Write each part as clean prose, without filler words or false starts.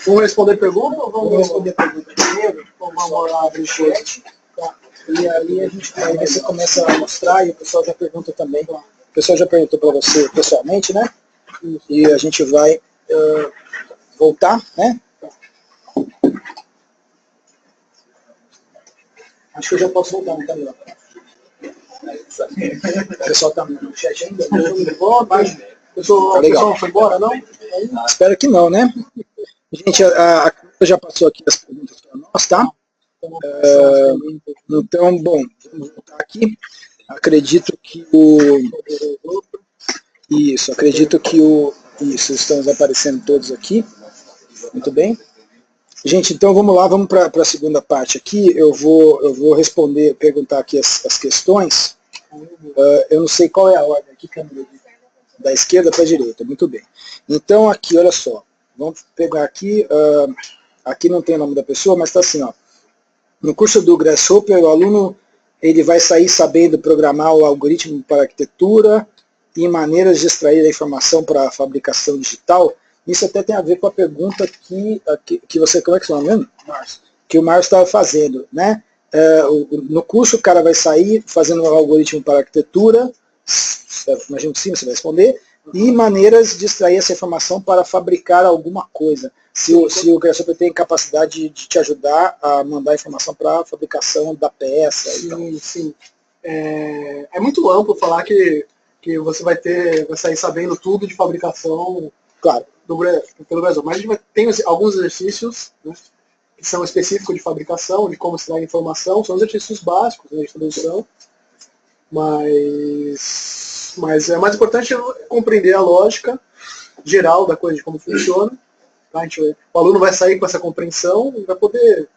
Vamos responder pergunta ou vamos responder pergunta primeiro? Então vamos lá abrir o chat. Tá. E aí a gente aí você começa a mostrar e o pessoal já pergunta também. O pessoal já perguntou para você pessoalmente, né? E a gente vai voltar, né? Acho que eu já posso voltar, não tá melhor. O pessoal tá no chat ainda? O pessoal foi embora, não? Espero que não, né? Gente, a já passou aqui as perguntas para nós, tá? Então, bom, vamos voltar aqui. Acredito que Isso, estamos aparecendo todos aqui. Muito bem. Gente, então vamos lá, vamos para a segunda parte aqui. Eu vou perguntar aqui as questões. Eu não sei qual é a ordem aqui, da esquerda para a direita. Muito bem. Então aqui, olha só. Vamos pegar aqui, aqui não tem o nome da pessoa, mas está assim, ó. No curso do Grasshopper, o aluno ele vai sair sabendo programar o algoritmo para arquitetura e maneiras de extrair a informação para a fabricação digital. Isso até tem a ver com a pergunta que você, como é que se chama mesmo? Que o Márcio estava fazendo, né? No curso o cara vai sair fazendo um algoritmo para arquitetura, imagino que sim, você vai responder, e maneiras de extrair essa informação para fabricar alguma coisa. Se o Grasshopper tem capacidade de te ajudar a mandar informação para a fabricação da peça. Sim. É muito amplo falar que você vai sair sabendo tudo de fabricação, claro, pelo Grasshopper. Mas a gente tem alguns exercícios, né, que são específicos de fabricação, de como extrair informação, são exercícios básicos, né, de introdução, mas é mais importante compreender a lógica geral da coisa, de como funciona. Tá? O aluno vai sair com essa compreensão e vai poder,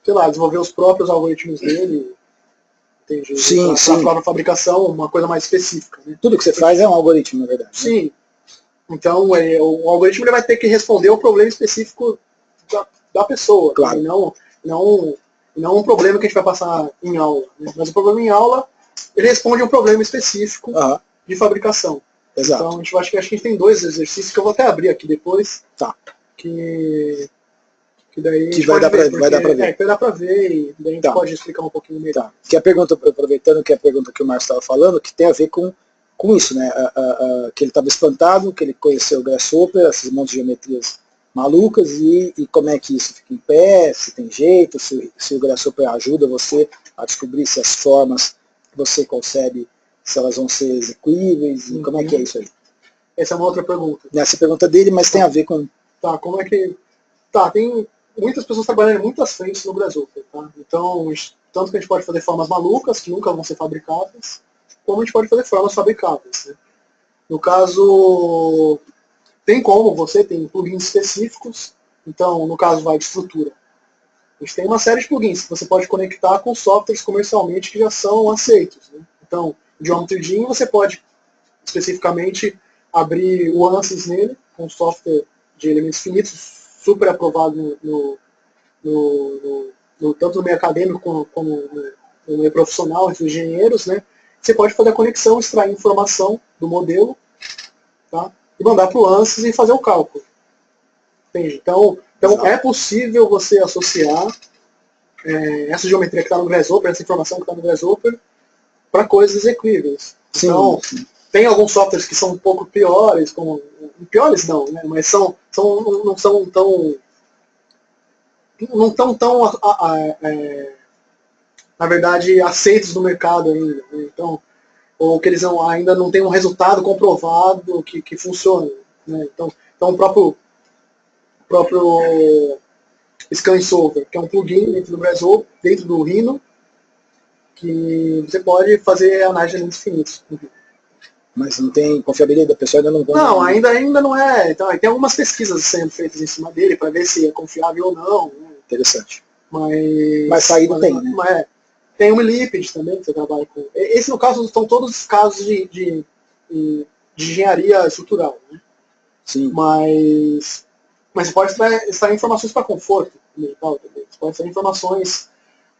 sei lá, desenvolver os próprios algoritmos dele, entende? Sim. A própria fabricação, uma coisa mais específica. Né? Tudo que você faz é um algoritmo, na verdade. Sim. Né? Então, o algoritmo ele vai ter que responder ao problema específico da pessoa. Claro. Né? Não um problema que a gente vai passar em aula. Né? Mas o problema em aula, ele responde a um problema específico de fabricação. Exato. Então, acho que a gente tem dois exercícios que eu vou até abrir aqui depois. Tá. Que daí vai dar para ver. Vai dar para ver e daí a gente pode explicar um pouquinho melhor. Tá. Que a pergunta, aproveitando que a pergunta que o Márcio estava falando, que tem a ver com isso, né? Que ele estava espantado, que ele conheceu o Grasshopper, esses montes de geometrias malucas, e como é que isso fica em pé, se tem jeito, se o Grasshopper ajuda você a descobrir se as formas que você concebe, se elas vão ser execuíveis, e como é que é isso aí? Essa é uma outra pergunta. Essa pergunta dele, mas tem a ver com... Tá, como é que... Tá, tem muitas pessoas trabalhando em muitas frentes no Grasshopper, tá? Então, tanto que a gente pode fazer formas malucas, que nunca vão ser fabricáveis, como a gente pode fazer formas fabricáveis. Né? No caso, tem plugins específicos, então, no caso, vai de estrutura. A gente tem uma série de plugins que você pode conectar com softwares comercialmente que já são aceitos. Né? Então, o Geometry Gym você pode, especificamente, abrir o ANSYS nele, com software de elementos finitos, super aprovado tanto no meio acadêmico como no meio profissional, entre os engenheiros, né? Você pode fazer a conexão, extrair informação do modelo, tá? E mandar para o ANSYS e fazer o cálculo. Entende? Então é possível você associar essa geometria que está no Grasshopper, essa informação que está no Grasshopper, para coisas execuíveis. Então, tem alguns softwares que são um pouco piores, piores não, né? Mas não são tão na verdade, aceitos no mercado ainda. Né? Então, ou que eles ainda não têm um resultado comprovado que funcione. Né? Então o próprio ScanSolver, que é um plugin dentro do Grasshopper, dentro do Rhino, que você pode fazer análise de elementos finitos. Mas não tem confiabilidade, a pessoa ainda não... Não, ainda não é. Então, tem algumas pesquisas sendo feitas em cima dele para ver se é confiável ou não. Né? Interessante. Mas saída tem, né? Tem o Millipede também, que você trabalha com. Esse, no caso, são todos os casos de engenharia estrutural. Né? Sim. Mas você pode extrair informações para conforto ambiental também. Você pode extrair informações,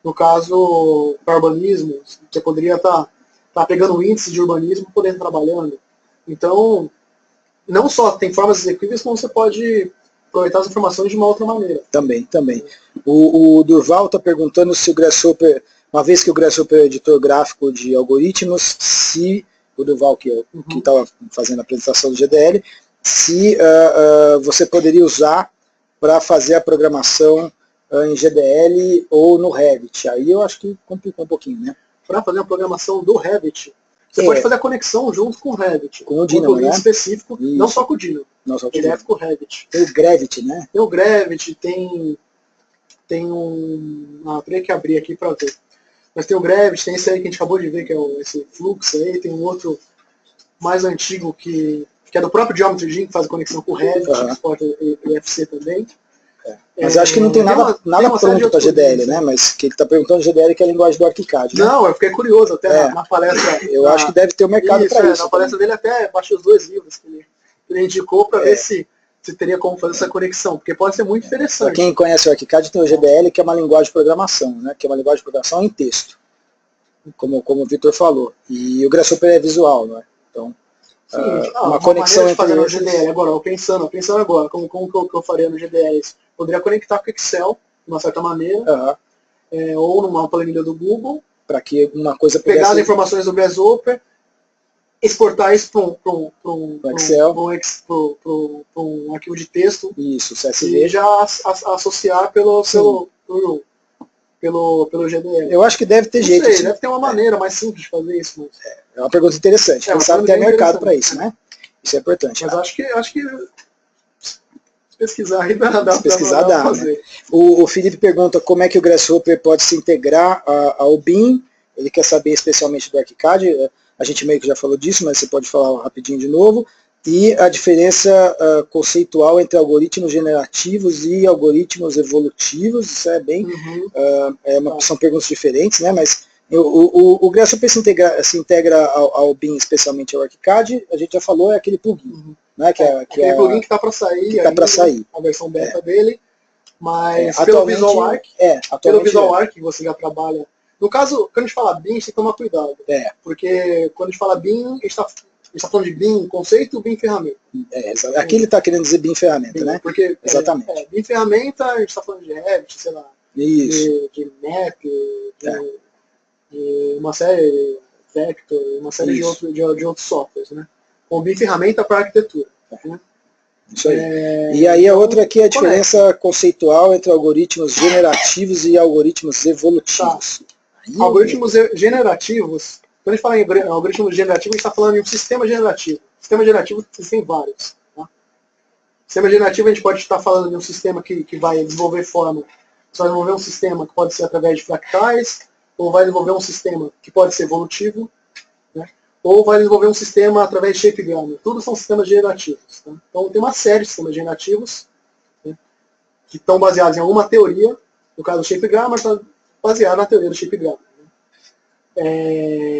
no caso, para urbanismo. Você poderia estar pegando o índice de urbanismo e poder estar trabalhando. Então, não só tem formas executíveis, como você pode aproveitar as informações de uma outra maneira. Também. O Durval está perguntando se o Grasshopper, uma vez que o Grasshopper é editor gráfico de algoritmos, se o Durval, que estava fazendo a apresentação do GDL, se você poderia usar para fazer a programação em GDL ou no Revit. Aí eu acho que complicou um pouquinho, né? Para fazer a programação do Revit, você pode fazer a conexão junto com o Revit. Com o Dynamo, né? Específico, Isso. não só com o Dynamo. Direto com o Revit. Tem o Gravity, né? Tem o Gravity, tem um... teria que abrir aqui para ver. Mas tem o Gravity, tem esse aí que a gente acabou de ver, que é esse Flux aí, tem um outro mais antigo que é do próprio Geometry Gym, que faz a conexão com o Revit, que exporta EFC também. Mas acho que não tem nada pronto para GDL, né? Mas que ele está perguntando GDL, que é a linguagem do ArchiCAD, né? Não, eu fiquei curioso até na palestra. Eu acho que deve ter um mercado para isso. Na palestra dele até baixei os 2 livros que ele indicou para ver se teria como fazer essa conexão, porque pode ser muito interessante. Para quem conhece o ArchiCAD, tem o GDL, que é uma linguagem de programação, né? Que é uma linguagem de programação em texto, como o Vitor falou. E o Grasshopper é visual, não é? Então, uma conexão entre fazer no GDL agora, pensando agora, como que eu faria no GDL? Poderia conectar com o Excel, de uma certa maneira, ou numa planilha do Google, para que uma coisa pegar as informações do Grasshopper, exportar isso para um Excel, para um arquivo de texto, isso, CSV, e já associar pelo GDL. Eu acho que deve ter jeito. Deve ter uma maneira mais simples de fazer isso. Mas... É uma pergunta interessante. Quem sabe tem mercado para isso, né? Isso é importante. Mas acho que se pesquisar aí dá para fazer. Né? O Felipe pergunta como é que o Grasshopper pode se integrar ao BIM. Ele quer saber especialmente do ArchiCAD. A gente meio que já falou disso, mas você pode falar rapidinho de novo. E a diferença conceitual entre algoritmos generativos e algoritmos evolutivos. Isso é bem... são perguntas diferentes, né? Mas o Grasshopper se integra ao BIM, especialmente ao ArchiCAD. A gente já falou, é aquele plugin. Né? Aquele plugin que está para sair. Que está para sair. A versão beta dele. Mas pelo VisualArch, que você já trabalha... No caso, quando a gente fala BIM, a gente tem que tomar cuidado. Porque quando a gente fala BIM, a gente está falando de BIM conceito ou BIM ferramenta. Aqui ele está querendo dizer BIM ferramenta, BIM, né? Porque, exatamente. BIM ferramenta, a gente está falando de Revit, sei lá, de Map, de uma série Vector, uma série de outros softwares, né? Com BIM ferramenta para arquitetura. Né? Isso aí. E aí a outra aqui é a diferença conceitual entre algoritmos generativos e algoritmos evolutivos. Algoritmos generativos, quando a gente fala em algoritmos generativos, a gente está falando de um sistema generativo. Sistema generativo existem vários. Tá? Sistema generativo a gente pode estar falando de um sistema que vai desenvolver forma. Você vai desenvolver um sistema que pode ser através de fractais, ou vai desenvolver um sistema que pode ser evolutivo, né? Ou vai desenvolver um sistema através de shapegram. Tudo são sistemas generativos. Tá? Então tem uma série de sistemas generativos, né, que estão baseados em alguma teoria, no caso do shapegram, mas está baseado na teoria do shapegram.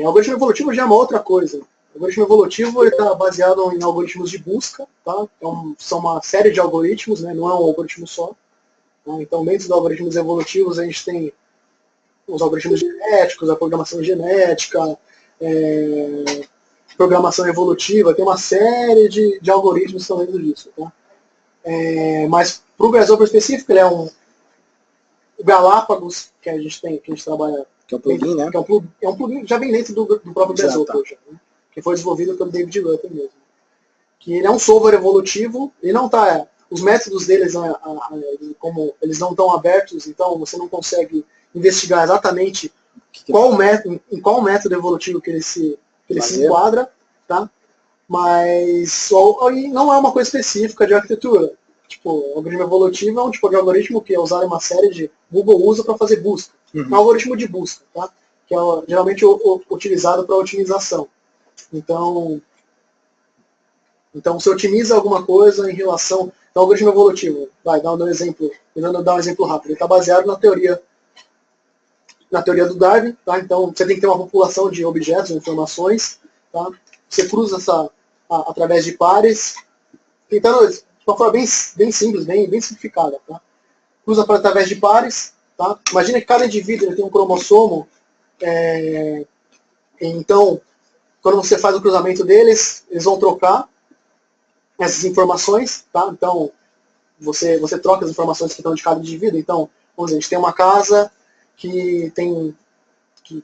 Algoritmo evolutivo já é uma outra coisa. O algoritmo evolutivo está baseado em algoritmos de busca, tá? Então, são uma série de algoritmos, né? Não é um algoritmo só. Tá? Então, dentro dos algoritmos evolutivos, a gente tem os algoritmos genéticos, a programação genética, programação evolutiva, tem uma série de algoritmos que estão dentro disso. Tá? Mas para o Grasshopper específico, ele é o Galápagos, que a gente trabalha. Que é um plugin, né? É um plugin que já vem dentro do próprio Grasshopper, né? Que foi desenvolvido pelo David Rutter mesmo. Que ele é um software evolutivo, e não está. Os métodos deles, como eles não estão abertos, então você não consegue investigar exatamente em qual método evolutivo que ele se enquadra, tá? Mas não é uma coisa específica de arquitetura. Tipo, o algoritmo evolutivo é um tipo de algoritmo que é usado em uma série de... Google usa para fazer busca. É um algoritmo de busca, tá? Que é geralmente utilizado para otimização. Então, você otimiza alguma coisa em relação... Então, o algoritmo evolutivo, tentando dar um exemplo rápido, ele está baseado na teoria do Darwin, tá? Então você tem que ter uma população de objetos, de informações, tá? Você cruza através de pares, tentando de uma forma bem simples, bem simplificada, tá? Cruza através de pares, tá? Imagina que cada indivíduo ele tem um cromossomo, então quando você faz o cruzamento deles, eles vão trocar essas informações, tá? Então você troca as informações que estão de cada indivíduo. Então, vamos dizer, a gente tem uma casa que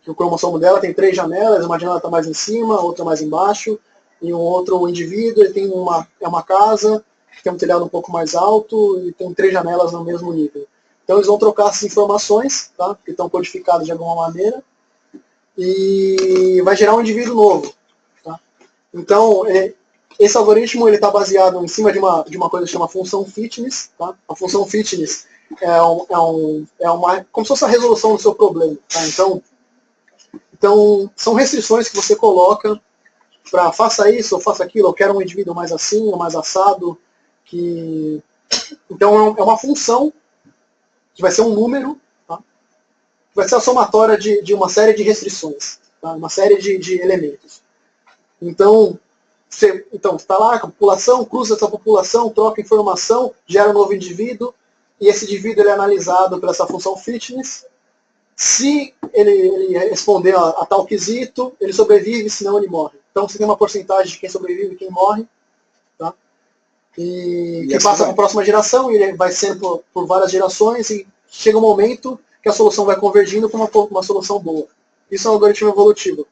o cromossomo dela tem 3 janelas, uma janela está mais em cima, outra mais embaixo, e um outro indivíduo ele tem uma casa que tem um telhado um pouco mais alto e tem 3 janelas no mesmo nível. Então eles vão trocar essas informações, tá, que estão codificadas de alguma maneira, e vai gerar um indivíduo novo. Tá? Então, esse algoritmo está baseado em cima de uma coisa que chama função fitness. Tá? A função fitness é uma como se fosse a resolução do seu problema. Tá? Então, são restrições que você coloca para faça isso ou faça aquilo, eu quero um indivíduo mais assim ou mais assado. Então, é uma função que vai ser um número, tá? Que vai ser a somatória de uma série de restrições, tá? Uma série de elementos. Então, você está lá, a população, cruza essa população, troca informação, gera um novo indivíduo, e esse indivíduo ele é analisado por essa função fitness. Se ele responder a tal quesito, ele sobrevive, senão ele morre. Então você tem uma porcentagem de quem sobrevive e quem morre, tá? E que passa para a próxima geração, e ele vai sendo por várias gerações, e chega um momento que a solução vai convergindo para uma solução boa. Isso é um algoritmo evolutivo.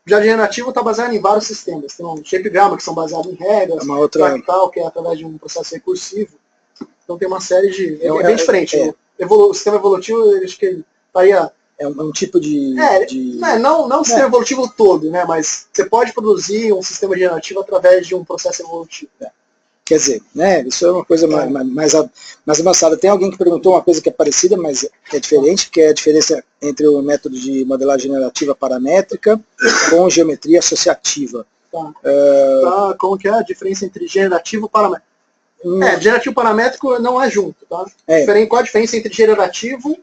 O jardim generativo está baseado em vários sistemas. Tem um shape gamma, que são baseados em regras, fractal, que é através de um processo recursivo. Então tem uma série de... É bem diferente. O sistema evolutivo, eu acho que ele estaria... É um tipo de... Não o sistema evolutivo todo, né? Mas você pode produzir um sistema generativo através de um processo evolutivo. Quer dizer, né, isso é uma coisa mais avançada. Tem alguém que perguntou uma coisa que é parecida, mas é diferente, que é a diferença entre o método de modelagem generativa paramétrica com geometria associativa. Como que é a diferença entre generativo e paramétrico? Generativo e paramétrico não é junto. Tá? Qual a diferença entre generativo...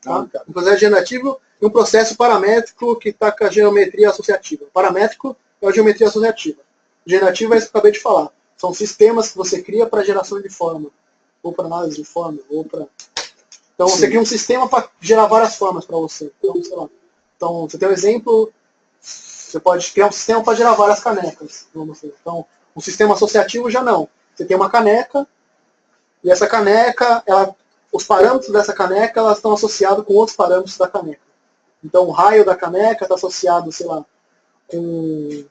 Tá? Um processo generativo e um processo paramétrico que está com a geometria associativa. Paramétrico é a geometria associativa. Generativo é isso que eu acabei de falar. São sistemas que você cria para geração de forma. Ou para análise de forma. Então você cria um sistema para gerar várias formas para você. Então, sei lá. Então, você tem um exemplo, você pode criar um sistema para gerar várias canecas. Então, um sistema associativo já não. Você tem uma caneca, e essa caneca, os parâmetros dessa caneca elas estão associados com outros parâmetros da caneca. Então o raio da caneca está associado, sei lá, com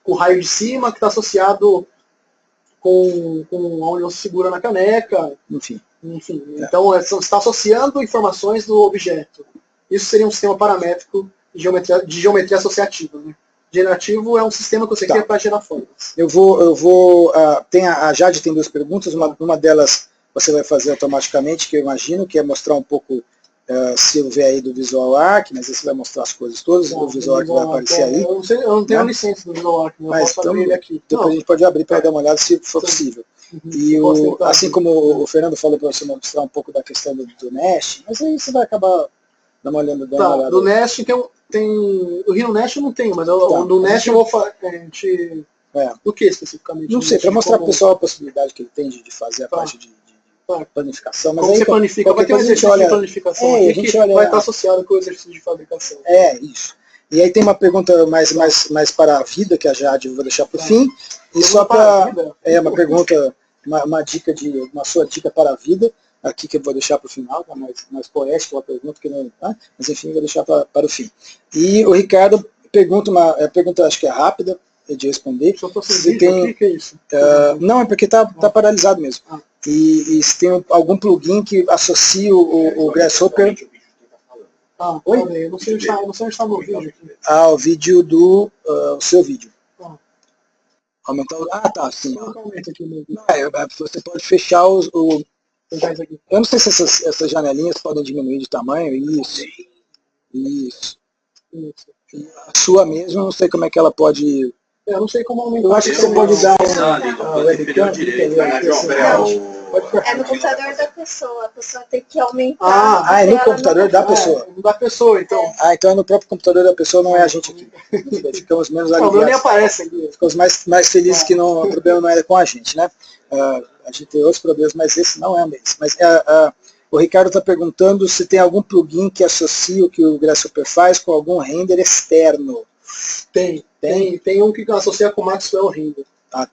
o raio de cima, que está associado com onde você segura na caneca. Enfim. Então está associando informações do objeto. Isso seria um sistema paramétrico de geometria associativa. Né? Generativo é um sistema que você cria para gerar formas. A Jade tem 2 perguntas, uma delas você vai fazer automaticamente, que eu imagino, que é mostrar um pouco, se eu ver aí do Visual Arc, mas aí você vai mostrar as coisas todas, o Visual Arc vai aparecer aí. Eu não tenho a licença do Visual Arc, mas eu posso abrir ele aqui. Depois a gente pode abrir para dar uma olhada, se for possível. E assim como o Fernando falou para você mostrar um pouco da questão do Nest, mas aí você vai acabar dando uma olhada. Do Nest tem... O Rhino Nest eu não tenho, mas do Nest eu vou falar... Do que especificamente? Não sei, para mostrar para o pessoal a possibilidade que ele tem de fazer a parte de planificação. Mas como aí, você planifica, vai ter um exercício de planificação aqui que vai estar associado com o exercício de fabricação. Isso. E aí tem uma pergunta mais para a vida, que a Jade vou deixar para o fim. E só para... uma pergunta, uma sua dica para a vida, aqui que eu vou deixar para o final, tá? mais poética uma pergunta, que não, tá? Mas enfim, vou deixar para o fim. E o Ricardo pergunta uma pergunta, acho que é rápida, de responder. Só se tem, o que é isso? Não, é porque está paralisado mesmo. E se tem algum plugin que associa o Grasshopper... Oi? Eu não sei onde está meu vídeo aqui. O vídeo do... o seu vídeo. Aumentar tá, sim. Você pode fechar eu não sei se essas janelinhas podem diminuir de tamanho. Isso. A sua mesmo, eu não sei como é que ela pode... Eu não sei como aumentar. Eu acho que você pode dar a webcam. É no computador da pessoa. A pessoa tem que aumentar. É no computador da pessoa. Da pessoa, então. Então é no próprio computador da pessoa, não é a gente aqui. Ficamos menos aliviados. O meu nem aparece aqui. Ficamos mais felizes que o problema não era com a gente, né? A gente tem outros problemas, mas esse não é o mesmo. Mas o Ricardo está perguntando se tem algum plugin que associa o que o Grasshopper faz com algum render externo. Tem um que associa com o Maxwell Render.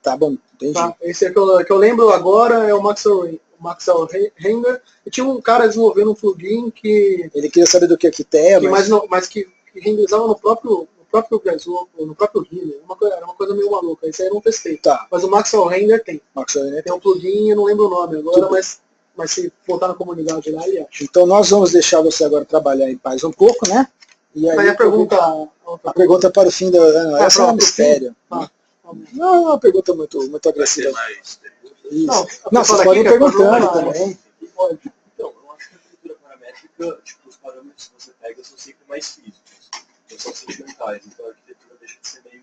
Tá bom, entendi. Esse que eu lembro agora é o Maxwell Maxwell Render, e tinha um cara desenvolvendo um plugin que... Ele queria saber do que é, mas que renderizava no próprio Grasshopper, no próprio Render. Era uma coisa meio maluca. Isso aí eu não testei. Tá. Mas o Maxwell Render tem. Maxwell Render tem um plugin, eu não lembro o nome agora, mas se botar na comunidade lá, ele acha. Então nós vamos deixar você agora trabalhar em paz um pouco, né? E aí a pergunta para o fim da... Não, essa é um mistério. Não, é uma pergunta muito agressiva. Não, vocês podem ir perguntando também. Pode. Então, eu acho que a arquitetura paramétrica, tipo, os parâmetros que você pega são sempre mais físicos, não são sentimentais. Então a arquitetura deixa de ser meio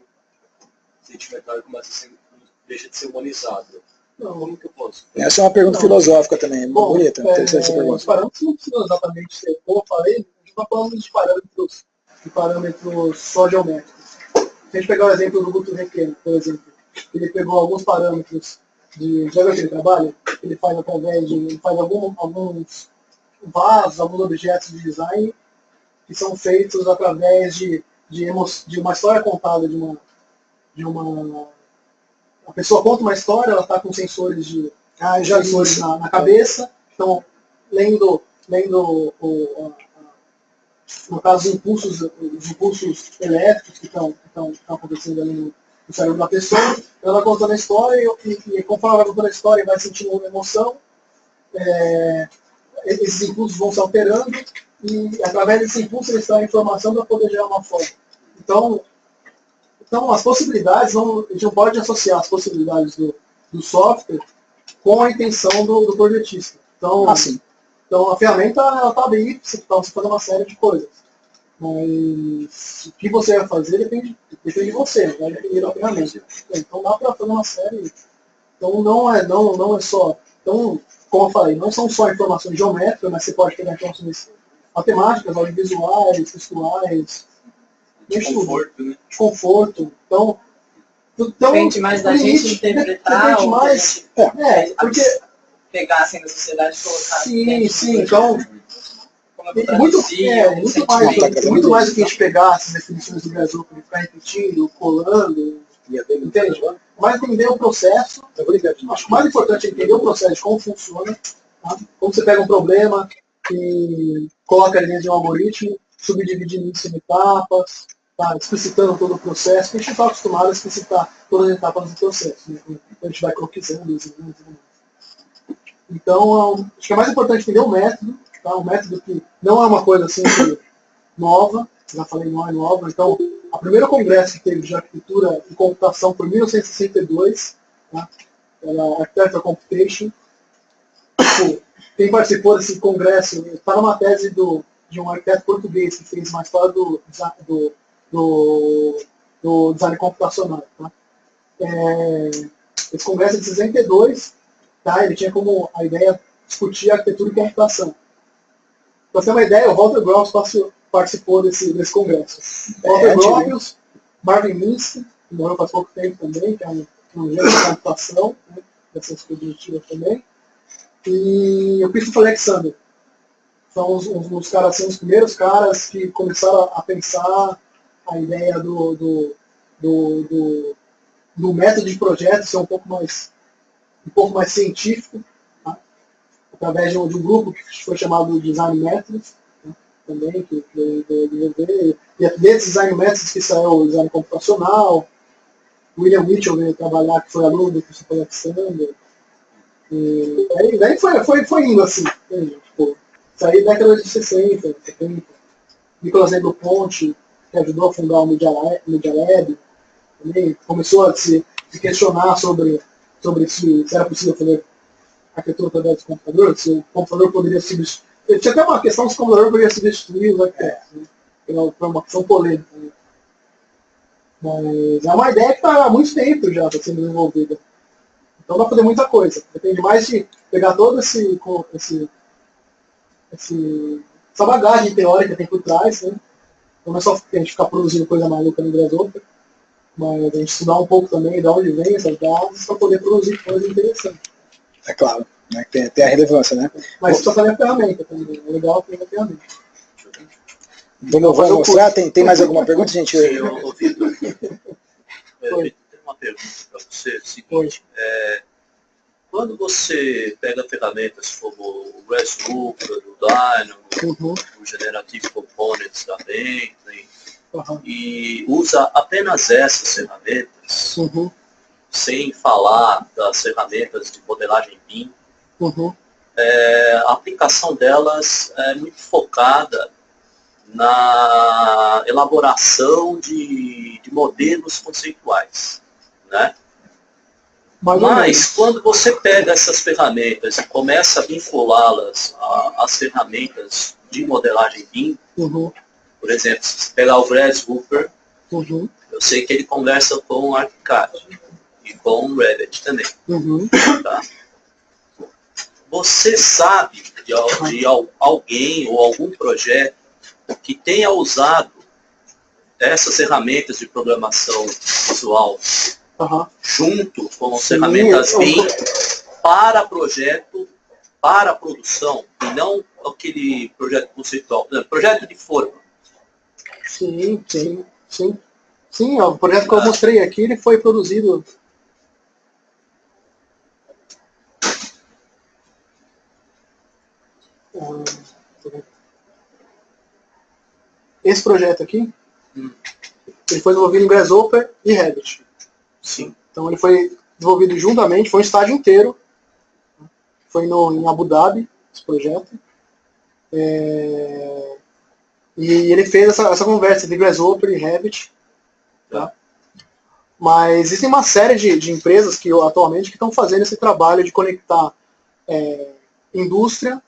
sentimental e deixa de ser humanizada. Não, como que eu posso? Essa é uma pergunta filosófica também, bonita. Interessante essa pergunta. Os parâmetros não precisam exatamente ser, como eu falei, a gente está falando de parâmetros só geométricos. Se a gente pegar o exemplo do Guto Requena, por exemplo, ele pegou alguns parâmetros já viu que ele trabalha? Ele faz através de... Ele faz alguns vasos, alguns objetos de design que são feitos através de uma história contada a pessoa conta uma história, ela está com sensores sensores na cabeça, então lendo no caso os impulsos elétricos que estão acontecendo ali no cérebro da pessoa, ela vai contando a história e conforme ela vai contando a história e vai sentindo uma emoção, esses impulsos vão se alterando e através desse impulso eles trazem informação para poder gerar uma forma. Então as possibilidades, a gente não pode associar as possibilidades do software com a intenção do projetista. Então a ferramenta está ali para você fazer uma série de coisas. Mas o que você vai fazer depende de você, não vai depender da ferramenta. Então dá para fazer uma série. Então não é só. Então, como eu falei, não são só informações geométricas, mas você pode pegar informações matemáticas, audiovisuais, textuais, de conforto, né? De conforto. Então depende mais da gente interpretar. Depende mais. Porque pegar assim da sociedade e colocar. Sim. Então muito mais do que a gente pegar essas definições do Grasshopper e ficar repetindo, colando, entende? Mas entender o processo, acho que o mais importante é entender o processo de como funciona, tá? Como você pega um problema e coloca ele dentro de um algoritmo, subdividindo isso em etapas, tá? Explicitando todo o processo, porque a gente está acostumado a explicitar todas as etapas do processo, né? A gente vai croquisando, desenhando e tudo mais. Então, acho que é mais importante entender o método, tá? Um método que não é uma coisa assim nova, já falei, não é nova. Então, o primeiro congresso que teve de arquitetura e computação foi em 1962, tá? Era Architecture Computation. Quem participou desse congresso está numa tese de um arquiteto português que fez uma história do design computacional. Tá? Esse congresso é de 62, tá? Ele tinha como a ideia discutir arquitetura e computação. Para ter uma ideia, o Walter Gropius participou desse congresso. Walter Gropius, Marvin Minsky, que morreu faz pouco tempo também, que é um gênio de computação, né, dessas cognitivas também, e o Christopher Alexander. São os caras, assim, os primeiros caras que começaram a pensar a ideia do método de projeto ser um pouco mais científico, através de um grupo que foi chamado Design Methods, né, também, que e desses Design Methods que saiu o design computacional. William Mitchell veio trabalhar, que foi aluno do Christopher Alexander. E daí foi indo assim, tipo, saí da década de 60, 70. Nicolas Negroponte, que ajudou a fundar o Media Lab, também começou a se questionar sobre se era possível fazer arquitetura através do computador, se o computador poderia substituir. Tinha até uma questão se o computador poderia substituir os arquitetos, né? Foi uma questão polêmica. Né? Mas é uma ideia que está há muito tempo já sendo desenvolvida. Então dá para fazer muita coisa. Depende mais de pegar toda essa bagagem teórica que tem por trás, né? Não é só a gente ficar produzindo coisa maluca no Grasshopper, mas a gente estudar um pouco também de onde vem essas bases para poder produzir coisas interessantes. É claro, né? Tem a relevância, né? Mas precisa saber a ferramenta também. É legal ter a ferramenta. Vamos mostrar? Tem mais alguma pergunta, gente? Sim, Vitor, tem uma pergunta para você. Seguinte, Quando você pega ferramentas como o Grasshopper, o Dynamo, o Generative Components da Bentley, e usa apenas essas ferramentas, sem falar das ferramentas de modelagem BIM, a aplicação delas é muito focada na elaboração de modelos conceituais, né? Mas quando você pega essas ferramentas e começa a vinculá-las às ferramentas de modelagem BIM, por exemplo, se você pegar o Grasshopper, eu sei que ele conversa com o ArchiCAD e com o Revit também. Tá? Você sabe de alguém ou algum projeto que tenha usado essas ferramentas de programação visual junto com as ferramentas BIM para projeto, para produção, e não aquele projeto conceitual, projeto de forma. Sim. O projeto que eu mostrei aqui, ele foi produzido... Esse projeto aqui, ele foi desenvolvido em Grasshopper e Revit. Sim. Então ele foi desenvolvido juntamente, foi um estágio inteiro. Foi em Abu Dhabi, esse projeto. E ele fez essa conversa entre Grasshopper e Revit. Tá? Mas existem uma série de empresas que atualmente estão fazendo esse trabalho de conectar indústria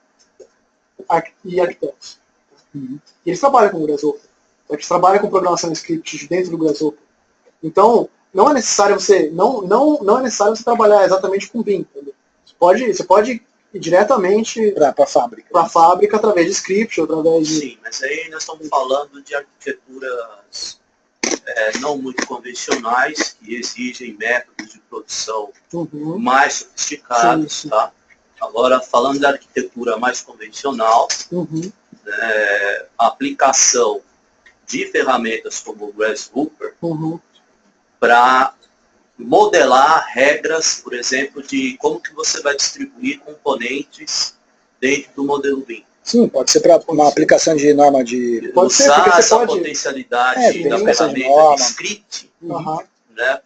e arquitetos. E eles trabalham com o Grasshopper. Eles trabalham com programação script dentro do Grasshopper. Então, não é necessário você trabalhar exatamente com BIM. Entendeu? Você pode ir diretamente para a fábrica através de script, através de... Sim, mas aí nós estamos falando de arquiteturas não muito convencionais, que exigem métodos de produção mais sofisticados. Sim. Tá? Agora, falando da arquitetura mais convencional, a aplicação de ferramentas como o Grasshopper para modelar regras, por exemplo, de como que você vai distribuir componentes dentro do modelo BIM. Sim, pode ser para uma aplicação de norma de... Usar essa potencialidade da ferramenta de script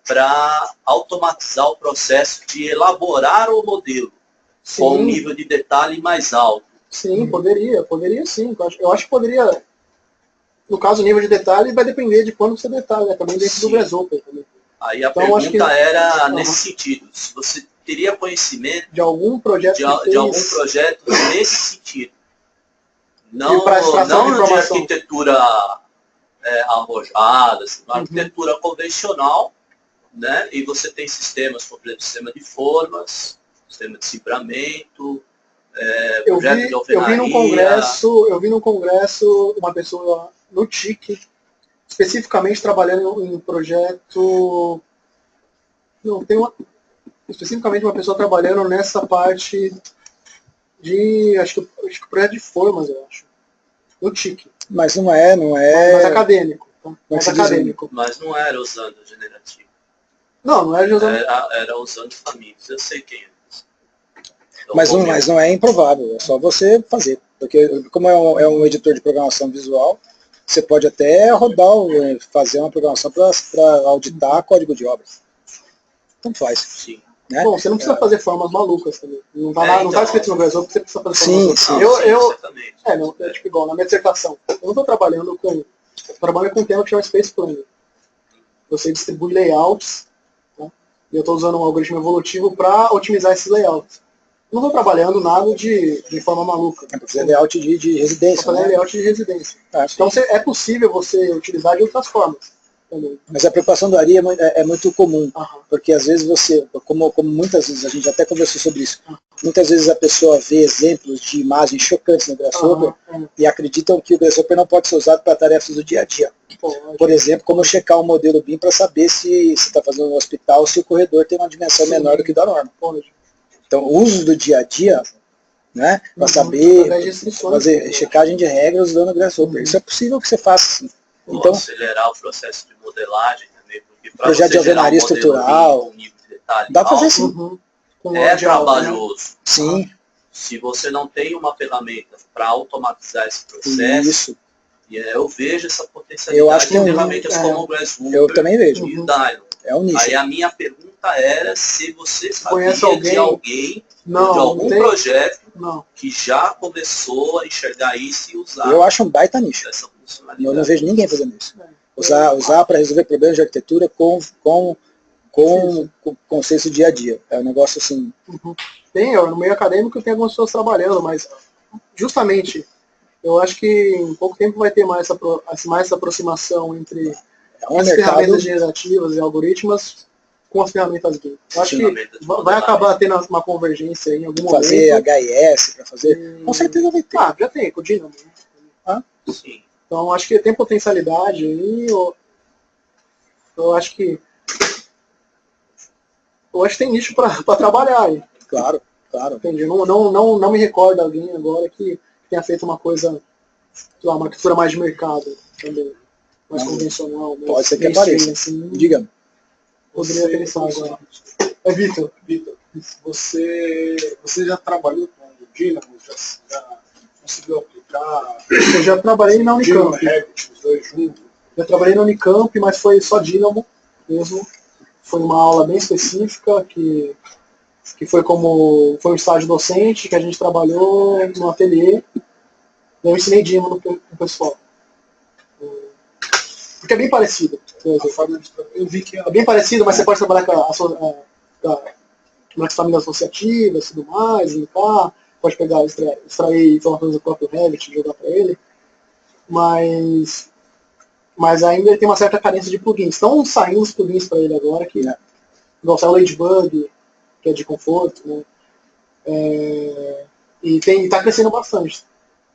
para automatizar o processo de elaborar o modelo com um nível de detalhe mais alto. Sim, poderia sim. Eu acho que poderia, no caso, o nível de detalhe vai depender de quando você detalha, também dentro do Grasshopper. Aí a pergunta era nesse sentido, se você teria conhecimento de algum projeto nesse sentido. Não de arquitetura arrojada, assim, uma arquitetura convencional, né? E você tem sistemas, por exemplo, sistema de formas, sistema de cibramento, projeto de alvenaria. Eu vi no congresso uma pessoa no TIC, especificamente trabalhando em um projeto... especificamente uma pessoa trabalhando nessa parte de... Acho que projeto de formas, eu acho. No TIC. Mas não é... Mais acadêmico. Tá? Mais acadêmico. Mas não era usando o generativo. Não era usando... Era usando famílias. Eu sei quem é. Então, mas não é improvável, é só você fazer. Porque como é um editor de programação visual, você pode até fazer uma programação para auditar código de obras. Então faz. Sim. Né? Bom, você não precisa fazer formas malucas também. Não tá escrito no Grasshopper que você precisa fazer formas malucas. Tipo igual, na minha dissertação. Eu não estou trabalhando com um tema que chama Space Planner. Você distribui layouts, tá? E eu estou usando um algoritmo evolutivo para otimizar esses layouts. Não estou trabalhando nada de forma maluca. É para fazer layout de residência. Para fazer layout de residência. Então é possível você utilizar de outras formas. Também. Mas a preocupação do Ari é muito comum, porque às vezes como muitas vezes, a gente até conversou sobre isso, muitas vezes a pessoa vê exemplos de imagens chocantes no Grasshopper e acreditam que o Grasshopper não pode ser usado para tarefas do dia a dia. Por exemplo, como checar um modelo BIM para saber se você está fazendo um hospital, se o corredor tem uma dimensão menor do que da norma. Então, o uso do dia a dia, né, para saber fazer checagem de regras usando o Grasshopper. Isso é possível que você faça, sim. Então, acelerar o processo de modelagem também, porque para projeto de alvenaria estrutural, um nível de detalhe dá para fazer sim. é trabalhoso. Sim. Se você não tem uma ferramenta para automatizar esse processo, Isso. eu vejo essa potencialidade Eu acho que em ferramentas como o Grasshopper eu também vejo. e o Dino. É um nicho. Aí a minha pergunta era se você Conhece sabia alguém? de alguém, Não, de algum não tem. projeto Não. que já começou a enxergar isso e usar Eu acho um baita nicho. essa Eu funcionalidade. não vejo ninguém fazendo isso. Usar para resolver problemas de arquitetura com conceitos do dia a dia. É um negócio assim. Tem, no meio acadêmico tem algumas pessoas trabalhando, mas justamente eu acho que em pouco tempo vai ter mais essa aproximação entre as ferramentas generativas e algoritmos com as ferramentas GAME. Eu acho que vai acabar tendo uma convergência em algum momento. Fazer HIS para fazer. Com certeza vai ter. Já tem, com o Dynamo. Sim. Então acho que tem potencialidade aí. Eu acho que tem nicho para trabalhar aí. Claro. Entendi. Não me recordo alguém agora que tenha feito uma coisa, sei lá, uma arquitetura mais de mercado também. Mais convencional. Pode ser que apareça. Assim, Diga-me. Poderia pensar agora. É Vitor. Você já trabalhou com o Dynamo? Já conseguiu aplicar? Eu já trabalhei na Unicamp. Revit, os dois juntos? Eu trabalhei na Unicamp, mas foi só Dynamo mesmo. Foi uma aula bem específica que foi um estágio docente que a gente trabalhou no ateliê. Eu ensinei Dynamo no pessoal. Porque é bem parecido. Eu vi que É bem parecido, mas você pode trabalhar com as famílias associativas e tudo mais, linkar, pode pegar, extrair informações do próprio Revit e jogar para ele. Mas ainda ele tem uma certa carência de plugins. Estão saindo os plugins para ele agora, que igual saiu o Ladybug, que é de conforto, né? E está crescendo bastante.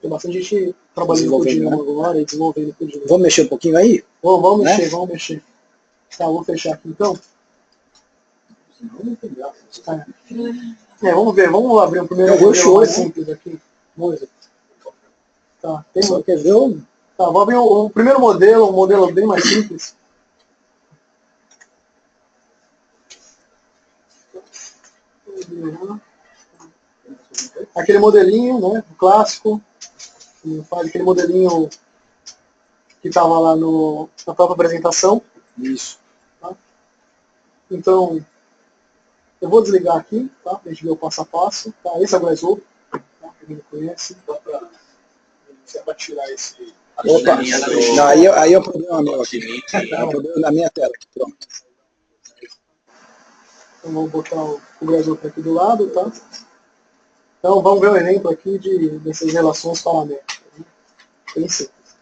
Tem bastante gente trabalhando com o Dynamo agora e desenvolvendo com o Dynamo. Vamos mexer um pouquinho aí? Vamos mexer. Tá, vou fechar aqui então. Vamos ver, vamos abrir o primeiro modelo mais simples aqui. Tá, Quer ver? Tá, vou abrir o primeiro modelo, um modelo bem mais simples. Aquele modelinho, né, clássico, faz aquele modelinho que estava lá na própria apresentação. Isso. Tá? Então, eu vou desligar aqui, tá? Pra gente ver o passo a passo. Tá? Esse é o Grasshopper, tá? Pra quem não conhece. Se é para tirar esse... Opa, não, aí é um problema meu aqui. É um problema na minha tela aqui, pronto. Então vou botar o Grasshopper aqui do lado, tá? Então vamos ver um exemplo aqui dessas relações paramétricas. Né? Bem simples.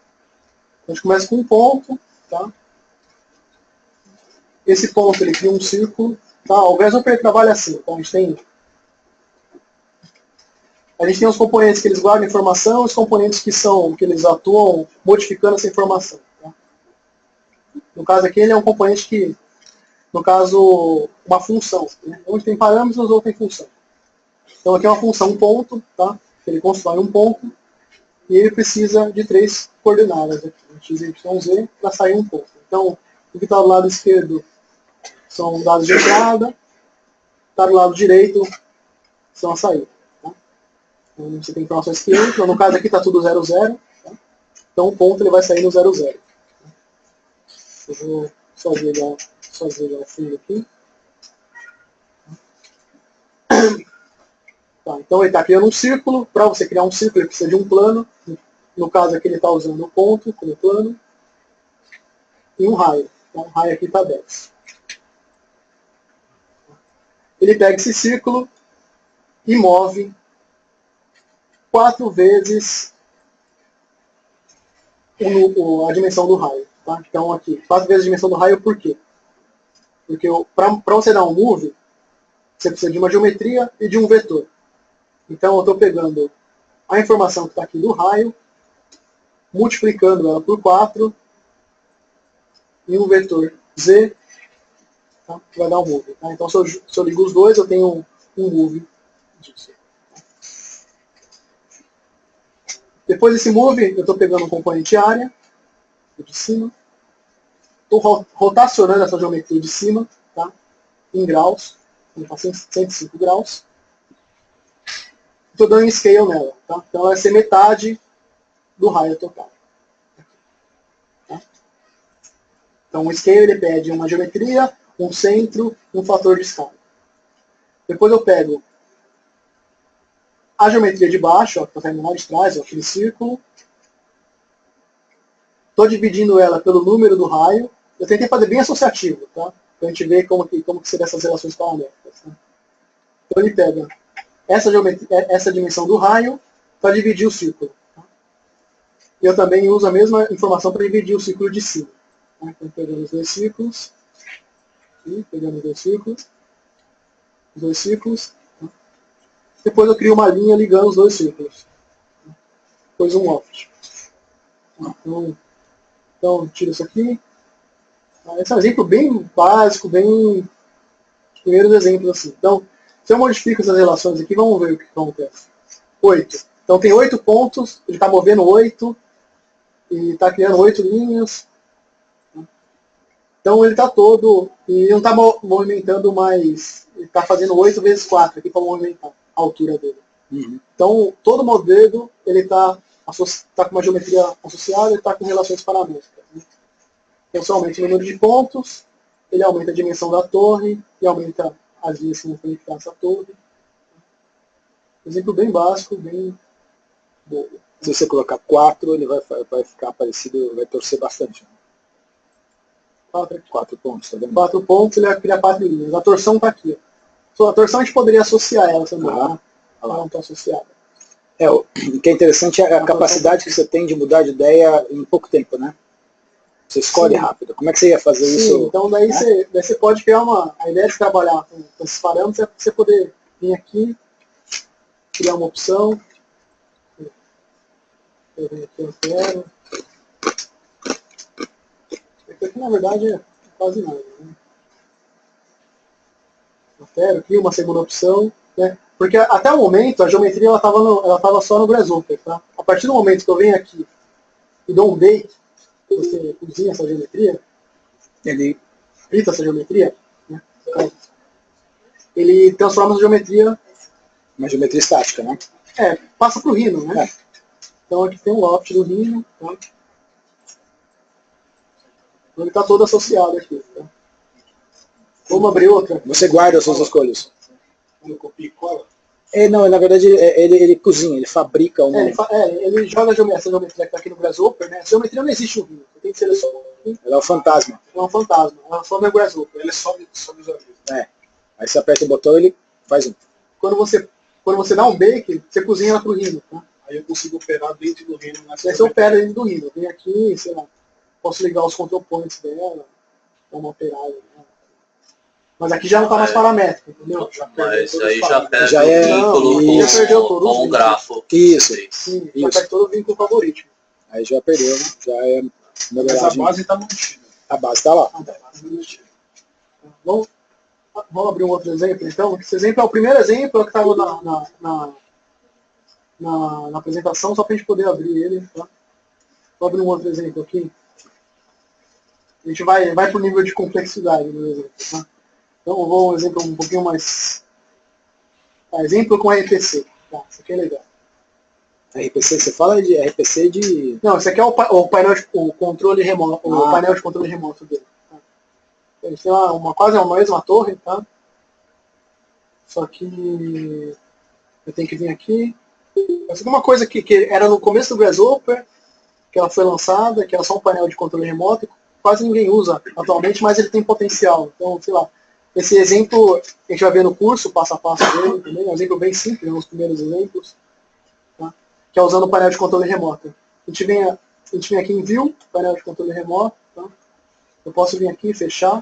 A gente começa com um ponto, tá? Esse ponto ele cria um círculo, tá? O Grasshopper trabalha assim, então a gente tem os componentes que eles guardam informação e os componentes que eles atuam modificando essa informação. Tá? No caso aqui ele é um componente que, no caso, uma função, né? Onde tem parâmetros ou tem função. Então aqui é uma função, um ponto, tá? Ele constrói um ponto e ele precisa de 3 coordenadas aqui, x, y, z, para sair um ponto. Então, o que está do lado esquerdo são dados de entrada, está do lado direito são a saída. Tá? Então, você tem informações que entram, no caso aqui está tudo 0, 0. Tá? Então o ponto ele vai sair no 0, 0. Eu vou só desligar o fundo aqui. Tá, então ele está criando um círculo. Para você criar um círculo, ele precisa de um plano. No caso aqui ele está usando o ponto como plano. E um raio. Então o raio aqui está 10. Ele pega esse círculo e move 4 vezes a dimensão do raio. Tá? Então aqui, 4 vezes a dimensão do raio, por quê? Porque para você dar um move, você precisa de uma geometria e de um vetor. Então eu estou pegando a informação que está aqui do raio, multiplicando ela por 4, e um vetor z, tá? Que vai dar um move. Tá? Então se eu ligo os dois, eu tenho um move disso. Depois desse move, eu estou pegando um componente área, de cima, estou rotacionando essa geometria de cima, tá? Em graus, Ele está 105 graus. Estou dando um scale nela. Tá? Então ela vai ser metade do raio total. Tá? Então o scale ele pede uma geometria, um centro, um fator de escala. Depois eu pego a geometria de baixo, ó, que está saindo lá de trás, ó, aquele círculo. Estou dividindo ela pelo número do raio. Eu tentei fazer bem associativo, tá? Para a gente ver como que seriam essas relações paramétricas. Tá? Então ele pega essa dimensão do raio para dividir o círculo. Tá? E eu também uso a mesma informação para dividir o círculo de cima. Tá? Então pegando os dois círculos. Aqui, pegando os dois círculos. Tá? Depois eu crio uma linha ligando os dois círculos. Tá? Depois um loft. Tá? Então tiro isso aqui. Esse é um exemplo bem básico, bem primeiros exemplos assim. Então, se eu modifico essas relações aqui, vamos ver o que acontece. 8. Então tem 8 pontos, ele está movendo 8 e está criando 8 linhas. Então ele está todo, e não está movimentando mais, ele está fazendo 8 vezes 4 aqui para movimentar a altura dele. Uhum. Então todo modelo ele está com uma geometria associada, ele está com relações paramétricas. Né? Então se aumenta o número de pontos, ele aumenta a dimensão da torre e aumenta as linhas que vão conectar essa torre. Exemplo bem básico, bem bobo. Se você colocar 4, ele vai ficar parecido, vai torcer bastante. 4 pontos, tá vendo? 4 pontos, ele vai criar 4 linhas. A torção está aqui. Ó. A torção a gente poderia associar ela também. Né? Ela não está associada. O que é interessante é a capacidade que você tem de mudar de ideia em pouco tempo, né? Você escolhe rápido. Como é que você ia fazer isso? Então daí você pode criar a ideia de trabalhar com esses parâmetros é você poder vir aqui, criar uma opção. Aqui eu quero. Aqui na verdade é quase nada. Né? Eu quero, crio uma segunda opção. Né? Porque até o momento a geometria ela estava só no Grasshopper. Tá? A partir do momento que eu venho aqui e dou um bake, você cozinha essa geometria, ele frita essa geometria, né? Ele transforma essa geometria uma geometria estática, né? Passa para o Rhino, né? Então aqui tem um loft do Rhino, tá? Então ele está todo associado aqui. Tá? Vamos abrir outra. Você guarda as suas escolhas. Ele copia e cola? Não, na verdade ele cozinha, ele fabrica uma... ele joga essa geometria que está aqui no Grasshopper, né? A geometria não existe no Rhino, você tem que selecionar. Ela é um fantasma. É um fantasma, ela só no Grasshopper. Ele sobe os olhos. Aí você aperta o botão e ele faz um. Quando você dá um bake, você cozinha ela para o Rhino, tá? Aí eu consigo operar dentro do Rhino. Aí você opera dentro do Rhino. Vem aqui, sei lá, posso ligar os control points dela, dar uma operada. Né? Mas aqui já não está mais paramétrico, entendeu? Mas aí já perde Já o vínculo já perdeu todos os com o vínculos. grafo. Isso. Sim, já perde todo o vínculo com o algoritmo. Aí já perdeu, né? Já é Mas a modelagem. base está mantida. A base está lá. Vamos abrir um outro exemplo, então. Esse exemplo é o primeiro exemplo que estava na apresentação, só para a gente poder abrir ele. Tá? Vou abrir um outro exemplo aqui. A gente vai para o nível de complexidade do exemplo. Tá? Então eu vou um exemplo um pouquinho mais... exemplo com RPC. Tá? Isso aqui é legal. RPC, você fala de RPC de... Não, esse aqui é o painel de controle remoto, o painel de controle remoto dele. Tá? A gente tem quase uma mesma torre, tá? Só que eu tenho que vir aqui. Essa é uma coisa que era no começo do Grasshopper, que ela foi lançada, que era só um painel de controle remoto, quase ninguém usa atualmente, mas ele tem potencial. Então, sei lá, esse exemplo a gente vai ver no curso, passo a passo dele, também, é um exemplo bem simples, um dos primeiros exemplos, tá? Que é usando o painel de controle remoto. A gente vem aqui em View, painel de controle remoto, tá? Eu posso vir aqui e fechar,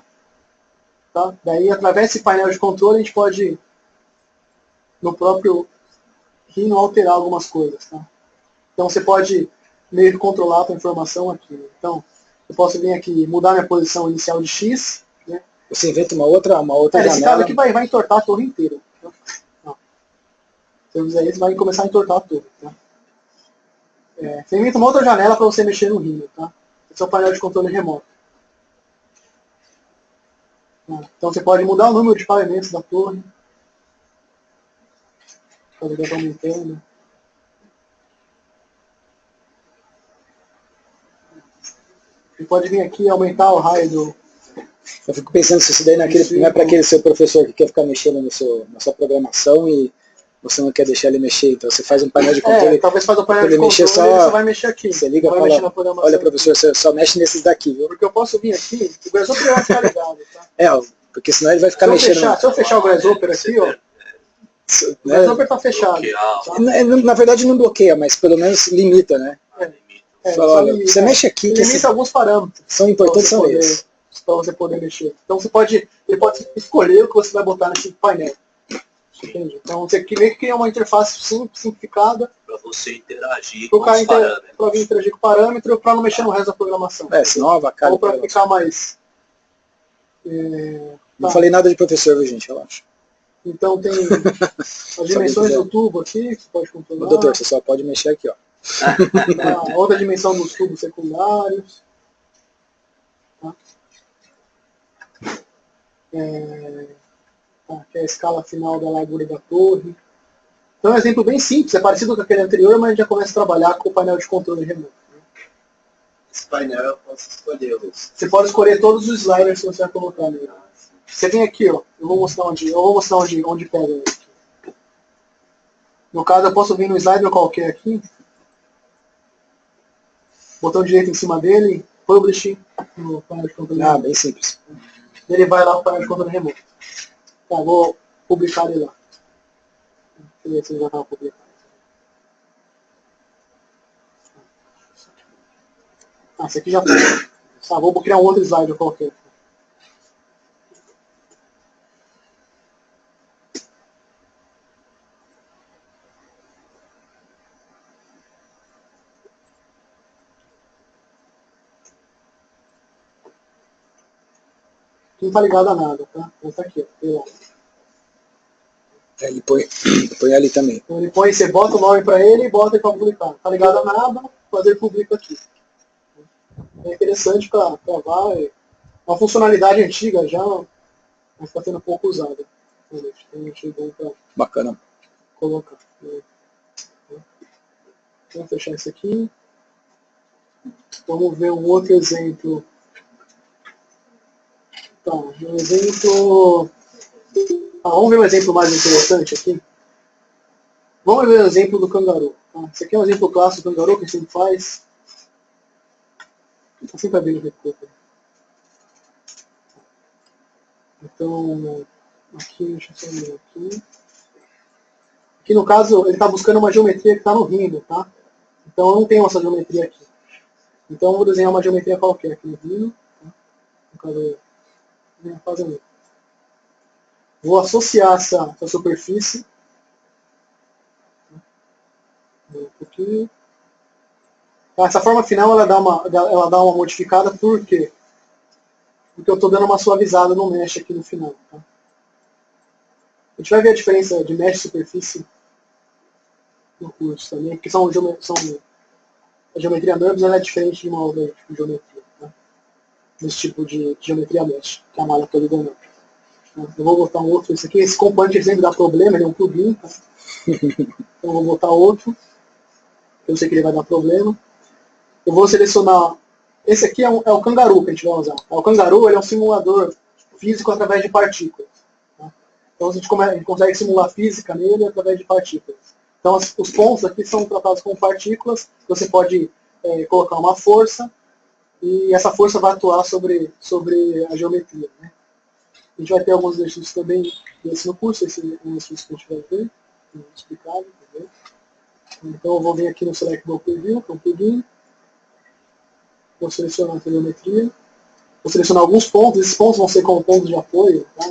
tá? Daí, através desse painel de controle, a gente pode, no próprio Rhino, alterar algumas coisas, tá? Então, você pode meio que controlar a tua informação aqui. Então, eu posso vir aqui mudar minha posição inicial de X, né? Você inventa uma outra janela. Esse caso aqui vai entortar a torre inteira. Tá? Se eu fizer isso, vai começar a entortar a torre. Tá? Você inventa uma outra janela para você mexer no Rhino. Tá? Esse é o painel de controle remoto. Então você pode mudar o número de pavamentos da torre. Pode ver aumentando. Você pode vir aqui e aumentar o raio do... Eu fico pensando se isso daí não é para aquele seu professor que quer ficar mexendo na sua programação e você não quer deixar ele mexer, então você faz um painel de controle. Talvez faz um painel de controle e você vai mexer aqui. Você liga e fala, olha professor, você só mexe nesses daqui, viu? Porque eu posso vir aqui, o Grasshopper vai ficar ligado, tá? Porque senão ele vai ficar mexendo. Se eu fechar o Grasshopper aqui, ó, o Grasshopper tá fechado. Tá? Na verdade não bloqueia, mas pelo menos limita, né? Fala, olha, você mexe aqui. Limita alguns parâmetros. São importantes, são eles. Para você poder mexer. Então ele pode escolher o que você vai botar nesse painel. Entende? Então você meio que cria uma interface simplificada para você interagir com os parâmetros. Para vir interagir com o parâmetro, para não mexer no resto da programação. Senão avacalha. Ou para ficar mais... Não falei nada de professor, viu, gente, eu acho. Então tem as dimensões do tubo aqui, que você pode controlar. Doutor, você só pode mexer aqui, ó. A outra dimensão dos tubos secundários. Tá? Que é a escala final da largura da torre. Então é um exemplo bem simples, é parecido com aquele anterior, mas a gente já começa a trabalhar com o painel de controle remoto. Esse painel eu posso escolher. Você pode escolher todos os sliders que você vai colocar nele. Você vem aqui, ó. Eu vou mostrar onde pega ele. No caso, eu posso vir no slider qualquer aqui. Botão direito em cima dele, Publish, no painel de controle remoto. Bem simples. Ele vai lá para o painel de controle remoto. Tá, vou publicar ele lá. Deixa eu ver se ele já estava publicado. Esse aqui já foi. Tá, vou criar um outro slide qualquer. Não está ligado a nada, tá? Ele está aqui, ó. Ele põe ali também. Então ele põe, você bota o nome para ele e bota ele para publicar. Está ligado a nada, fazer publica aqui. É interessante para gravar. É uma funcionalidade antiga já, mas está sendo pouco usada. Bacana. Colocar. Vamos fechar isso aqui. Vamos ver um outro exemplo. Tá, um exemplo... vamos ver um exemplo mais interessante aqui. Vamos ver o exemplo do Kangaroo. Tá? Esse aqui é um exemplo clássico do Kangaroo que a gente sempre faz. Está sempre abrindo o recurso. Então, aqui, deixa eu só ver aqui. Aqui no caso, ele está buscando uma geometria que está no Rhino, tá? Então eu não tenho essa geometria aqui. Então eu vou desenhar uma geometria qualquer aqui no Rhino. Tá? No caso, vou associar essa superfície. Um pouquinho. Essa forma final ela dá uma modificada, por quê? Porque eu estou dando uma suavizada no mesh aqui no final. Tá? A gente vai ver a diferença de mesh e superfície no curso também, porque a geometria NURBS é diferente de uma outra tipo de geometria. Tá? Desse tipo de geometria mesh, que é a malha poligonal. Eu vou botar um outro, esse componente sempre dá problema, ele é um plugin. Tá? Então eu vou botar outro, eu sei que ele vai dar problema. Eu vou selecionar, esse aqui é o Kangaroo que a gente vai usar. O Kangaroo ele é um simulador físico através de partículas. Tá? Então a gente consegue simular física nele através de partículas. Então os pontos aqui são tratados como partículas, você pode colocar uma força, e essa força vai atuar sobre a geometria. Né? A gente vai ter alguns exercícios também desse no curso, esse é um exercício que a gente vai ver, explicado. Entendeu? Então eu vou vir aqui no Select Block Preview, que é um plugin. Vou selecionar a geometria. Vou selecionar alguns pontos, esses pontos vão ser como pontos de apoio. Tá?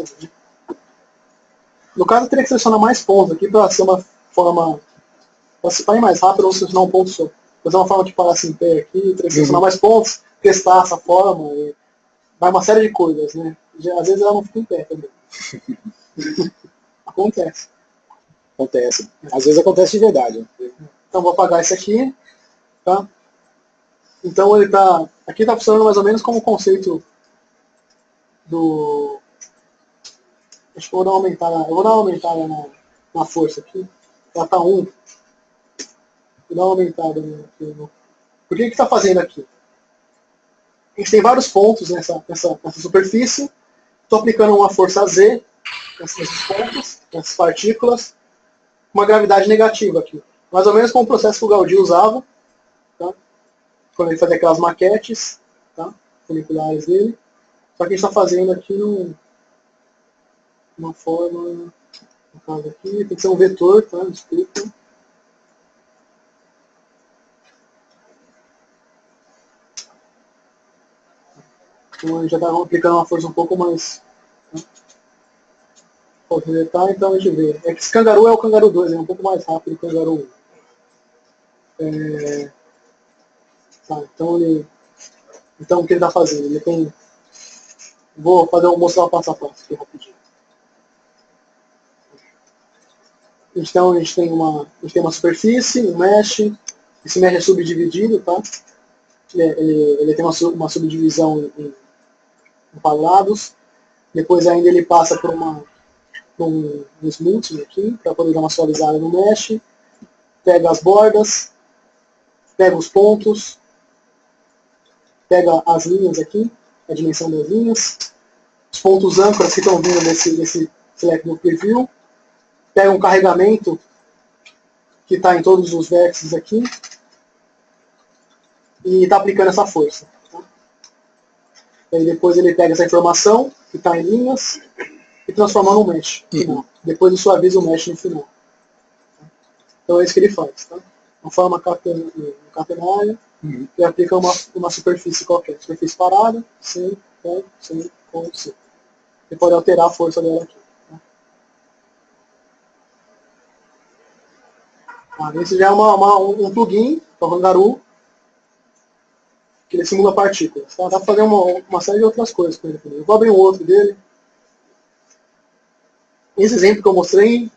No caso eu teria que selecionar mais pontos aqui para ser uma forma, para ir mais rápido, ou selecionar um ponto só. Fazer uma forma que parasse em pé aqui, teria que selecionar mais pontos, testar essa forma, e vai uma série de coisas, né? Às vezes ela não fica em pé também. Acontece. Acontece. Às vezes acontece de verdade. Então vou apagar esse aqui. Tá? Então ele aqui está funcionando mais ou menos como o conceito do Acho que eu vou dar uma aumentada. Eu vou dar uma aumentada na força aqui. Ela tá 1. Vou dar uma aumentada aqui. Por que está fazendo aqui? A gente tem vários pontos nessa superfície. Estou aplicando uma força Z nesses pontos, nessas partículas, uma gravidade negativa aqui. Mais ou menos como o processo que o Gaudí usava, tá? Quando ele fazia aquelas maquetes, tá? Moleculares dele. Só que a gente está fazendo aqui uma forma, no caso aqui, tem que ser um vetor, tá? Desculpa. Então a gente já está aplicando uma força um pouco mais. Né? Então a gente vê. É que esse Kangaroo é o Kangaroo 2, é um pouco mais rápido que o Kangaroo 1. Tá, então o que ele está fazendo? Ele tem. Vou mostrar o passo a passo aqui rapidinho. Então a gente tem uma superfície, um mesh. Esse mesh é subdividido, tá? Ele tem uma subdivisão em quadrados. Depois ainda ele passa por um smoothing aqui, para poder dar uma suavizada no mesh. Pega as bordas, pega os pontos, pega as linhas aqui, a dimensão das linhas, os pontos âncoras que estão vindo desse select no preview, pega um carregamento que está em todos os vértices aqui e está aplicando essa força. Tá? Aí depois ele pega essa informação que está em linhas e transforma num mesh final. Depois ele suaviza o mesh no final. Então é isso que ele faz. Tá? Uma forma catenária e aplica uma superfície qualquer. Superfície parada, sem, com, sem, com, sem. Ele pode alterar a força dela aqui. Tá? Esse já é um plugin, que é o Kangaroo, que ele simula partículas. Tá? Dá para fazer uma série de outras coisas com ele também. Eu vou abrir um outro dele. Esse exemplo que eu mostrei,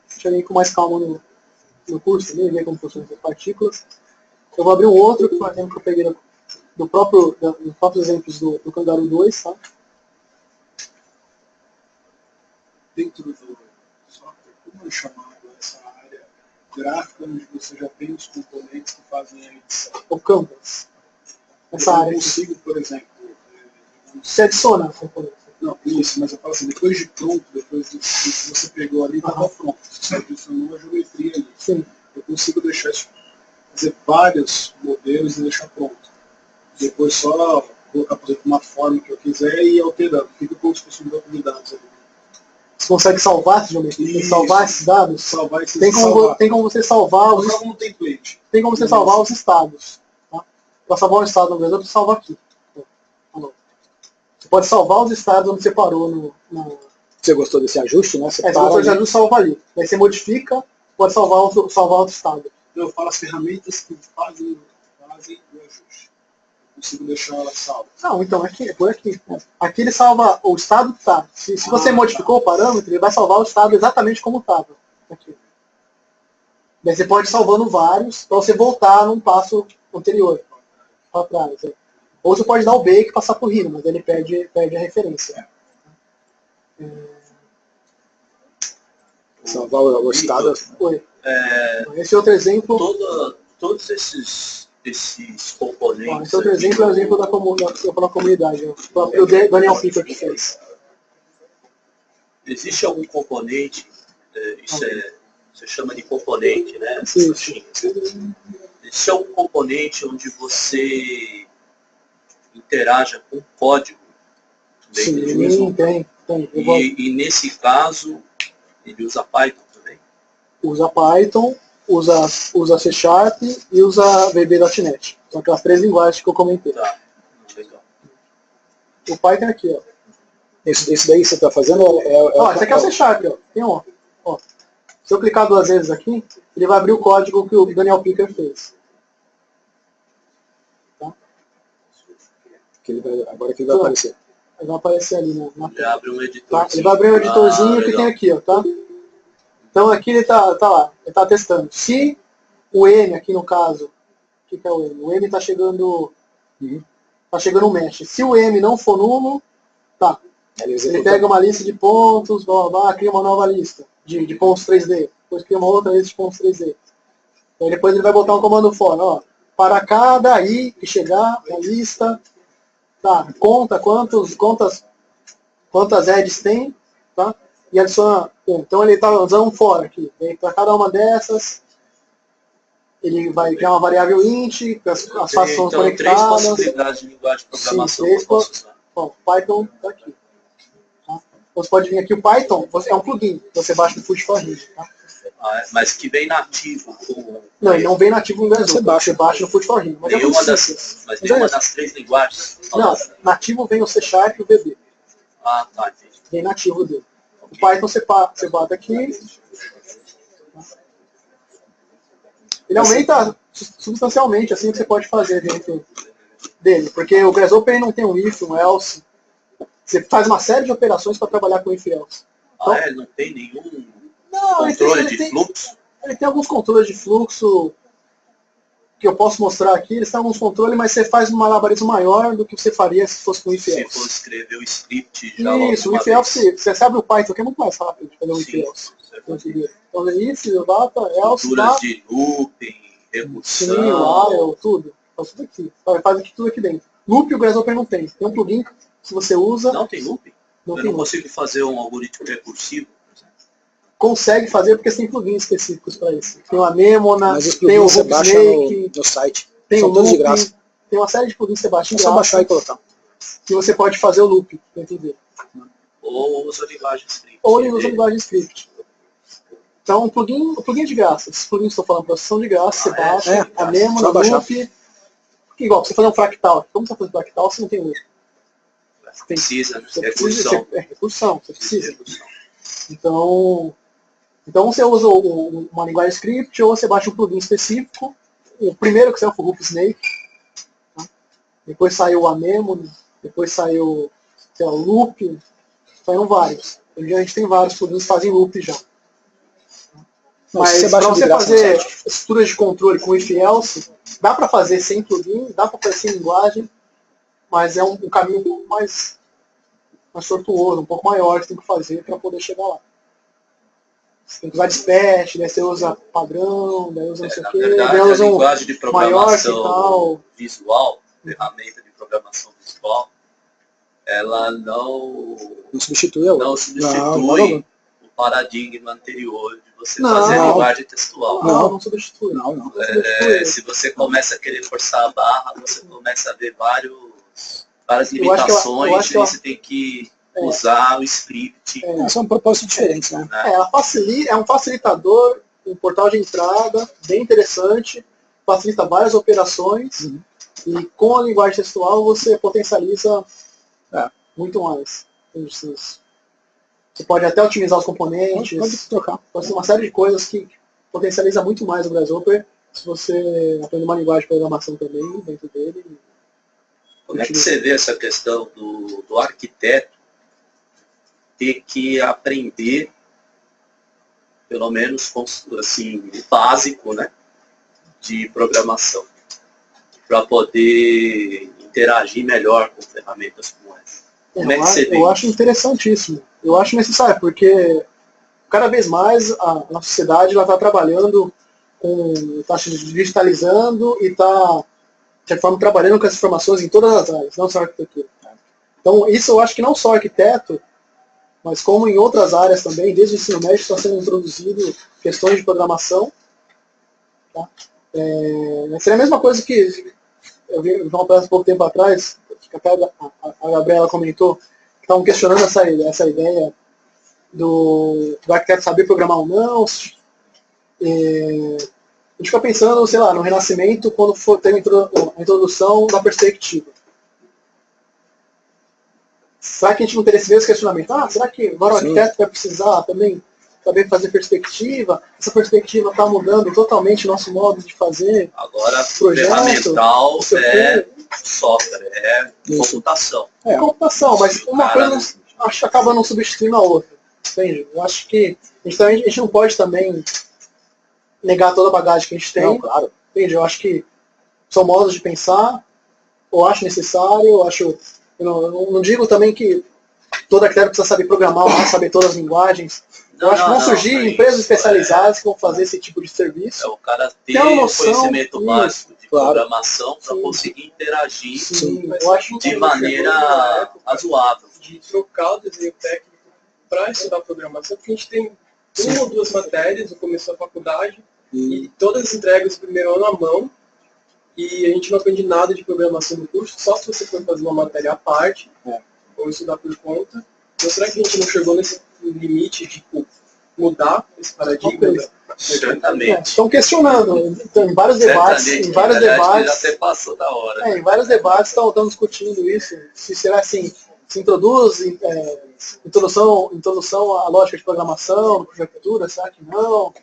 deixa eu ir com mais calma no curso também, ver como funcionam essas partículas. Eu vou abrir um outro, que foi um exemplo que eu peguei dos próprios exemplos do Kangaroo 2, tá? Dentro do software, como é chamado essa área gráfica onde você já tem os componentes que fazem a edição? O Canvas. Essa área. Eu consigo, por exemplo, você adiciona componentes. Não, isso, mas eu falo assim, depois de pronto, depois do que você pegou ali, estava pronto. Você adicionou a geometria ali. Sim. Eu consigo deixar isso, fazer vários modelos e deixar pronto. Depois só colocar, por exemplo, uma forma que eu quiser e ir alterando. Fica como se fosse um banco de dados ali. Você consegue salvar essa geometria? Isso. Salvar esses dados? Salvar esses tem como você salvar os. Um template. Tem como você salvar os estados. Tá? Para salvar um estado no Brasil, eu salvo aqui. Você pode salvar os estados onde você parou Você gostou desse ajuste, né? Você gostou desse ajuste, salva ali. Aí você modifica, pode salvar outro estado. Eu falo as ferramentas que fazem o ajuste. Eu consigo deixar ela salva. Não, então é por aqui. Aqui ele salva o estado que está. Se você modificou o parâmetro, ele vai salvar o estado exatamente como estava. Aqui. Daí você pode ir salvando vários para você voltar num passo anterior. Para trás. Ou você pode dar o bake e passar por rino, mas ele perde a referência. Salvar o estado. Esse outro exemplo. Todos esses componentes. Esse outro exemplo é o exemplo da comunidade. O próprio Daniel Piper que fez. Existe algum componente, você chama de componente, né? Sim. Existe algum componente onde você interaja com o código dentro de Sim, tem. E nesse caso, ele usa Python também? Usa Python, usa C Sharp e usa VB.NET. São aquelas 3 linguagens que eu comentei. Tá, legal. O Python é aqui, ó. Esse daí que você está fazendo esse aqui é o C Sharp, ó. Tem ó. Se eu clicar 2 vezes aqui, ele vai abrir o código que o Daniel Picker fez. Agora que ele vai aparecer. Ele vai aparecer ali na Ele abre um editor. tá? Ele vai abrir um editorzinho que tem aqui, ó, tá? Então aqui ele tá lá, ele tá testando. Se o N aqui no caso, o que é o N? O N tá chegando um mesh. Se o M não for nulo, tá. Ele pega uma lista de pontos, blá, blá, blá, cria uma nova lista de pontos 3D. Depois cria uma outra lista de pontos 3D. Então depois ele vai botar um comando fora, ó. Para cada i que chegar na lista, tá, conta quantas edges tem, tá? E adiciona um. Então ele está usando um fora aqui. Para cada uma dessas, ele vai criar uma variável int, as faces são então, conectadas. 3 possibilidades de linguagem de programação. Sim, Bom, Python está aqui. Tá? Você pode vir aqui, o Python é um plugin, você baixa no Food for Him. Tá? Mas que vem nativo. Não, ele não vem nativo no Brasil. Você baixa no Food for Him. Mas nenhuma das 3 linguagens? Não, nativo vem o C# e o VB. Ah, tá, entendi. Vem nativo dele. O Python você bota aqui. Ele aumenta substancialmente assim o que você pode fazer dentro dele. Porque o Grasshopper não tem um if, um else. Você faz uma série de operações para trabalhar com if else. Então, ele não tem nenhum controle de fluxo? Ele tem alguns controles de fluxo que eu posso mostrar aqui. Eles têm alguns controles, mas você faz um malabarismo maior do que você faria se fosse com o if else. Se for escrever o script já isso, o if else, você sabe o Python que é muito mais rápido de fazer um if else. Então, if, data, else, culturas de looping, recursão. Sim, while, tudo. Faz tudo aqui. Faz aqui, tudo aqui dentro. Loop o Grasshopper não tem. Tem um plugin que você usa. Não tem looping? Eu não consigo fazer um algoritmo recursivo, por exemplo. Consegue fazer porque tem plugins específicos para isso. Tem o Anemona, tem o você baixa Snake, no site. tem São o todos de Loop, graça. tem uma série de plugins que você baixa em É só graça. baixar e colocar. Que você pode fazer o loop dentro dele. Ou usa linguagem script. Ou ele usa linguagem script. Então, o plugin de graça. Esses plugins que eu estou falando para vocês são de graça. Você baixa, Anemona, Loop. Porque igual, você fazer um fractal. Como você faz um fractal se não tem loop? Precisa, né? Recursão. Recursão, você precisa. Então você usa uma linguagem script ou você baixa um plugin específico. O primeiro que saiu foi o Loop Snake. Tá? Depois saiu o Anemone. Depois saiu o Loop. Saíram vários. Hoje em dia a gente tem vários plugins que fazem loop já. Mas para você fazer estruturas de controle com if else, dá para fazer sem plugin, dá para fazer sem linguagem, mas é um caminho um pouco mais tortuoso, um pouco maior que você tem que fazer para poder chegar lá. Você tem que usar dispatch, daí você usa padrão, daí usa não sei o quê, daí usa a linguagem de programação maior visual, ferramenta de programação visual, ela não substitui o paradigma anterior de você fazer a linguagem textual. Não substitui. Se você começa a querer forçar a barra, você começa a ver várias limitações e você tem que usar o script. São propósitos diferentes, né? É um facilitador, um portal de entrada bem interessante, facilita várias operações e com a linguagem textual você potencializa muito mais. Você pode até otimizar os componentes, pode trocar. Pode ser uma série de coisas que potencializa muito mais o Grasshopper se você aprender uma linguagem de programação também dentro dele. Como é que você vê essa questão do arquiteto ter que aprender, pelo menos assim, o básico, né, de programação, para poder interagir melhor com ferramentas como essa? Como é que você vê? Eu acho interessantíssimo. Eu acho necessário, porque cada vez mais a sociedade está trabalhando, está se digitalizando e está, de forma, trabalhando com essas informações em todas as áreas, não só arquitetura. Então, isso eu acho que não só arquiteto, mas como em outras áreas também, desde o ensino médio está sendo introduzido questões de programação. Tá? Seria a mesma coisa que eu vi uma palestra pouco tempo atrás, que até a Gabriela comentou, que estavam questionando essa ideia do arquiteto saber programar ou não. A gente fica pensando, sei lá, no Renascimento, quando for ter a introdução da perspectiva. Será que a gente não teria esse mesmo questionamento? Será que agora o arquiteto vai precisar também saber fazer perspectiva? Essa perspectiva está mudando totalmente o nosso modo de fazer. Agora, projeto, ferramental software, computação. Computação, mas uma coisa acho que acaba não substituindo a outra. Entende? Eu acho que a gente não pode também negar toda a bagagem que a gente tem. Não, claro. Entende? Eu acho que são modos de pensar, eu acho necessário, eu não digo também que toda arquiteto precisa saber programar, não saber todas as linguagens. Eu acho que vão surgir empresas especializadas que vão fazer esse tipo de serviço. O cara ter um conhecimento básico de programação para conseguir interagir de maneira razoável. De trocar o desenho técnico para estudar programação, porque a gente tem 1 ou 2 matérias no começo da faculdade e todas as entregas primeiro ano à mão, e a gente não aprende nada de programação no curso, só se você for fazer uma matéria à parte ou estudar por conta. Então, será que a gente não chegou nesse limite de mudar esse paradigma? Certamente. Estão questionando, então, em vários debates, já até passou da hora. Em vários debates estão discutindo isso. Se será assim, se introduz introdução à lógica de programação, de arquitetura, será que não?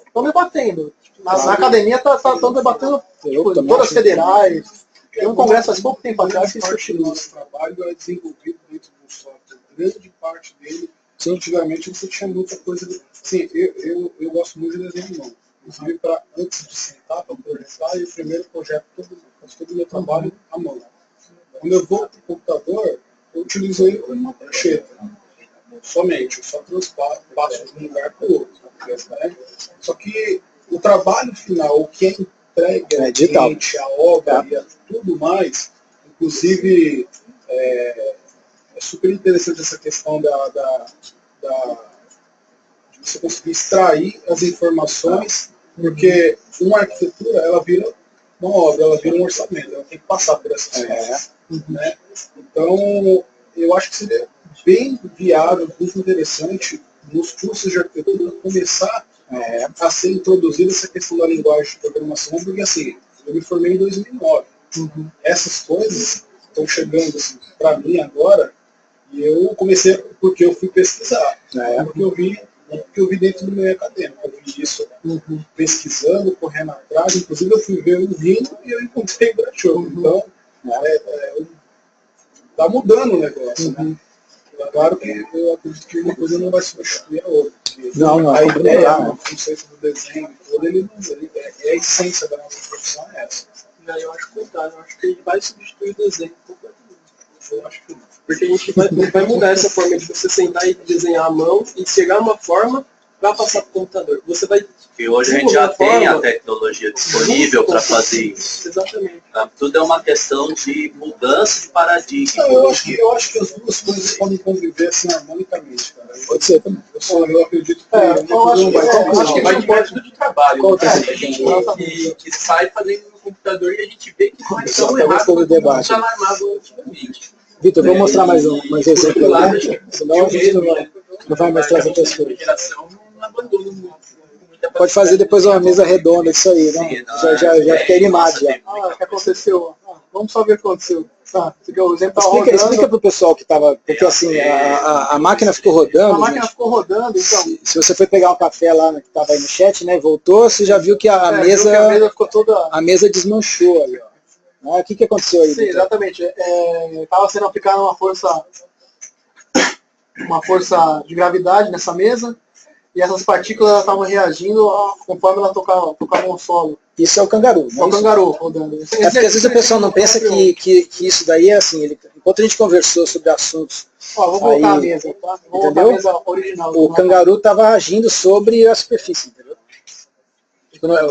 Estão debatendo. Na academia estão debatendo todas as federais. Tem um congresso faz pouco tempo atrás que discutiu isso. O trabalho é desenvolvido dentro do software. Grande parte dele, antigamente você tinha muita coisa. Sim, eu gosto muito de desenho humano. Inclusive, antes de sentar para projetar, eu primeiro projeto todo o meu trabalho à mão. Quando eu vou para o computador, eu utilizo ele como uma prancheta. Somente, eu só passo de um lugar para o outro. Né? Só que o trabalho final, o que entrega a obra e tudo mais, inclusive é super interessante essa questão de você conseguir extrair as informações, porque uma arquitetura, ela vira uma obra, ela vira um orçamento, ela tem que passar por essas coisas. Né? Então, eu acho que seria bem viável, muito interessante, nos cursos de arquitetura, começar a ser introduzida essa questão da linguagem de programação, porque assim, eu me formei em 2009. Essas coisas estão chegando assim, para mim agora, e eu comecei porque eu fui pesquisar, porque eu vi dentro do meio acadêmico, eu vi isso pesquisando, correndo atrás, inclusive eu fui ver o Rino e eu encontrei o Brachow. Então, tá mudando o negócio, né? Claro que eu acredito que uma coisa não vai substituir a outra. A ideia, o conceito do desenho, a essência da nossa profissão é essa. Eu acho que eu acho que ele vai substituir o desenho completamente. Eu acho que não. Porque a gente vai mudar essa forma de você sentar e desenhar à mão e chegar a uma forma para passar para o computador. Você vai. E hoje a gente já tem a tecnologia disponível para fazer isso. Exatamente. Tá? Tudo é uma questão de mudança de paradigma. Não, eu acho que as duas coisas podem conviver assim harmonicamente, cara. Pode ser também. Eu acredito que acho que vai de método de trabalho. A gente que sai fazendo no computador e a gente vê que não é tão errado quanto estava armado antigamente. Vitor, vou mostrar mais exemplo lá, senão a gente não vai mais trazer outras coisas. Pode fazer depois uma mesa redonda, isso aí, né? Já fiquei animado já. O que aconteceu? Vamos só ver o que aconteceu. O exemplo explica para o pessoal que estava, porque assim, a máquina ficou rodando. A máquina ficou rodando, então. Se você foi pegar um café lá que estava aí no chat, né, voltou, você já viu que a mesa ficou toda. A mesa desmanchou ali, ó. O que aconteceu aí? Sim, exatamente. Estava sendo aplicada uma força de gravidade nessa mesa e essas partículas estavam reagindo conforme ela tocava no solo. Isso é o cangaru, né? É o cangaru rodando. Porque às vezes o pessoal não pensa que isso daí é assim, enquanto a gente conversou sobre assuntos... Vou voltar a mesa, tá? Vou voltar a mesa original. O cangaru estava agindo sobre a superfície, entendeu?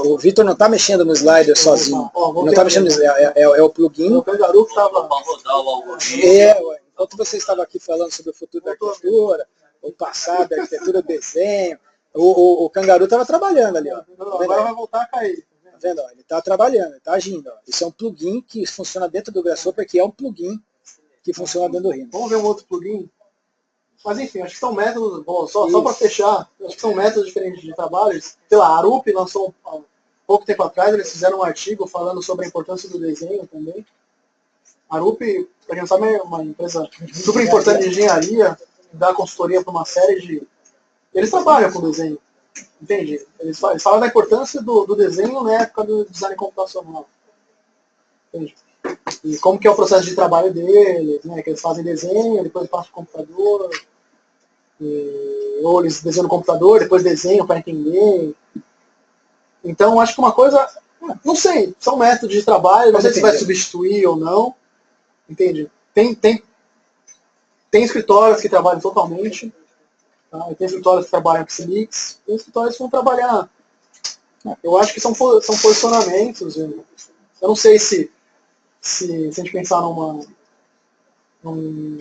O Vitor não está mexendo no slider sozinho. Não está mexendo no slider, é o plugin. O cangaru que estava... rodar o algoritmo. Enquanto você estava aqui falando sobre o futuro da arquitetura, o passado da arquitetura, o desenho, o cangaru estava trabalhando ali. Ó. Agora vai voltar a cair. Tá vendo? Ele está trabalhando, ele está agindo. Ó. Isso é um plugin que funciona dentro do Grasshopper, que é um plugin que funciona dentro do Rhino. Vamos ver um outro plugin? Mas enfim, acho que são métodos, só para fechar, acho que são métodos diferentes de trabalho. Sei lá, a Arup lançou há pouco tempo atrás, eles fizeram um artigo falando sobre a importância do desenho também. A Arup, para quem não sabe, é uma empresa super importante de engenharia, dá consultoria para uma série de... Eles trabalham com desenho, entende? Eles falam da importância do desenho na época do design computacional. Entende? E como que é o processo de trabalho deles, né? Que eles fazem desenho, depois passam para o computador, ou eles desenham no computador, depois desenham para entender. Então, acho que uma coisa, não sei, são métodos de trabalho, não sei se vai substituir ou não, entende? Tem Tem escritórios que trabalham totalmente, tá? Tem escritórios que trabalham com Xmix, tem escritórios que vão trabalhar. Eu acho que são posicionamentos. Eu não sei se a gente pensar num Não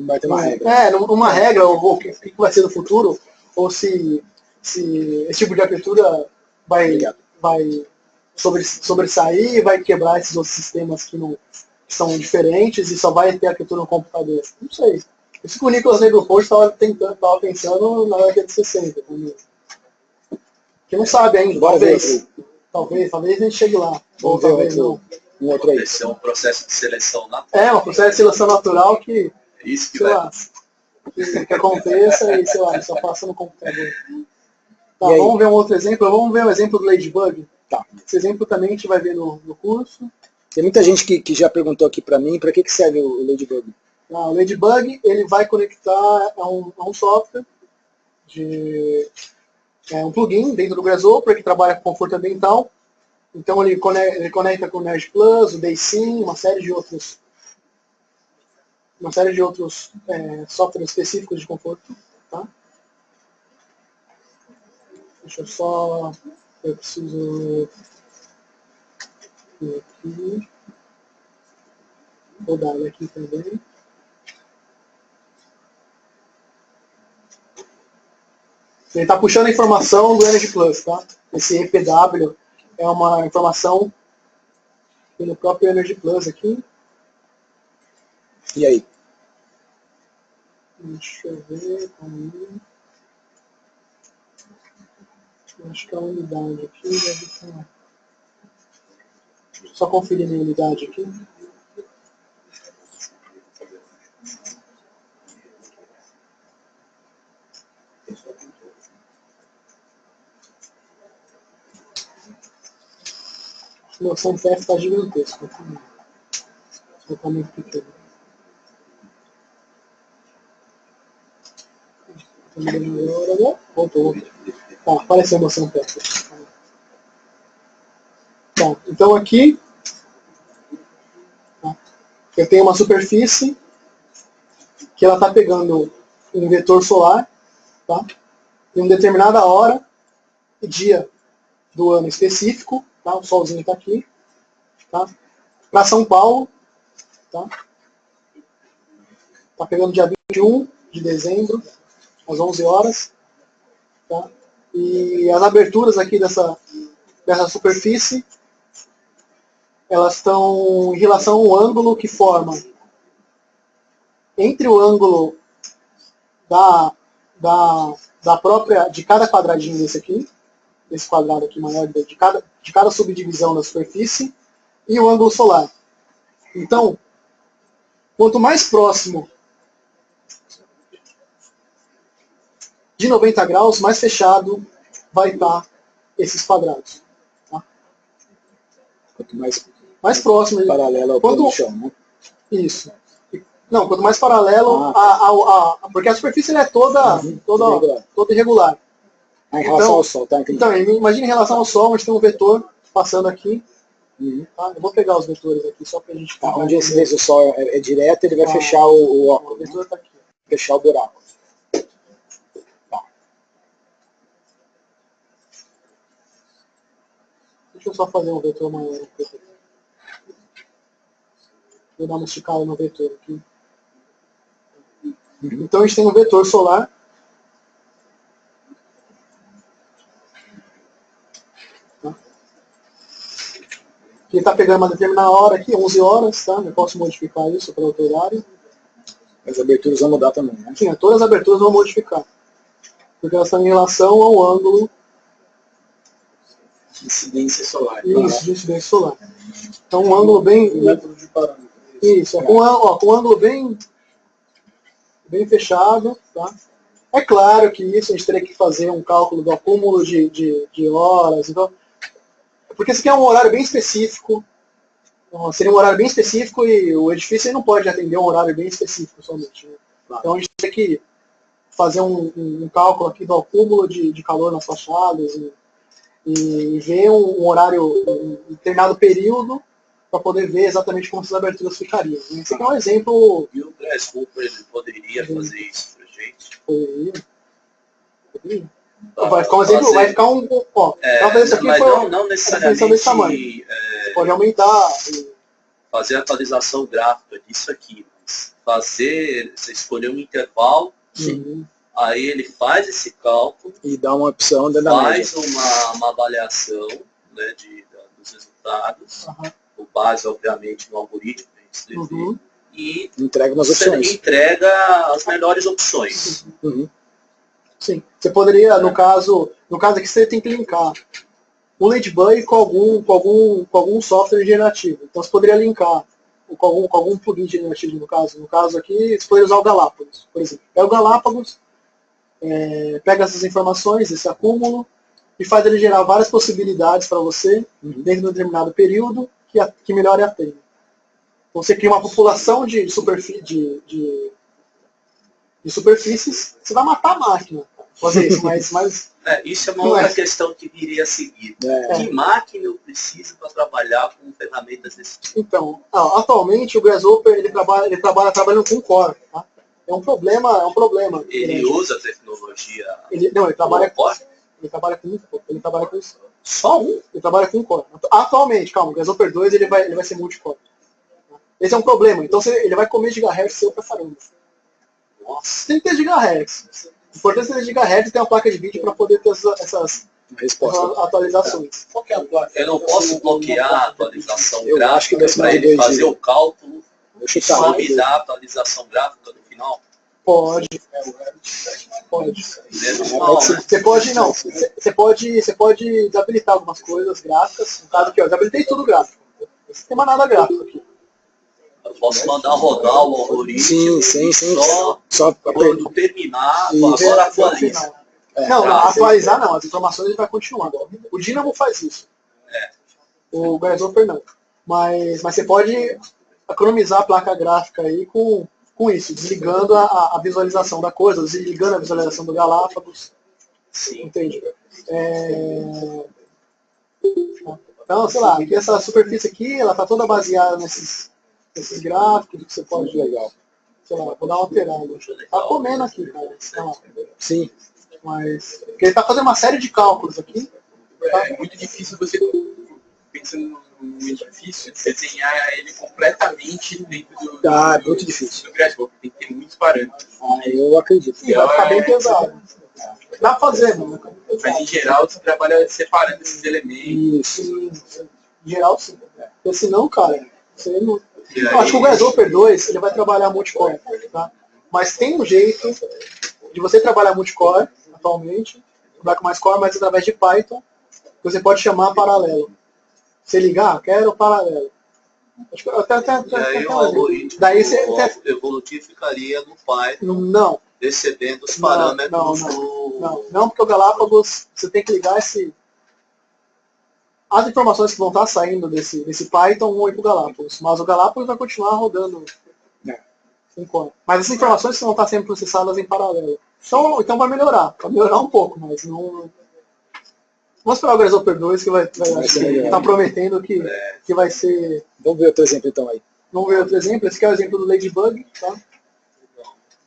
vai ter uma regra. numa regra, ou o que vai ser do futuro, ou se esse tipo de arquitetura vai sobressair, vai quebrar esses outros sistemas que são diferentes e só vai ter arquitetura no computador. Não sei. Isso que o Nicolas Negroponte estava pensando na década de 60. Que não sabe ainda, talvez a gente chegue lá. Ou talvez não. Um outro aí. Esse é um processo de seleção natural. É, um processo de seleção natural que, É isso que sei vai. lá, que aconteça e, sei lá, só passa no computador. Tá, E aí? vamos ver um outro exemplo. Vamos ver o exemplo do Ladybug. Tá. Esse exemplo também a gente vai ver no curso. Tem muita gente que já perguntou aqui para mim, para que serve o Ladybug? O Ladybug ele vai conectar a um software, um plugin dentro do Grasshopper que trabalha com conforto ambiental. Então ele conecta com o Nerd Plus, o DaySim, uma série de outros softwares específicos de conforto. Tá? Deixa eu só... Eu preciso... Aqui. Vou dar ele aqui também. Ele está puxando a informação do Energy Plus, tá? Esse EPW é uma informação pelo próprio Energy Plus aqui. E aí? Deixa eu ver. Acho que a unidade aqui deve estar. Só conferir minha unidade aqui. Meu CPF está gigantesco. Está muito pequeno. Voltou. Tá, apareceu meu CPF. Tá, então aqui eu tenho uma superfície que ela está pegando um vetor solar, tá? Em uma determinada hora e dia do ano específico, tá? O solzinho está aqui, tá? Para São Paulo, tá? Tá pegando dia 21 de dezembro, às 11 horas, tá? E as aberturas aqui dessa superfície, elas estão em relação ao ângulo que forma entre o ângulo de cada quadradinho desse aqui, desse quadrado aqui maior, de cada subdivisão da superfície, e o ângulo solar. Então, quanto mais próximo de 90 graus, mais fechado vai estar esses quadrados. Tá? Quanto mais próximo. Paralelo ao plano do chão, né? Isso. Não, quanto mais paralelo porque a superfície ela é toda irregular. Em relação ao Sol, tá? Então, imagine em relação ao Sol, a gente tem um vetor passando aqui. Tá? Eu vou pegar os vetores aqui só para a gente... Onde a incidência do Sol é direta, ele vai fechar o óculos. O vetor está aqui. Fechar o buraco. Tá. Deixa eu só fazer um vetor maior. Vou dar uma esticada no vetor aqui. Então a gente tem um vetor solar. Tá? Que está pegando uma determinada hora aqui, 11 horas, tá? Eu posso modificar isso para outro horário. As aberturas vão mudar também, né? Sim, todas as aberturas vão modificar. Porque elas estão em relação ao ângulo de incidência solar. Isso, de incidência solar. Então um ângulo bem... de parâmetros. Isso, com um ângulo bem fechado, tá? É claro que isso a gente teria que fazer um cálculo do acúmulo de horas, então, porque isso aqui é um horário bem específico, seria um horário bem específico e o edifício não pode atender um horário bem específico somente. Né? Então a gente tem que fazer um cálculo aqui do acúmulo de calor nas fachadas e ver um horário, um determinado período para poder ver exatamente como essas aberturas ficariam. Esse aqui é um exemplo. E o Grasshopper ele poderia fazer isso pra gente? Poderia. Vai ficar um exemplo, vai ficar um. Ó, mas não necessariamente desse tamanho. Você pode aumentar. Fazer a atualização gráfica disso aqui. Você escolher um intervalo, aí ele faz esse cálculo e dá uma opção da faz uma avaliação, né, dos resultados, com base, obviamente, no algoritmo que a gente escreveu, e entrega umas opções. Entrega as melhores opções. Sim. Você poderia, no caso aqui, você tem que linkar o Ladybug com algum software generativo. Então você poderia linkar com algum plugin generativo, no caso aqui, você poderia usar o Galápagos, por exemplo. Pega o Galápagos, pega essas informações, esse acúmulo, e faz ele gerar várias possibilidades para você, dentro de um determinado período, que melhore a pena. Então você cria uma população de superfícies, você vai matar a máquina fazer isso, mas isso é uma outra questão que viria a seguir. Que máquina eu preciso para trabalhar com ferramentas desse tipo? Então, atualmente o Grasshopper ele trabalha trabalhando com Core. Tá? É um problema. Ele usa tecnologia. Ele trabalha com Core. Ele trabalha com só um. Ele trabalha com Core. Atualmente, calma, o Grasshopper 2 ele vai ser multicore. Esse é um problema. Então ele vai comer gigahertz seu pra caramba. Nossa, tem que ter gigahertz. O importante é ter gigahertz e ter uma placa de vídeo para poder ter essas atualizações. Qual que é a placa? Eu não posso bloquear a atualização gráfica para ele fazer o cálculo e só me dar a atualização gráfica no final? Pode. Você pode desabilitar algumas coisas gráficas. No caso aqui, eu desabilitei tudo gráfico. Não tem mais nada gráfico aqui. Eu posso mandar rodar o algoritmo só quando terminar, agora atualiza. Atualizar não, as informações ele vai continuar. O Dynamo faz isso. O Grasshopper não. Mas você pode economizar a placa gráfica aí com isso, desligando a visualização da coisa, desligando a visualização do Galápagos. Sim. Entende? Então, sei lá, aqui essa superfície aqui, ela está toda baseada nesses gráficos que você pode legal. Sei lá, vou dar uma alterada. Tá comendo aqui, cara. Sim. Mas. Porque ele tá fazendo uma série de cálculos aqui. É muito difícil você, pensando no edifício, desenhar ele completamente dentro do. É muito difícil. Do Grasshopper. Tem que ter muitos parâmetros. Eu acredito. Sim, vai ficar bem pesado. Dá pra fazer, mano. Mas em geral você trabalha separando esses elementos. Sim. Em geral sim. Porque senão, cara, você não. Eu acho que o Grasshopper 2 ele vai trabalhar multicore, tá? Mas tem um jeito de você trabalhar multicore atualmente, trabalhar com mais core, mas através de Python, que você pode chamar paralelo. Você ligar, quero paralelo. E aí o algoritmo evolutivo ficaria no Python, não, recebendo os parâmetros não, porque o Galápagos você tem que ligar as informações que vão estar saindo desse Python vão ir para o Galápagos, mas o Galápagos vai continuar rodando em core. Mas as informações vão estar sendo processadas em paralelo. Então vai melhorar um pouco, mas não. Vamos esperar o Grasshopper 2 que está prometendo que vai ser. Vamos ver outro exemplo então aí. Vamos ver outro exemplo. Esse aqui é o exemplo do Ladybug, tá?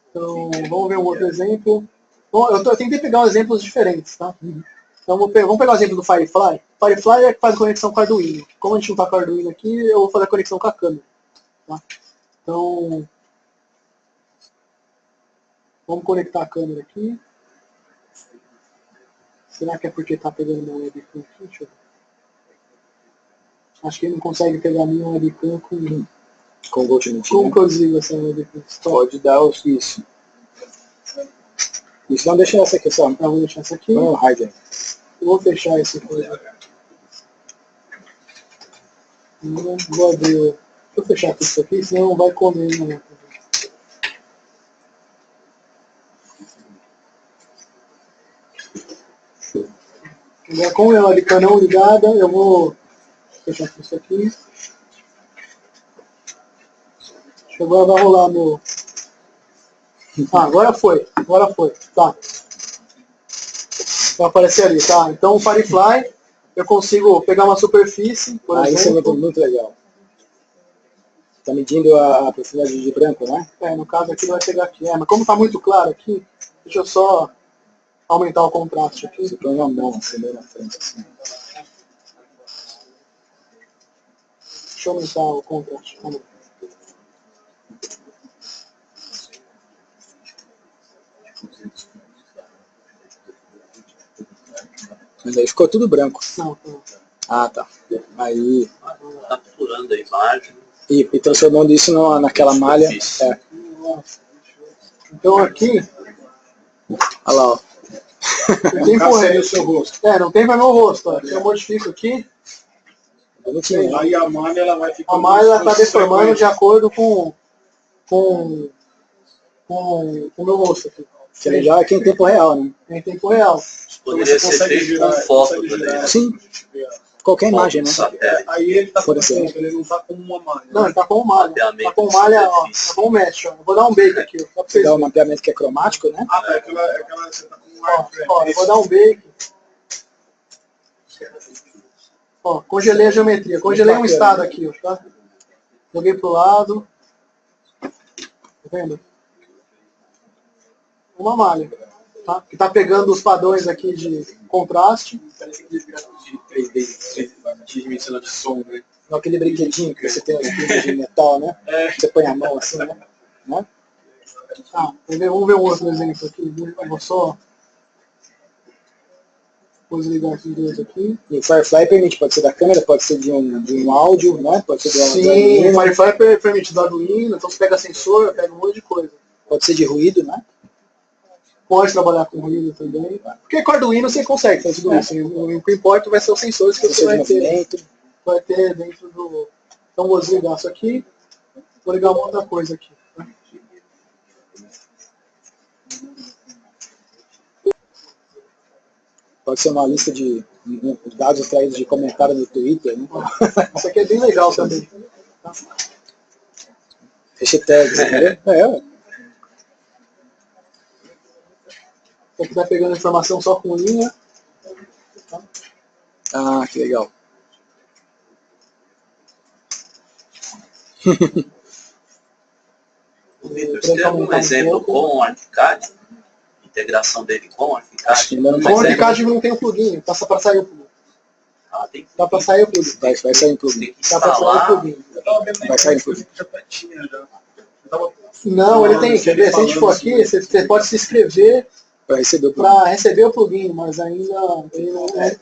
Então vamos ver um outro exemplo. Bom, eu tentei pegar exemplos diferentes, tá? Então vamos pegar o exemplo do Firefly. Firefly é que faz conexão com o Arduino. Como a gente não está com o Arduino aqui, eu vou fazer a conexão com a câmera. Tá? Então, vamos conectar a câmera aqui. Será que é porque está pegando meu webcam aqui? Deixa eu ver. Acho que ele não consegue pegar minha webcam com o GoToMeeting. Como que eu desligo essa webcam? Pode dar isso. Isso não deixa essa aqui só. Vou deixar essa aqui. Hide. Vou fechar esse aqui. Vou abrir. Deixa eu fechar aqui isso aqui, senão vai comer. Né? Agora, como é uma canal ligada, eu vou fechar aqui isso aqui. Agora vai rolar meu. Agora foi. Tá. Vai aparecer ali, tá? Então o Firefly, eu consigo pegar uma superfície, por exemplo. Isso é muito legal. Tá medindo a profundidade de branco, né? No caso aqui vai pegar aqui. Mas como tá muito claro aqui, deixa eu só aumentar o contraste aqui. Você põe uma mão assim, meio na frente, assim. Deixa eu aumentar o contraste. Vamos. Mas aí ficou tudo branco. Não. Ah, tá. Aí... Tá capturando a imagem. E transformando isso naquela malha. É. Então aqui... Olha lá, ó. Não tem o seu rosto. não tem para meu rosto. Ó. Eu modifico aqui. Bonitinho, né? Aí a malha ela vai ficar. A malha está deformando de acordo com o meu rosto aqui. Que legal é que é em tempo real, né? É em tempo real. Poderia ser feito com foto também. Sim. Qualquer imagem, né? Aí ele tá com Por exemplo. ele não tá com uma malha. Não, ele tá com malha. Tá com malha, ó. Tá com mesh, ó. Eu vou dar um bake aqui, ó. Só pra vocês Dá um verem. mapeamento que é cromático, né? Ah, tá. Aquela você tá com um Ó, eu vou dar um bake. Ó, congelei a geometria. Congelei um estado aqui, ó, tá? Joguei pro lado. Tá vendo? Uma malha. Tá? Que tá pegando os padrões aqui de contraste. Parece aqueles gráficos de 3D, tridimensional de som, né? Aquele brinquedinho que você tem as pintas de metal, né? Você põe a mão assim, né? Tá, vamos ver um outro exemplo aqui. Eu vou só desligar esses dois aqui. E o Firefly permite, pode ser da câmera, pode ser de um áudio, né? Pode ser de Sim, o Firefly permite do Arduino, então você pega sensor, pega um monte de coisa. Pode ser de ruído, né? Pode trabalhar com ruído também. Porque com Arduino você consegue fazer tudo isso. O que importa vai ser os sensores que você vai ter dentro do... Então vou desligar isso aqui. Vou ligar uma outra coisa aqui. Tá? Pode ser uma lista de dados extraídos de comentário no Twitter, né? Isso aqui é bem legal também. Tá? Hashtags, entendeu? Você que tá pegando informação só com linha. Tá? Ah, que legal. Vitor, você tem algum exemplo com o ArchiCAD? Integração dele com o ArchiCAD? Com o ArchiCAD não tem o plugin, passa para sair o plugin. Dá para sair o plugin. Vai sair o plugin. Dá para sair o plugin. Vai sair o plugin. Não, ele tem. Quer ver? Se a gente for aqui, você pode se inscrever para receber o plugin, mas ainda ele não é.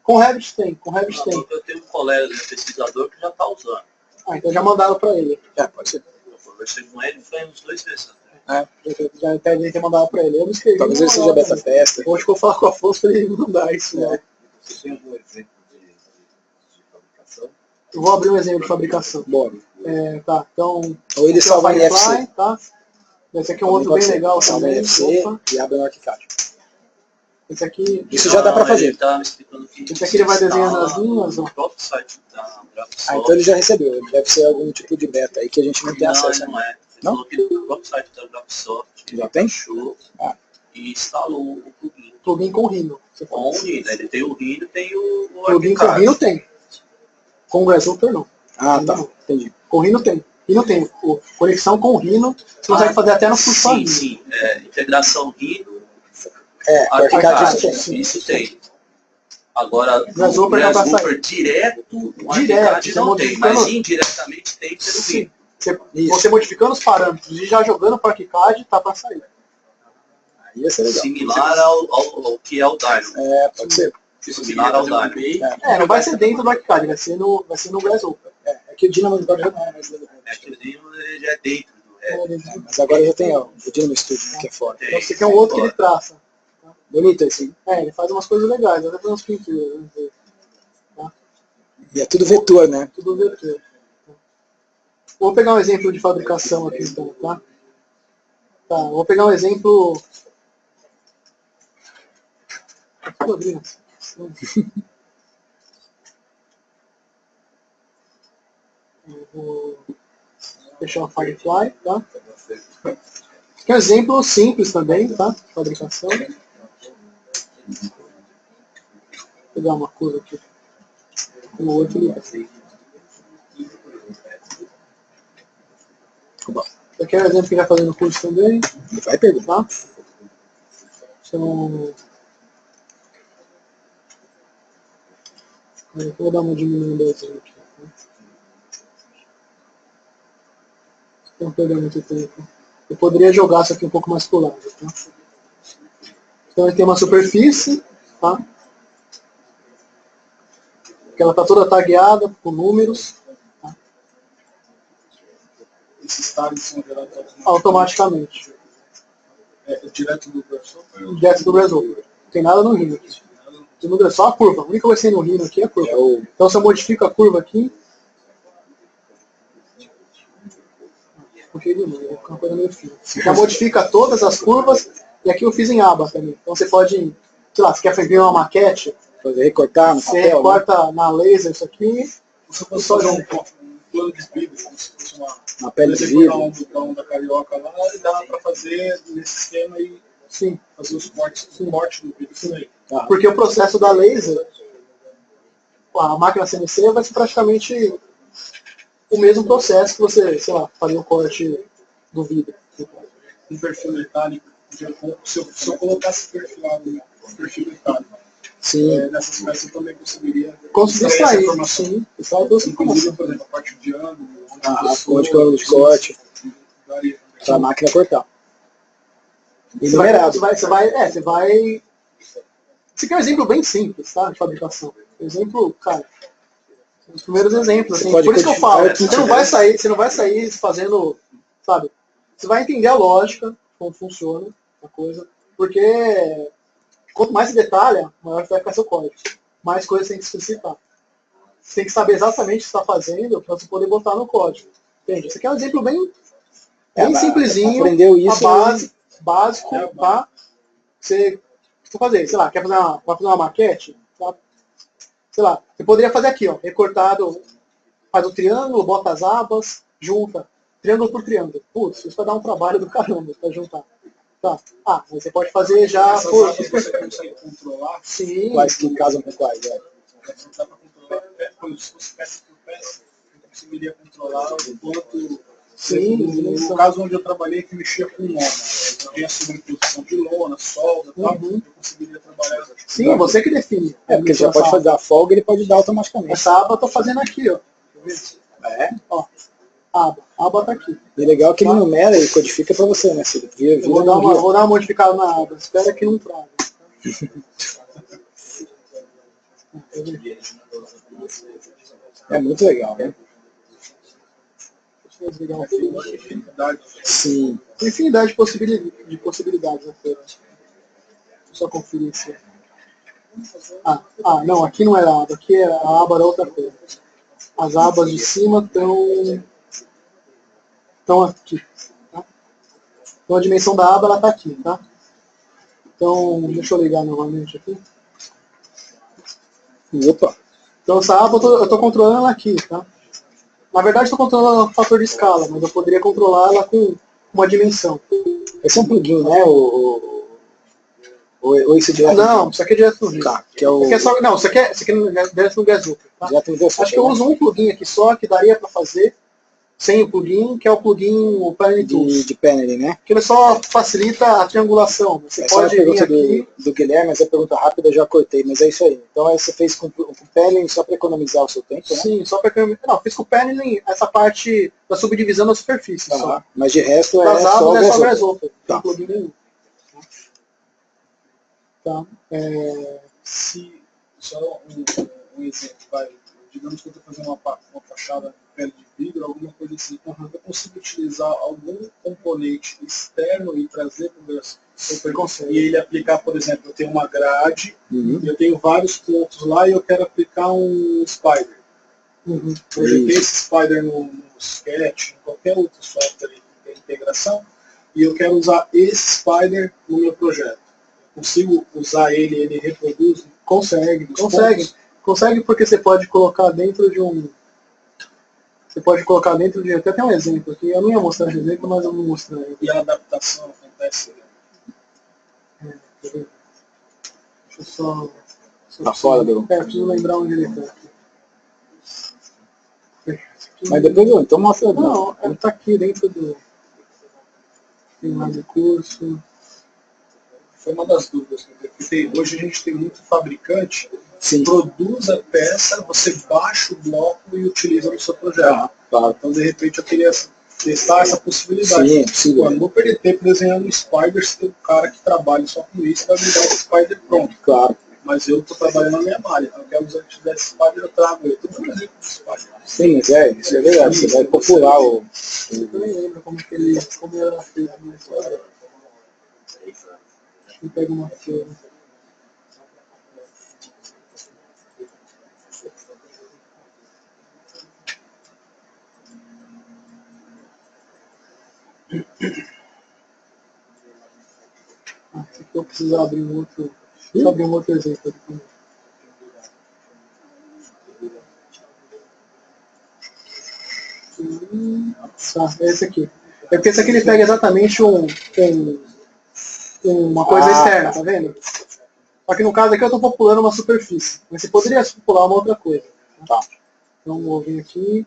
Com Revit tem, Eu tenho um colega pesquisador que já está usando. Então já mandaram para ele. Pode ser. Eu conversei com ele foi uns 2 meses. Já devem ter mandado para ele. Eu me inscrevi. Talvez ele seja beta testa. Hoje que eu vou falar com a Afonso para ele mandar isso. Né? Você tem algum exemplo de fabricação? Eu vou abrir um exemplo de fabricação. Bom. Tá, então... Ou ele salva em NFC. Tá? Esse aqui é um outro bem legal também. NFC e abre no ArchiCAD. Esse aqui... Isso já dá para fazer. Esse aqui ele vai desenhando as linhas. No próprio site da Graphisoft. Então ele já recebeu. Deve ser algum tipo de beta aí que a gente não tem acesso. Não é. Não? No próprio site da Graphisoft. Já tem? E instalou o plugin. Plugin com Rhino. Com o Rhino. Ele tem o Rhino e tem o plugin com Rhino tem. Com o Grasshopper não. Ah, tá. Entendi. Com Rhino tem. Rhino tem. Conexão com o Rhino. Você consegue fazer até no Fusion. Sim. Integração Rhino. ArchiCAD isso tem. Agora, o Grasshopper direto, o ArchiCAD não tem, mas indiretamente tem pelo Rhino. Você modificando os parâmetros e já jogando para o ArchiCAD, tá para sair. Aí ia ser legal. Similar ao que é o Dynamo. Pode ser. Similar ao Dynamo. Não vai ser dentro do ArchiCAD, vai ser no Grasshopper. É que o Dynamo agora já não é mais dentro do É que o Dynamo já é dentro do Revit. Mas agora já tem o Dynamo Studio, que é fora. Então você quer um outro que ele traça. Bonito assim. Ele faz umas coisas legais, até faz umas pinturas. Tá? E é tudo vetor, né? Tudo vetor. Vou pegar um exemplo de fabricação aqui então, tá? Vou pegar um exemplo... Estou abrindo. Eu vou fechar o Firefly, tá? Aqui é um exemplo simples também, tá? Fabricação. Vou pegar uma cor aqui. O outro ali. Isso aqui é um exemplo que vai fazer no curso também. Vai perguntar. Então, eu vou dar uma diminuída aqui. Não perder muito tempo. Eu poderia jogar isso aqui um pouco mais pro lado. Tá? Então ele tem uma superfície, tá? Que ela está toda tagueada com números. Tá? Esses tags são gerados Automaticamente. Direto do Brasil. Direto do Brasil. Não tem nada no Rhino aqui. É só a curva. A única coisa que vai ser no Rhino aqui é a curva. Então se eu modifico a curva aqui. Uma coisa meio fina. Já modifica todas as curvas. E aqui eu fiz em aba também. Então você pode, sei lá, se quer fazer uma maquete. Fazer recortar no Você papel, recorta né? na laser isso aqui. Você pode fazer um plano de vídeo, como se fosse uma pele de vidro. vidro. Um botão da carioca lá e dá para fazer nesse esquema e sim, fazer os cortes do vídeo também. Porque o processo da laser, a máquina CNC vai ser praticamente o mesmo processo que você, sei lá, faria o corte do vidro. Um perfil metálico, se eu colocasse perfil metálico, nessas peças eu também conseguiria extrair informação. Sim, extrair toda essa informação. Por exemplo, a parte de ângulo, onde que é o ângulo de corte, para a máquina cortar. Enumerado. Você vai... Esse aqui é um exemplo bem simples, tá? De fabricação. Exemplo, cara, os primeiros exemplos, assim, por isso que eu falo, você não vai sair fazendo, sabe? Você vai entender a lógica, como funciona a coisa, porque quanto mais você detalha, maior vai ficar seu código. Mais coisas você tem que especificar. Você tem que saber exatamente o que você está fazendo para você poder botar no código. Entende? Esse aqui é um exemplo bem simplesinho, aprendeu isso básico, tá? Você fazer, sei lá, vai fazer uma maquete, tá? Sei lá, você poderia fazer aqui, ó, recortado, faz o triângulo, bota as abas, junta, triângulo por triângulo. Putz, isso vai dar um trabalho do caramba para juntar. Tá. Mas você pode fazer já por... Você consegue controlar? Sim. Quais que casam com quais, Dá para controlar, quando se fosse peça por peça, eu conseguiria controlar o quanto... Sim, no caso onde eu trabalhei, que mexia com lona, tinha sobreposição de lona, solda, tal, eu conseguiria trabalhar. Sim, você que define. Porque já pode fazer a folga, ele pode dar automaticamente. Essa aba eu tô fazendo aqui, ó. Ó, aba tá aqui. E legal que ele numera e codifica para você, né? Você vou dar uma modificada na aba. Espera que não traga. É muito legal, né? Sim. Tem infinidade de possibilidades na feira. Deixa eu só conferir isso. Não, aqui não era a aba, aqui a aba era outra coisa. As abas de cima estão aqui. Tá? Então a dimensão da aba está aqui. Tá? Então, deixa eu ligar novamente aqui. Opa! Então essa aba eu estou controlando ela aqui. Tá? Na verdade estou controlando o fator de escala, mas eu poderia controlar ela com uma dimensão. Esse é um plugin, né? Ou isso é direto? Não, isso aqui é direto no Rhino. Tá, que é o... isso aqui é direto no Gazooka. Tá? Acho que eu uso um plugin aqui só, que daria para fazer sem o plugin, que é o plugin o Paneling Tools. De Paneling, né? Que ele só facilita a triangulação. Você essa pode é a pergunta vir aqui... do Guilherme, essa pergunta rápida eu já cortei, mas é isso aí. Então aí você fez com Paneling só para economizar o seu tempo, né? Sim, só para economizar. Não, fiz com o Paneling essa parte da subdivisão da superfície. Só. Mas de resto das só o Grasshopper. Tá. Não tem plugin nenhum. Tá. Só um exemplo, digamos que eu estou fazendo uma fachada de pele de vidro, alguma coisa assim, eu consigo utilizar algum componente externo e trazer para o Grasshopper e ele aplicar, por exemplo, eu tenho uma grade, eu tenho vários pontos lá e eu quero aplicar um spider. Eu projetei esse spider no Sketch, em qualquer outro software que tem integração, e eu quero usar esse spider no meu projeto. Consigo usar ele reproduz? Consegue, porque você pode colocar dentro de um... Até tem um exemplo aqui, eu não ia mostrar esse exemplo, mas eu vou mostrar. E a adaptação acontece... Deixa eu só... Tá fora do... preciso lembrar onde ele está aqui. Mas depois eu então mostra. Não, ele tá aqui dentro do. Tem mais recurso. Foi uma das dúvidas que eu fiquei. Hoje a gente tem muito fabricante Sim. produz a peça, você baixa o bloco e utiliza no seu projeto. Claro. Então, de repente, eu queria testar essa possibilidade. Sim, é possível. Eu não vou perder tempo desenhando Spider se tem um cara que trabalha só com isso vai me dar esse Spider pronto. Claro. Mas eu estou trabalhando na minha área, então eu quero usar que tivesse Spider, eu trago ele. Tudo um exemplo de Spider. Sim, mas isso é verdade. Você vai popular o. Eu nem lembro como que ele. Como era feito na história. Eu pego uma folha. Aqui eu preciso abrir um outro. Deixa eu abrir um outro exemplo aqui. Tá, é esse aqui. É porque esse aqui ele pega exatamente uma coisa externa, tá vendo? Só que no caso aqui eu estou populando uma superfície. Mas você poderia popular uma outra coisa. Tá. Então eu vou vir aqui.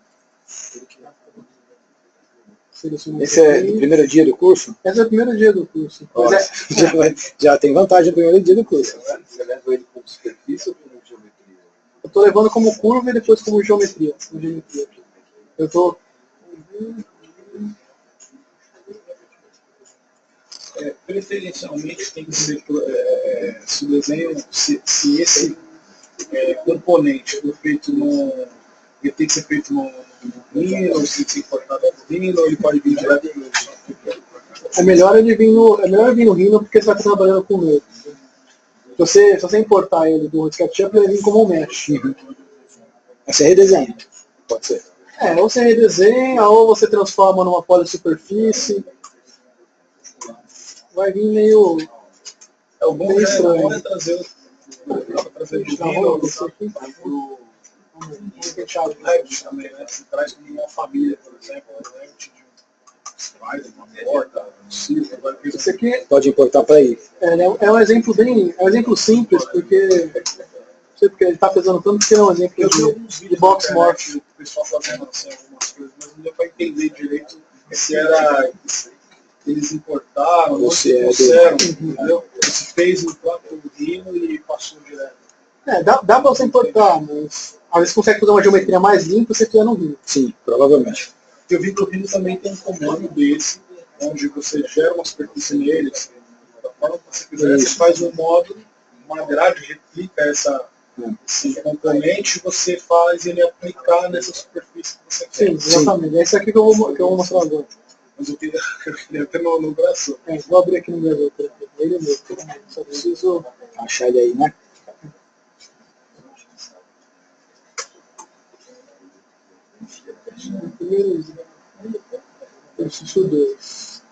Esse é do primeiro dia do curso? Esse é o primeiro dia do curso. Já tem vantagem no primeiro dia do curso. Você leva ele como superfície ou como geometria? Eu estou levando como curva e depois como geometria. Eu estou... Preferencialmente tem que ser se o desenho, se esse componente for feito no. Ele tem que ser feito no Rhino, ou se tem que ser importado no Rhino, ou ele pode vir direto do É melhor ele vir no Rhino porque você vai estar trabalhando com ele. Se você importar ele do SketchUp, ele vai vir como um mesh. Você redesenha. Pode ser. Ou você redesenha, ou você transforma numa polissuperfície. Vai vir meio... o bom meio estranho. É trazer do Rhino pro Revit também, né? Você traz como uma família, por exemplo, um Revit de um Spider, uma porta, um Silva, isso aqui pode importar para ele. É um exemplo simples, porque não sei porque ele está pesando tanto que é um exemplo de box morph. O pessoal fazendo assim, algumas coisas, mas não deu para entender direito se era eles importaram, ou se trouxeram, entendeu? Se fez no próprio Rhino e passou direto. Dá para você importar, mas às vezes consegue fazer uma geometria mais limpa você cria no Rhino. Sim, provavelmente. Eu vi que o Rhino também tem um comando desse, onde você gera uma superfície neles, da forma que você quiser, você faz um módulo, uma grade, replica esse componente, você faz ele aplicar nessa superfície que você quer. Sim, exatamente. É isso aqui que eu vou mostrar agora. Mas eu queria ter no braço. Vou abrir aqui no meu ele mesmo. Só preciso achar ele aí, né? Primeiro exercício 2.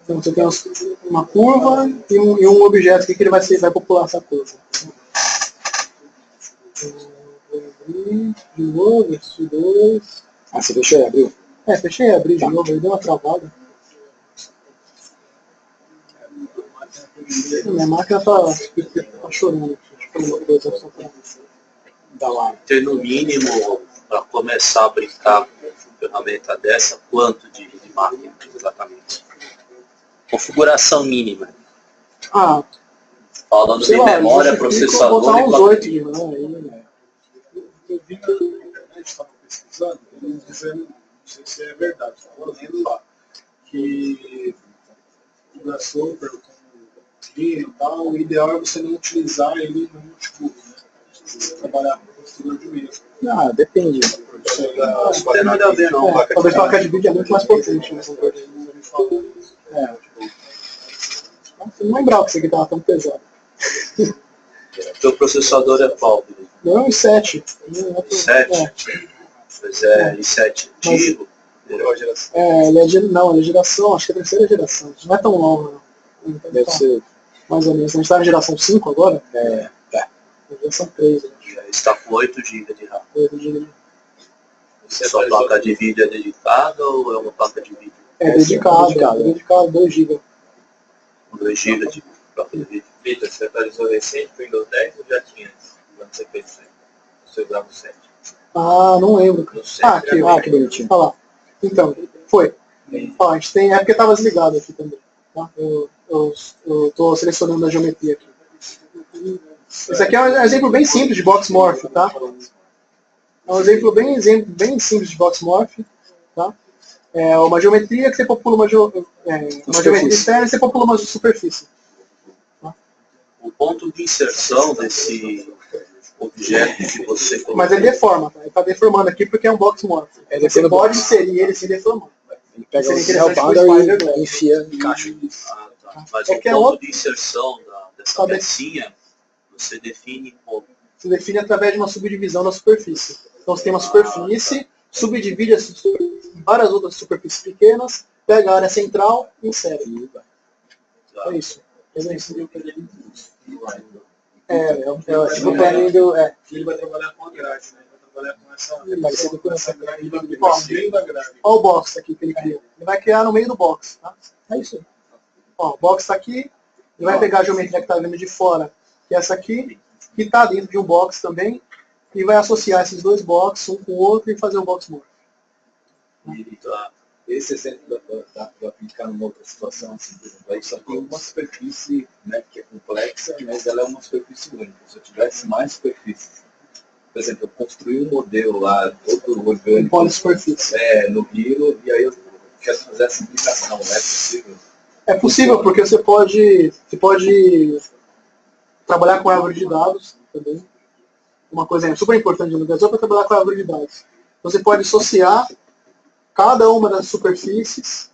Então você tem uma curva e um objeto aqui que ele vai popular essa curva. Vou abrir de novo, exercício 2. Você fechou e abriu? Fechei e abri de novo, ele deu uma travada. Minha máquina tá chorando. Deixa eu falar uma coisa só pra dar lá. Ter no mínimo, para começar a brincar com uma ferramenta dessa, quanto de máquina exatamente? Configuração mínima. Falando de memória, processador botar e uns 8 de RAM aí. Eu vi que a gente estava pesquisando, eles dizendo, não sei se é verdade, estava lendo lá, que o Grasshopper e tal, o ideal é você não utilizar ele no notebook, né? Você trabalhar com o processador de mesa. Depende. Não tem nada a ver não. Talvez a placa de vídeo é muito mais potente, né? Eu não lembrava que isso aqui estava tão pesado. Teu processador é qual? Não, é um i7. 7? Mas é i7 antigo? Ele é geração, acho que é a terceira geração. Não é tão nova, não. Deve ser. Mais ou menos. A gente está na geração 5 agora? Geração 3. Já está com 8 GB de RAM. 8 GB. Sua placa de vídeo é dedicada ou é uma placa de vídeo? É dedicado, 2 GB. 2 GB de placa de vídeo. Vitor, você atualizou recente para o Windows 10 ou já tinha? Quando você fez isso aí? Você usava o 7? Ah, não lembro. Ah, aqui, ó. que bonitinho. Olha lá. Então, foi. Ó, a gente tem, é porque estava desligado aqui também. Tá? Eu tô selecionando a geometria aqui. Esse aqui é um exemplo bem simples de box morph, tá? É um exemplo bem simples de box morph, tá? É uma geometria que você popula uma geometria externa e você popula uma superfície. Tá? O ponto de inserção desse objeto que você colocou. Mas ele deforma, tá? Ele está deformando aqui porque é um box morph. Você pode inserir ele sem deformar. Ele pega o Hellbounder e enfia em caixa. Mas o ponto de inserção dessa pecinha, você define como? Você define através de uma subdivisão da superfície. Então você tem uma superfície, subdivide em várias outras superfícies pequenas, pega a área central e insere. É isso. O planinho do... Ele vai trabalhar com a grade, né? Ele vai trabalhar com essa grade bem da grade. Olha o box aqui que ele criou. Ele vai criar no meio do box. Tá? É isso aí. Ó, o box está aqui. Ele vai pegar a geometria que está vindo de fora, que é essa aqui, que está dentro de um box também, e vai associar esses dois boxes um com o outro e fazer um box morph. Esse exemplo dá para aplicar numa outra situação, assim, por exemplo, aí só tem uma superfície, né, que é complexa, mas ela é uma superfície única. Se eu tivesse mais superfícies, por exemplo, eu construí um modelo lá, todo orgânico, no Hero, e aí eu quero fazer essa implicação, não é possível? É possível, porque você pode trabalhar com árvore de dados também. Uma coisa super importante no Brasil é para trabalhar com árvore de dados. Você pode associar cada uma das superfícies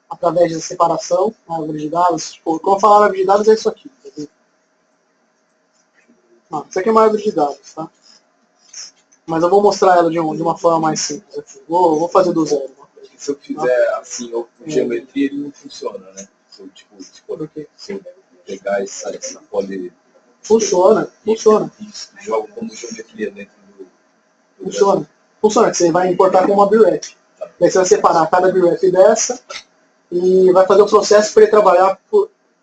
através da separação na árvore de dados. Tipo, quando eu falar árvore de dados é isso aqui. Isso aqui é uma árvore de dados, tá? Mas eu vou mostrar ela de uma forma mais simples aqui. Vou fazer do zero. Se eu fizer assim, geometria, ele não funciona, né? Se eu, se eu pegar essa poli... Funciona. Jogo como geometria dentro do... Funciona. Você vai importar com uma BREF. Daí você vai separar cada BREF dessa e vai fazer o processo para ele trabalhar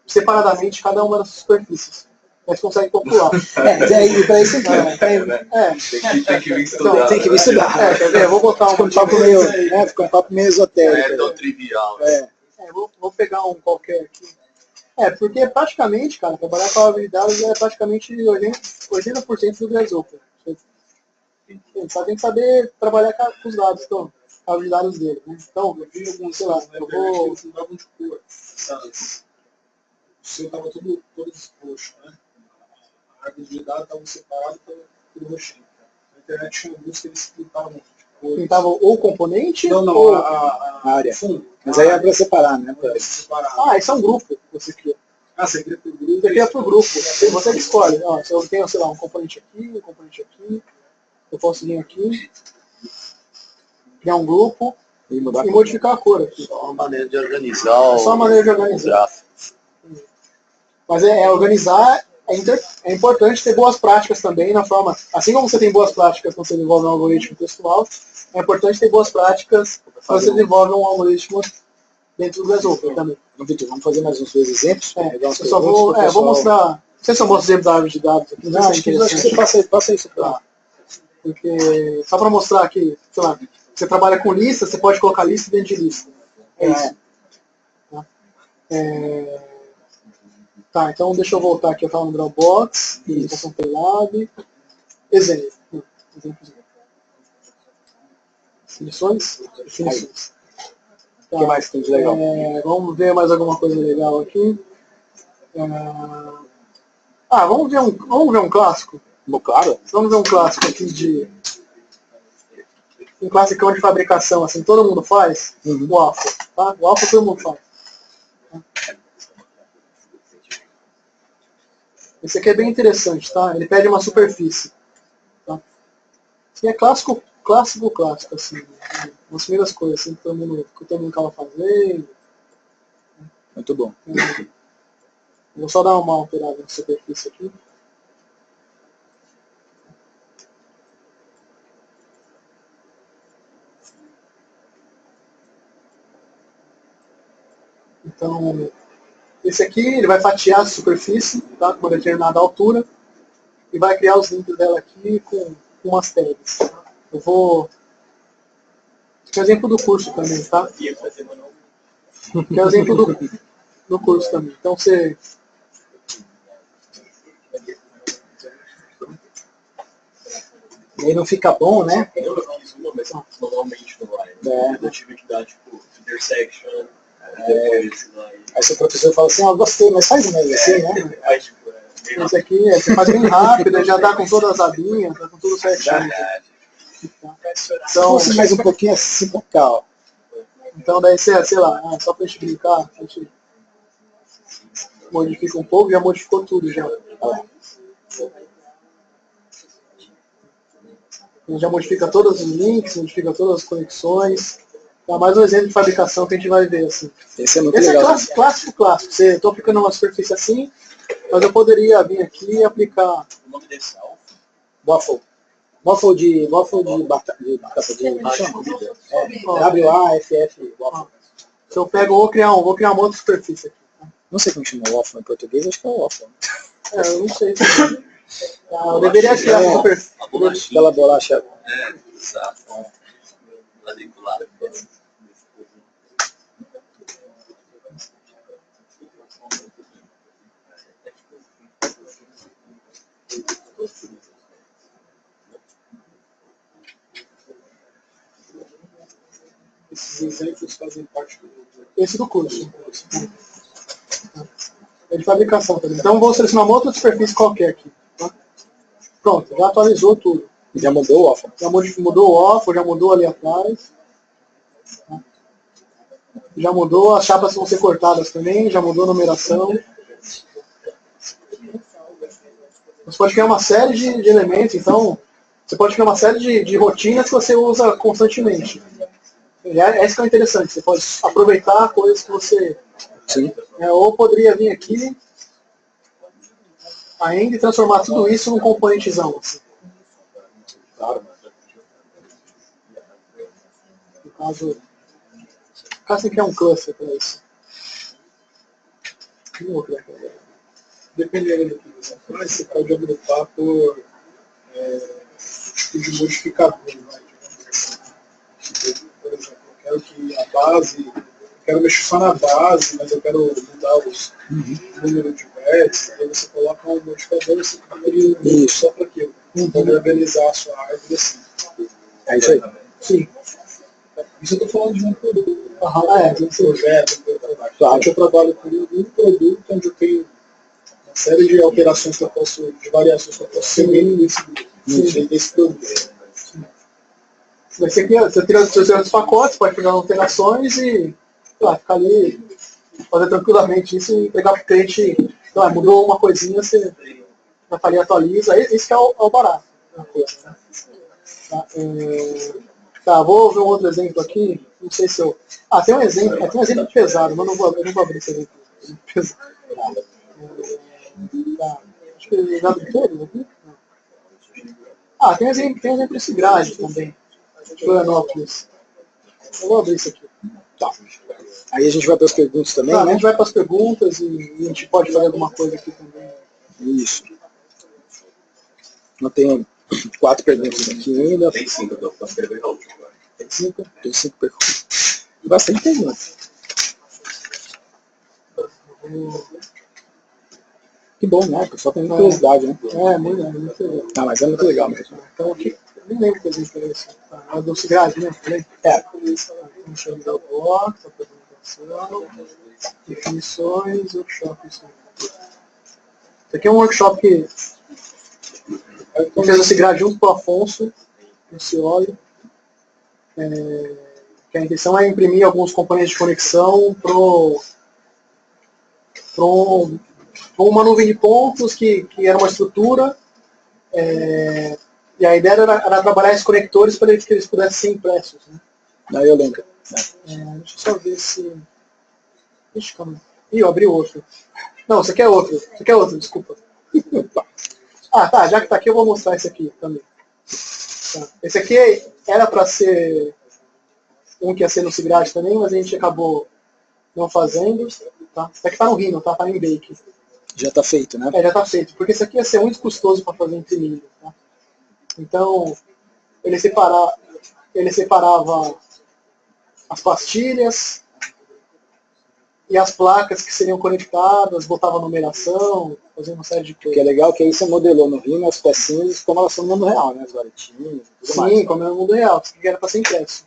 separadamente cada uma das superfícies. Aí você consegue popular. E para isso tem que vir estudar. Tem que vir estudar. Quer ver? Eu vou botar um papo meio esotérico. É tão trivial. Vou pegar um qualquer aqui. Porque praticamente, cara, trabalhar com habilidades é praticamente 80% do Grasshopper. Você só tem que saber trabalhar com os dados, então, com as habilidades dele. Né? Então, eu vi alguns, sei lá, eu vou fundar um de cor, sabe? O seu estava todo exposto, né? A árvore de dados estava separada pelo roxinho. Na internet tinha alguns que eles pintavam de cor. Pintavam ou componente? Não, ou a área. Fundo. Mas aí é para separar, né? Esse é um grupo que você cria. Você cria por grupo? Você cria por grupo. Você que escolhe. Se eu tenho, sei lá, um componente aqui, eu posso vir aqui, criar um grupo e modificar a cor aqui. Só uma maneira de organizar. Só uma maneira de organizar. Mas organizar é importante ter boas práticas também na forma. Assim como você tem boas práticas quando você desenvolve um algoritmo textual, é importante ter boas práticas quando você desenvolve um algoritmo dentro do Grasshopper também. Vitor, vamos fazer mais uns 2 exemplos? Eu só vou mostrar. Não sei se eu mostro exemplos da árvore de dados aqui. Não, acho que você passa isso para lá. Porque, só para mostrar que, sei lá, você trabalha com lista, você pode colocar lista dentro de lista. É isso. Tá, então deixa eu voltar aqui, eu estava no Dropbox, Educação Paylab, exemplo. Definições? Definições. O que mais tem de legal? Vamos ver mais alguma coisa legal aqui. Vamos ver um clássico. Claro. Vamos ver um clássico aqui um classicão de fabricação, assim, todo mundo faz. O alfa, tá? O alfa todo mundo faz. Esse aqui é bem interessante, tá? Ele pede uma superfície. Tá? E é clássico, assim. Umas primeiras coisas assim, que todo mundo acaba fazendo. Muito bom. Vou só dar uma alterada na superfície aqui. Então, esse aqui, ele vai fatiar a superfície, tá, com uma determinada altura, e vai criar os links dela aqui com umas tags. Eu vou... Esse é exemplo do curso também, tá? Que é o exemplo do curso também. Então você... E aí não fica bom, né? Eu fiz uma, mas normalmente não vai. Eu tive que dar, tipo, intersection, depois lá. Aí seu professor fala assim, gostei, mas faz mais assim, né? Aí, tipo, Esse aqui você faz bem rápido, já dá com todas as abinhas, tá com tudo certinho. Então, mais um pouquinho assim com calma. Então daí você, sei lá, só pra gente brincar, a gente modifica um pouco, já modificou tudo já. Já modifica todos os links, modifica todas as conexões. Tá, mais um exemplo de fabricação que a gente vai ver assim. Esse é muito Esse legal. É clássico. Você estou aplicando uma superfície assim, mas eu poderia vir aqui e aplicar. O nome desse é Waffle. Waffle de batata de WAFF. Waffle. Se eu pego, vou criar uma outra superfície aqui. Não sei como chama waffle em português, acho que é waffle. Eu não sei. Eu deveria criar uma superfície. Aquela bolacha. Exato. Quadriculada. Esses exemplos fazem parte do Esse do curso. É de fabricação também. Então vou selecionar uma outra superfície qualquer aqui. Tá? Pronto, já atualizou tudo. Já mudou o waffle? Já mudou o waffle, já mudou ali atrás. Tá? Já mudou, as chapas vão ser cortadas também, já mudou a numeração. Você pode criar uma série de elementos, então você pode criar uma série de rotinas que você usa constantemente. Esse que é o interessante, você pode aproveitar coisas que você... Sim. Ou poderia vir aqui ainda e transformar tudo isso num componentezão. Assim. Claro. No caso você quer um cluster para isso. Não vou criar aqui. Dependendo do que você faz, você pode agrupar por tipo de modificador. Né? Por exemplo, eu quero que a base, eu quero mexer só na base, mas eu quero mudar os números de bits, aí você coloca um modificador e você cria um só para aquilo. Pode organizar a sua árvore assim. É isso aí. Sim. Isso eu estou falando de um produto. De um projeto. Claro. Eu trabalho com um produto onde eu tenho uma série de alterações que eu posso, de variações que eu posso ser desse produto. Você tira os seus pacotes, pode pegar alterações e ficar ali, fazer tranquilamente isso e pegar para o cliente. Então, mudou uma coisinha, você vai ali, atualiza. Esse que é o barato. Tá, vou ver um outro exemplo aqui. Não sei se eu... tem um exemplo pesado, mas eu não vou abrir esse exemplo pesado. Acho que eu já vi todos aqui. Tem um exemplo desse grade também. Florianópolis. Eu vou abrir isso aqui. Tá. Aí a gente vai para as perguntas também, né? A gente vai para as perguntas e a gente pode fazer alguma coisa aqui também. Isso. Eu tenho 4 perguntas aqui ainda. Tem 5, eu posso escrever a última agora. Tem 5? Tem 5 perguntas. Bastante perguntas. Que bom, né? O pessoal tem muita curiosidade, né? Muito legal. Mas é muito legal mesmo. Então aqui, nem lembro que a gente fez isso. A do Cigrade, né? Deixa eu dar o bloco, apresentação, definições, workshop. Isso aqui é um workshop que eu fiz o Cigrade junto com o Afonso, o Cioli. Que a intenção é imprimir alguns componentes de conexão para uma nuvem de pontos que era uma estrutura. E a ideia era trabalhar esses conectores para que eles pudessem ser impressos. Né? Aí eu lembro. Deixa eu só ver se... Ixi, calma. Eu abri outro. Não, esse aqui é outro. Esse aqui é outro, desculpa. Tá, já que tá aqui eu vou mostrar esse aqui também. Tá. Esse aqui era para ser um que ia ser no Cigrade também, mas a gente acabou não fazendo. Tá? Esse aqui tá no Rhino, tá em Bake. Já tá feito, né? Já tá feito, porque esse aqui ia ser muito custoso para fazer imprimido. Tá? Então, ele separava as pastilhas e as placas que seriam conectadas, botava numeração, fazia uma série de coisas. O que é legal que aí você modelou no Rhino as pecinhas como elas são no mundo real, né? As varetinhas e tudo mais. Sim, como é no mundo real, que era para ser impresso.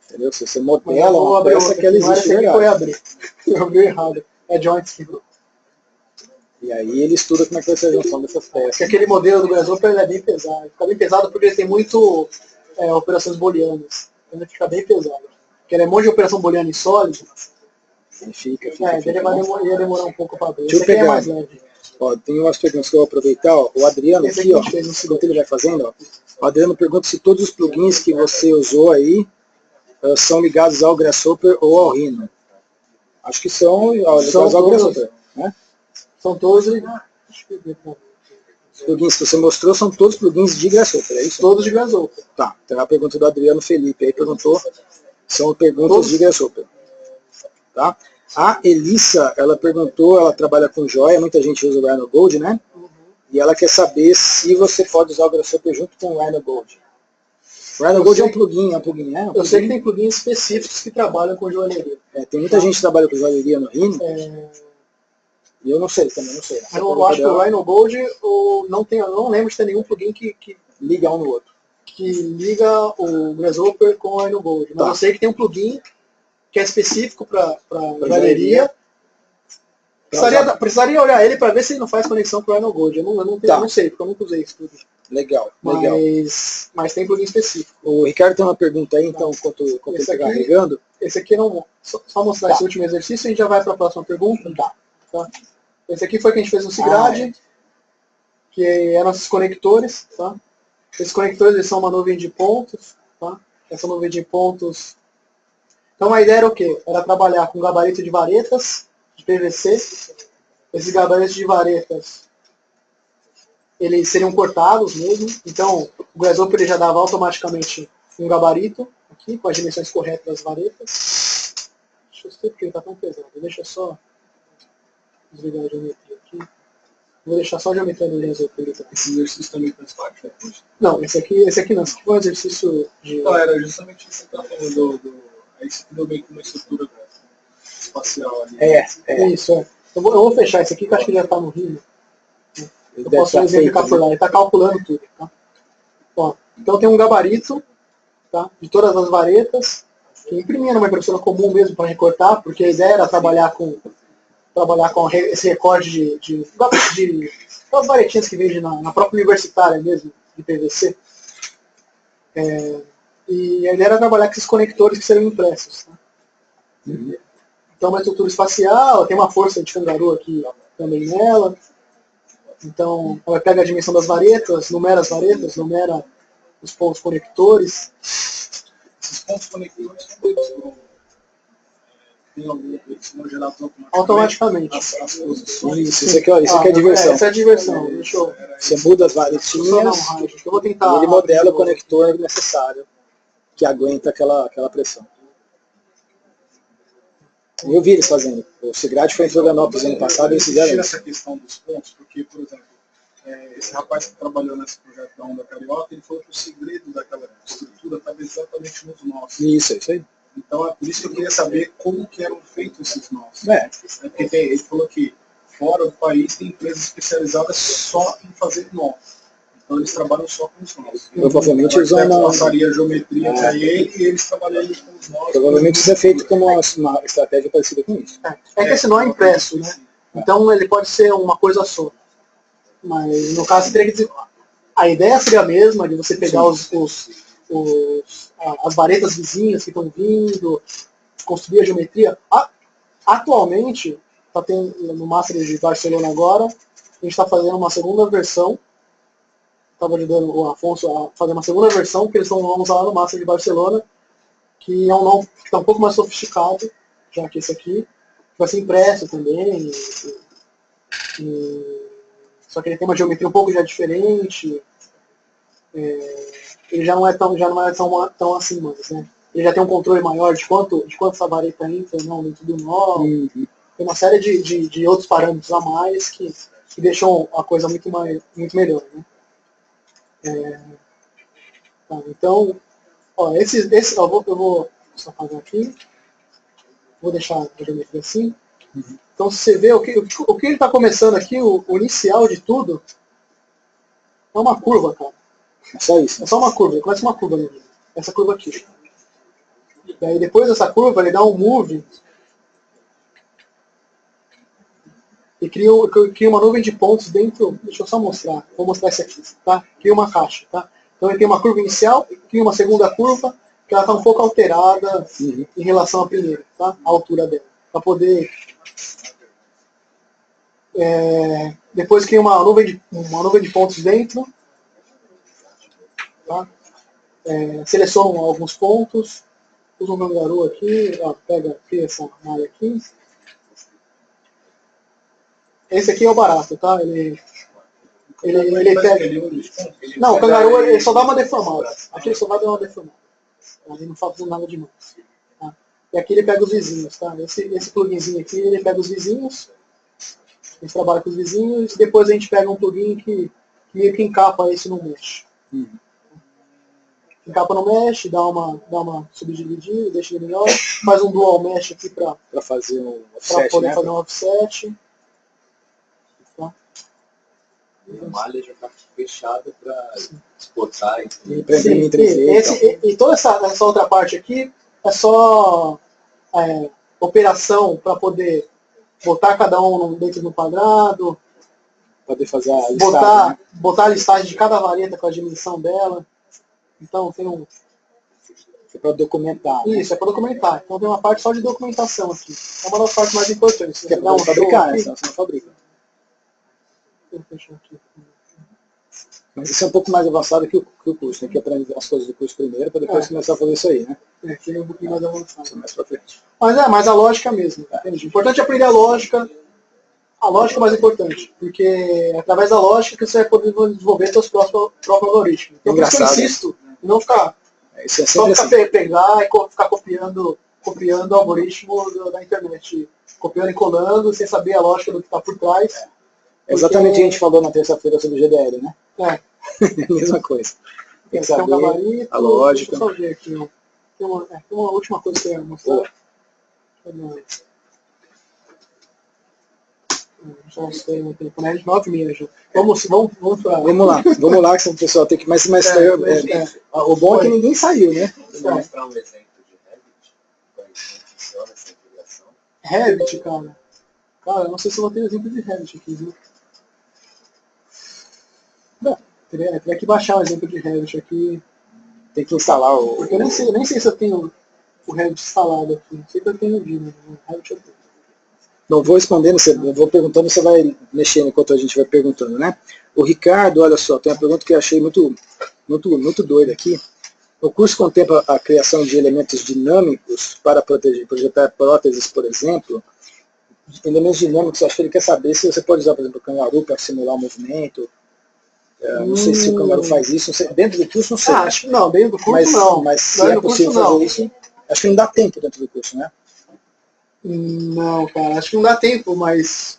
Entendeu? Se você modela uma peça que ela existe de verdade. Foi abrir. Eu abri errado. É Joint que E aí ele estuda como é que vai ser a junção dessas peças. Porque aquele modelo do Grasshopper ele é bem pesado. Fica bem pesado porque ele tem muito operações booleanas. Então ele fica bem pesado. Porque ele é um monte de operação booleana em sólido. Fica Ia demorar um pouco para abrir. Deixa eu pegar. É mais leve. Ó, tem umas perguntas que eu vou aproveitar. Ó. O Adriano aqui, ó, enquanto ele vai fazendo, ó, o Adriano pergunta se todos os plugins que você usou aí são ligados ao Grasshopper ou ao Rhino. Acho que são ligados ao Grasshopper, né? São todos. Os plugins que você mostrou são todos plugins de Grasshopper, é isso? Todos de Grasshopper. Tá, então a pergunta do Adriano Felipe aí perguntou, são perguntas de Grasshopper. Tá? A Elissa, ela perguntou, ela trabalha com joia, muita gente usa o Rhino Gold, né? E ela quer saber se você pode usar o Grasshopper junto com o Rhino Gold. O Rhino Gold é um plugin, né? Eu sei que tem plugins específicos que trabalham com joalheria. Tem muita gente que trabalha com joalheria no Rhino. E eu não sei, também não sei. Eu acho que o Rhino Gold, eu não lembro de ter nenhum plugin que liga um no outro. Que liga o Grasshopper com o Rhino Gold. Mas eu sei que tem um plugin que é específico para joalheria. Precisaria olhar ele para ver se ele não faz conexão com o Rhino Gold. Eu não sei, porque eu nunca usei isso tudo. Legal. Mas tem plugin específico. O Ricardo tem uma pergunta aí, então, enquanto ele está carregando. Esse aqui não. Só mostrar esse último exercício e a gente já vai para a próxima pergunta. Tá. Esse aqui foi que a gente fez no SIGRAD, que eram esses conectores. Tá? Esses conectores eles são uma nuvem de pontos. Tá? Essa nuvem de pontos. Então a ideia era o quê? Era trabalhar com gabarito de varetas de PVC. Esses gabaritos de varetas eles seriam cortados mesmo. Então o Grasshopper ele já dava automaticamente um gabarito aqui com as dimensões corretas das varetas. Deixa eu ver porque ele está tão pesado. Deixa eu só desligar a geometria aqui. Vou deixar só a geometria do Grasshopper. Esse exercício também faz parte, né? Não, esse aqui não. Esse aqui foi um exercício de. Não, era justamente isso que você está falando Aí você deu bem com uma estrutura espacial ali. Isso, é. Eu vou fechar esse aqui que eu acho que já está no Rhino. Eu posso exemplificar por lá. Ele está calculando tudo. Tá? Ó, então tem um gabarito, tá, de todas as varetas, que imprimia numa impressora comum mesmo para recortar, porque a ideia era trabalhar com esse recorte de aquelas varetinhas que vendem na própria universitária mesmo, de PVC. E a ideia era trabalhar com esses conectores que seriam impressos. Tá? Então uma estrutura espacial, tem uma força de kangaroo aqui também nela. Então ela pega a dimensão das varetas, numera os pontos conectores. Esses pontos conectores tem algum que são gerados automaticamente. As posições. Isso aqui é diversão. Essa é a diversão. Você muda as varetinhas eu vou tentar e ele modela o conector necessário que aguenta aquela pressão. Eu vi eles fazendo. O SIGRAD foi em Florianópolis ano passado e eles fizeram essa questão dos pontos, porque, por exemplo, esse rapaz que trabalhou nesse projeto da Onda Carioca, ele falou que o segredo daquela estrutura estava exatamente nos nós. Isso aí. Então é por isso que eu queria saber como que eram feitos esses nós. Porque ele falou que fora do país tem empresas especializadas só em fazer nó. Então eles trabalham só com os nós. Provavelmente eles vão passaria a geometria para ele e eles trabalhariam com os nós. Provavelmente isso é feito como uma estratégia parecida com isso. É que esse nó é impresso, né? Então ele pode ser uma coisa só. Mas no caso teria que dizer. A ideia seria a mesma, de você pegar as varetas vizinhas que estão vindo, construir a geometria. Atualmente, tá tendo, no Master de Barcelona agora, a gente está fazendo uma segunda versão. Estava ajudando o Afonso a fazer uma segunda versão, que eles vão usar lá no Master de Barcelona, que é um nó que está um pouco mais sofisticado, já que esse aqui vai ser impresso também. Só que ele tem uma geometria um pouco já diferente. Ele já não é tão assim, mas, né? Ele já tem um controle maior de quanto essa vareta entra não, dentro do nó. Tem uma série de outros parâmetros a mais que deixam a coisa muito melhor. Né? Tá, então, ó, ó, eu vou só fazer aqui. Vou deixar a geometria assim. Então, se você vê o que ele está começando aqui, o inicial de tudo, é uma curva, cara. É só isso. É só uma curva. Ele começa uma curva ali. Essa curva aqui. E aí, depois dessa curva, ele dá um move e cria uma nuvem de pontos dentro. Deixa eu só mostrar. Vou mostrar isso aqui, tá? Cria uma caixa, tá? Então ele tem uma curva inicial, cria uma segunda curva, que ela está um pouco alterada em relação à primeira, tá? A altura dela. Para poder... depois cria uma nuvem de pontos dentro. Tá? Seleciona alguns pontos. Usa um kangaroo aqui. Ó, cria essa malha aqui. Esse aqui é o barato, tá? Ele pega... Não, o kangaroo ele só dá uma deformada. Aqui ele só vai dar uma deformada. Ele não faz nada demais. Tá? E aqui ele pega os vizinhos, tá? Esse pluginzinho aqui, ele pega os vizinhos. A gente trabalha com os vizinhos. Depois a gente pega um plugin que meio que encapa esse no mesh. Encapa no mesh, dá uma subdividida, deixa ele melhor. Faz um dual mesh aqui para fazer um offset, para poder né? fazer um offset. A malha já está fechada para exportar e para imprimir em 3D. E toda essa outra parte aqui é só operação para poder botar cada um dentro do quadrado, poder fazer a listagem, botar a listagem de cada vareta com a dimensão dela. Então tem um... É para documentar. Né? Isso, é para documentar. Então tem uma parte só de documentação aqui. É uma das partes mais importantes. Que é para fabricar, né? Senão você não fabrica. Mas isso é um pouco mais avançado que o curso. Tem que aprender as coisas do curso primeiro, para depois começar a fazer isso aí, né? Aqui é um pouquinho mais avançado. Mais pra frente. Mas a lógica mesmo. Entendi. O importante é aprender a lógica. A lógica é mais importante, porque é através da lógica que você vai poder desenvolver seus próprios algoritmos. Então, por isso que eu insisto em não ficar pegar e ficar copiando o algoritmo da internet. Copiando e colando, sem saber a lógica do que está por trás. Exatamente o que a gente falou na terça-feira sobre o GDL, né? É a mesma coisa. Tem que saber gabarito, a lógica. Deixa eu só ver aqui. Ó. Tem uma última coisa que eu ia mostrar. Já mostrei no telefone, é de 9h30 já. Vamos lá, que o pessoal tem que... Mas o bom é que ninguém saiu, né? Você vai mostrar um exemplo de Revit? Como funciona essa integração? Revit, cara. Cara, eu não sei se eu vou ter exemplo de Revit aqui, viu? Bom, teria que baixar um exemplo de Revit aqui. Tem que instalar o... Porque eu nem sei se eu tenho o Revit instalado aqui. Não sei que eu tenho o Dino, o Revit eu tenho. Não vou respondendo, eu vou perguntando, você vai mexendo enquanto a gente vai perguntando, né? O Ricardo, olha só, tem uma pergunta que eu achei muito doida aqui. O curso contempla a criação de elementos dinâmicos para projetar próteses, por exemplo. Elementos dinâmicos, acho que ele quer saber se você pode usar, por exemplo, o Kangaroo para simular o movimento. Não sei se o Kangaroo faz isso, não sei, dentro do curso não sei. Acho que não, dentro do curso não. Mas se é possível fazer isso, acho que não dá tempo dentro do curso, né? Não, cara, acho que não dá tempo, mas...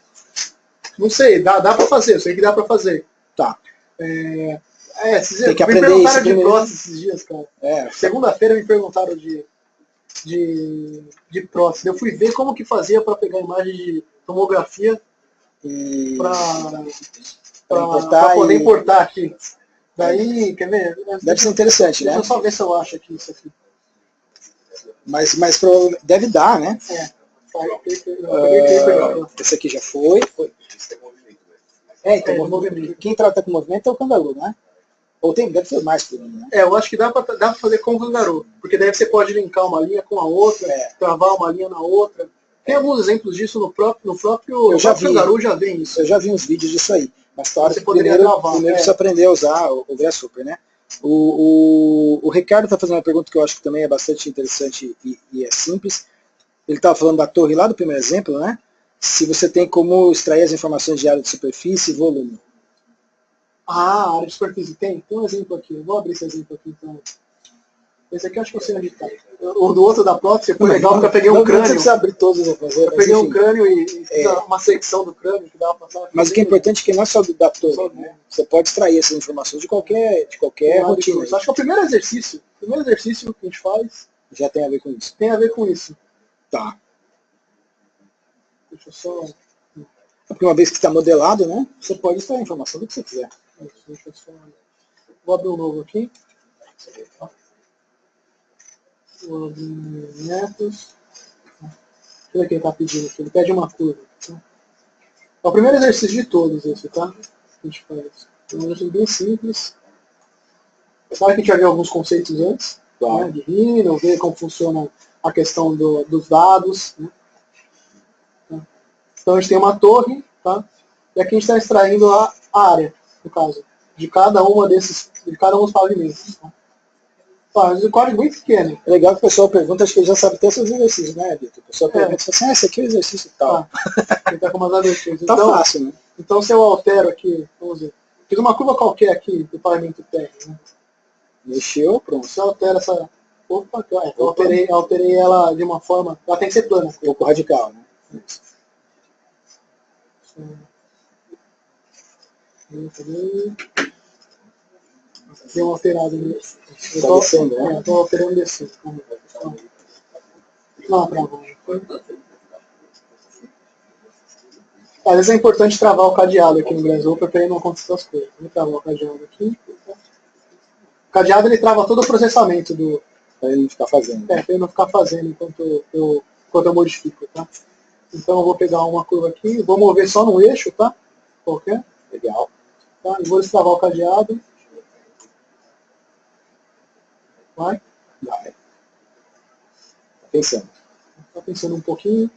Não sei, dá pra fazer, eu sei que dá pra fazer. Tá. Tem que me aprender perguntaram isso de primeiro. prótese esses dias, cara. Segunda-feira me perguntaram de prótese. Eu fui ver como que fazia para pegar imagem de tomografia e para poder importar aqui. Daí, quer ver? Deve ser interessante, deixa né? eu só ver se eu acho aqui isso aqui. Mas deve dar, né? Esse aqui já foi. Então, movimento. Quem trata com movimento é o Kangaroo, né? Ou deve ser mais por mim, né? Eu acho que dá pra fazer com o Kangaroo. Porque daí você pode linkar uma linha com a outra, travar uma linha na outra. Tem alguns exemplos disso no próprio Kangaroo, já vem isso. Eu já vi uns vídeos disso aí. Mas claro, você poderia primeiro gravar. você aprender a usar o Grasshopper, né? O Ricardo está fazendo uma pergunta que eu acho que também é bastante interessante e é simples. Ele estava falando da torre lá do primeiro exemplo, né? Se você tem como extrair as informações de área de superfície e volume. Área de superfície tem um exemplo aqui. Eu vou abrir esse exemplo aqui então. Esse aqui eu acho que eu sei onde tá. O do outro da prótese foi legal porque eu peguei um crânio. Não precisa abrir todos os fazer, eu peguei um crânio e fiz uma secção do crânio que dava pra passar. Mas o que é importante é que não é só do Torre, né? Você pode extrair essas informações de qualquer rotina. Acho que é o primeiro exercício que a gente faz já tem a ver com isso. Tem a ver com isso. Tá. Deixa eu só... Porque uma vez que está modelado, né? Você pode extrair a informação do que você quiser. Deixa eu só... Vou abrir um novo aqui. Vou abrir métodos. Deixa eu ver o que ele está pedindo aqui. Ele pede uma curva. Tá? É o primeiro exercício de todos esse, tá? A gente faz. É um exercício bem simples. Claro que a gente já viu alguns conceitos antes, né? De Rhino, ver como funciona a questão dos dados. Né? Então a gente tem uma torre, tá? E aqui a gente está extraindo a área, no caso, de cada um dos pavimentos. Tá? Mas o código é muito pequeno. É legal que o pessoal pergunta, acho que ele já sabe até seus exercícios, né, Vitor? O pessoal pergunta assim, esse aqui é o exercício e tal. Ele tá com umas aberturas. Tá então, fácil, né? Então se eu altero aqui, vamos ver, fiz uma curva qualquer aqui do pavimento térreo, né? Mexeu, pronto. Se eu altero essa... Opa, eu alterei ela de uma forma... Ela tem que ser plana. Um pouco radical, né? Deu uma alterada nisso. Tá descendo, né? Estou alterando descendo. Lá pra baixo. Às vezes é importante travar o cadeado aqui no Grasshopper para ele não acontecer as coisas. Vou travar o cadeado aqui. O cadeado ele trava todo o processamento do... Para ele não ficar fazendo. Para ele não ficar fazendo enquanto eu modifico, tá? Então eu vou pegar uma curva aqui, vou mover só no eixo, tá? Qualquer. Legal. Tá? E vou destravar o cadeado. Vai? Vai. Tá pensando. Tá pensando um pouquinho.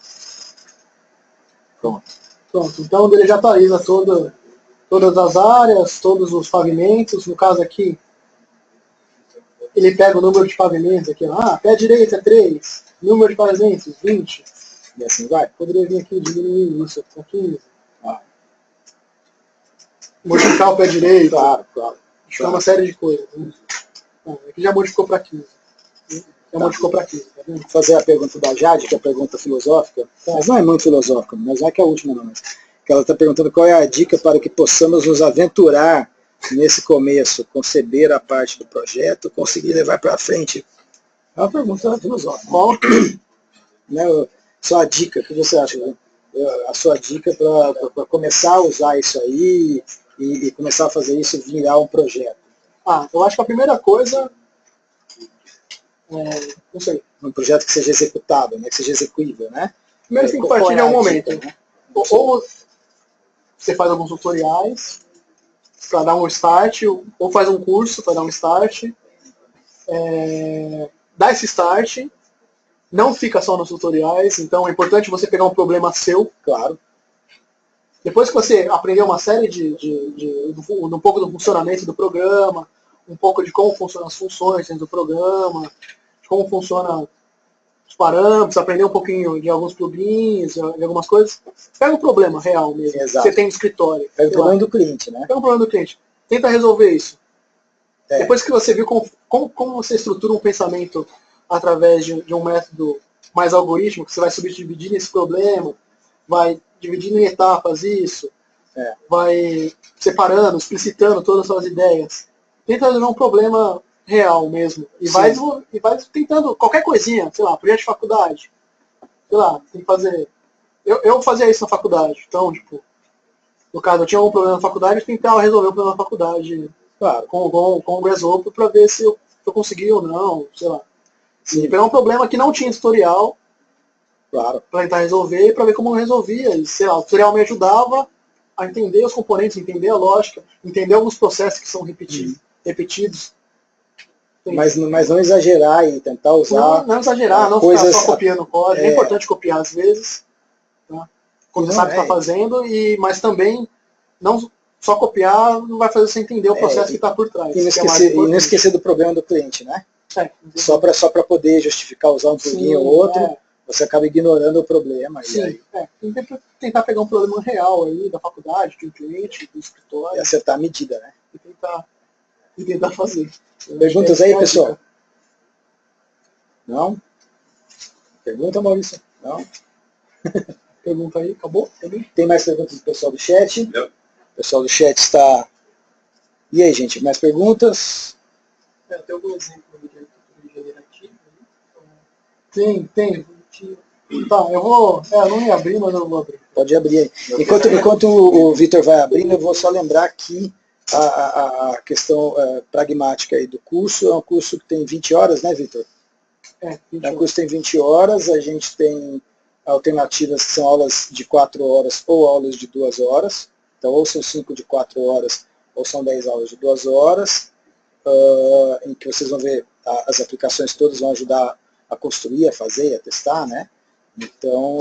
Pronto. Então ele já atualiza todas as áreas, todos os pavimentos. No caso aqui, ele pega o número de pavimentos aqui. Pé direita 3, número de pavimentos 20. E assim vai. Poderia vir aqui diminuir isso para 15. Modificar o pé direito. Claro. Uma série de coisas. Né? Aqui já modificou para 15. Modificou para 15. Tá vendo? Vou fazer a pergunta da Jade, que é a pergunta filosófica. Mas não é muito filosófica, mas não é que é a última não. Mas que ela está perguntando qual é a dica para que possamos nos aventurar nesse começo, conceber a parte do projeto, conseguir levar para frente. É uma pergunta filosófica. Qual? Né, sua dica, o que você acha? Né? A sua dica para começar a usar isso aí e começar a fazer isso virar um projeto? Eu acho que a primeira coisa não sei. Um projeto que seja executado, né? Que seja execuível, né? Primeiro tem que partir de um momento. Né? Ou você faz alguns tutoriais para dar um start, ou faz um curso para dar um start. Dá esse start, não fica só nos tutoriais, então é importante você pegar um problema seu, claro. Depois que você aprender uma série um pouco do funcionamento do programa, um pouco de como funcionam as funções dentro do programa, de como funcionam os parâmetros, aprender um pouquinho de alguns plugins, de algumas coisas, pega um problema real mesmo, que você tem no escritório. Pega o problema do cliente, né? Pega um problema do cliente. Tenta resolver isso. Depois que você viu como você estrutura um pensamento através de um método mais algorítmico, que você vai subdividir esse problema, vai dividindo em etapas isso, vai separando, explicitando todas as suas ideias. Tenta resolver um problema real mesmo. E vai tentando qualquer coisinha, sei lá, projeto de faculdade. Sei lá, tem que fazer... Eu fazia isso na faculdade. Então, tipo, no caso, eu tinha um problema na faculdade, eu tentava resolver o problema na faculdade, claro, com o Grasshopper para ver se eu conseguia ou não, sei lá. E pegar um problema que não tinha tutorial, claro, para tentar resolver e para ver como eu resolvia. E, sei lá, o tutorial me ajudava a entender os componentes, entender a lógica, entender alguns processos que são repetidos. Mas não exagerar e tentar usar... Não exagerar, não ficar só copiando código. É importante copiar às vezes, tá? Quando você sabe o que está fazendo, mas também não só copiar não vai fazer você entender o processo que está por trás. E não esquecer do problema do cliente, né? Só para poder justificar usar um plugin ou outro, você acaba ignorando o problema. Sim, tentar pegar um problema real aí da faculdade, de um cliente, do escritório. E acertar a medida, né? E tentar fazer. Perguntas aí, pessoal? Não? Pergunta, Maurício? Não? Pergunta aí, acabou? Tem mais perguntas do pessoal do chat? Não. O pessoal do chat está... E aí, gente, mais perguntas? Tem algum exemplo de arquitetura generativa? Tem. Tá, eu vou... eu não ia abrir, mas eu vou abrir. Pode abrir aí. Enquanto o Vitor vai abrindo, eu vou só lembrar que a questão pragmática aí do curso é um curso que tem 20 horas, né, Vitor? O curso tem 20 horas, a gente tem alternativas que são aulas de 4 horas ou aulas de 2 horas. Então, ou são 5 de 4 horas, ou são 10 aulas de 2 horas, em que vocês vão ver as aplicações todas, vão ajudar a construir, a fazer, a testar, né? Então,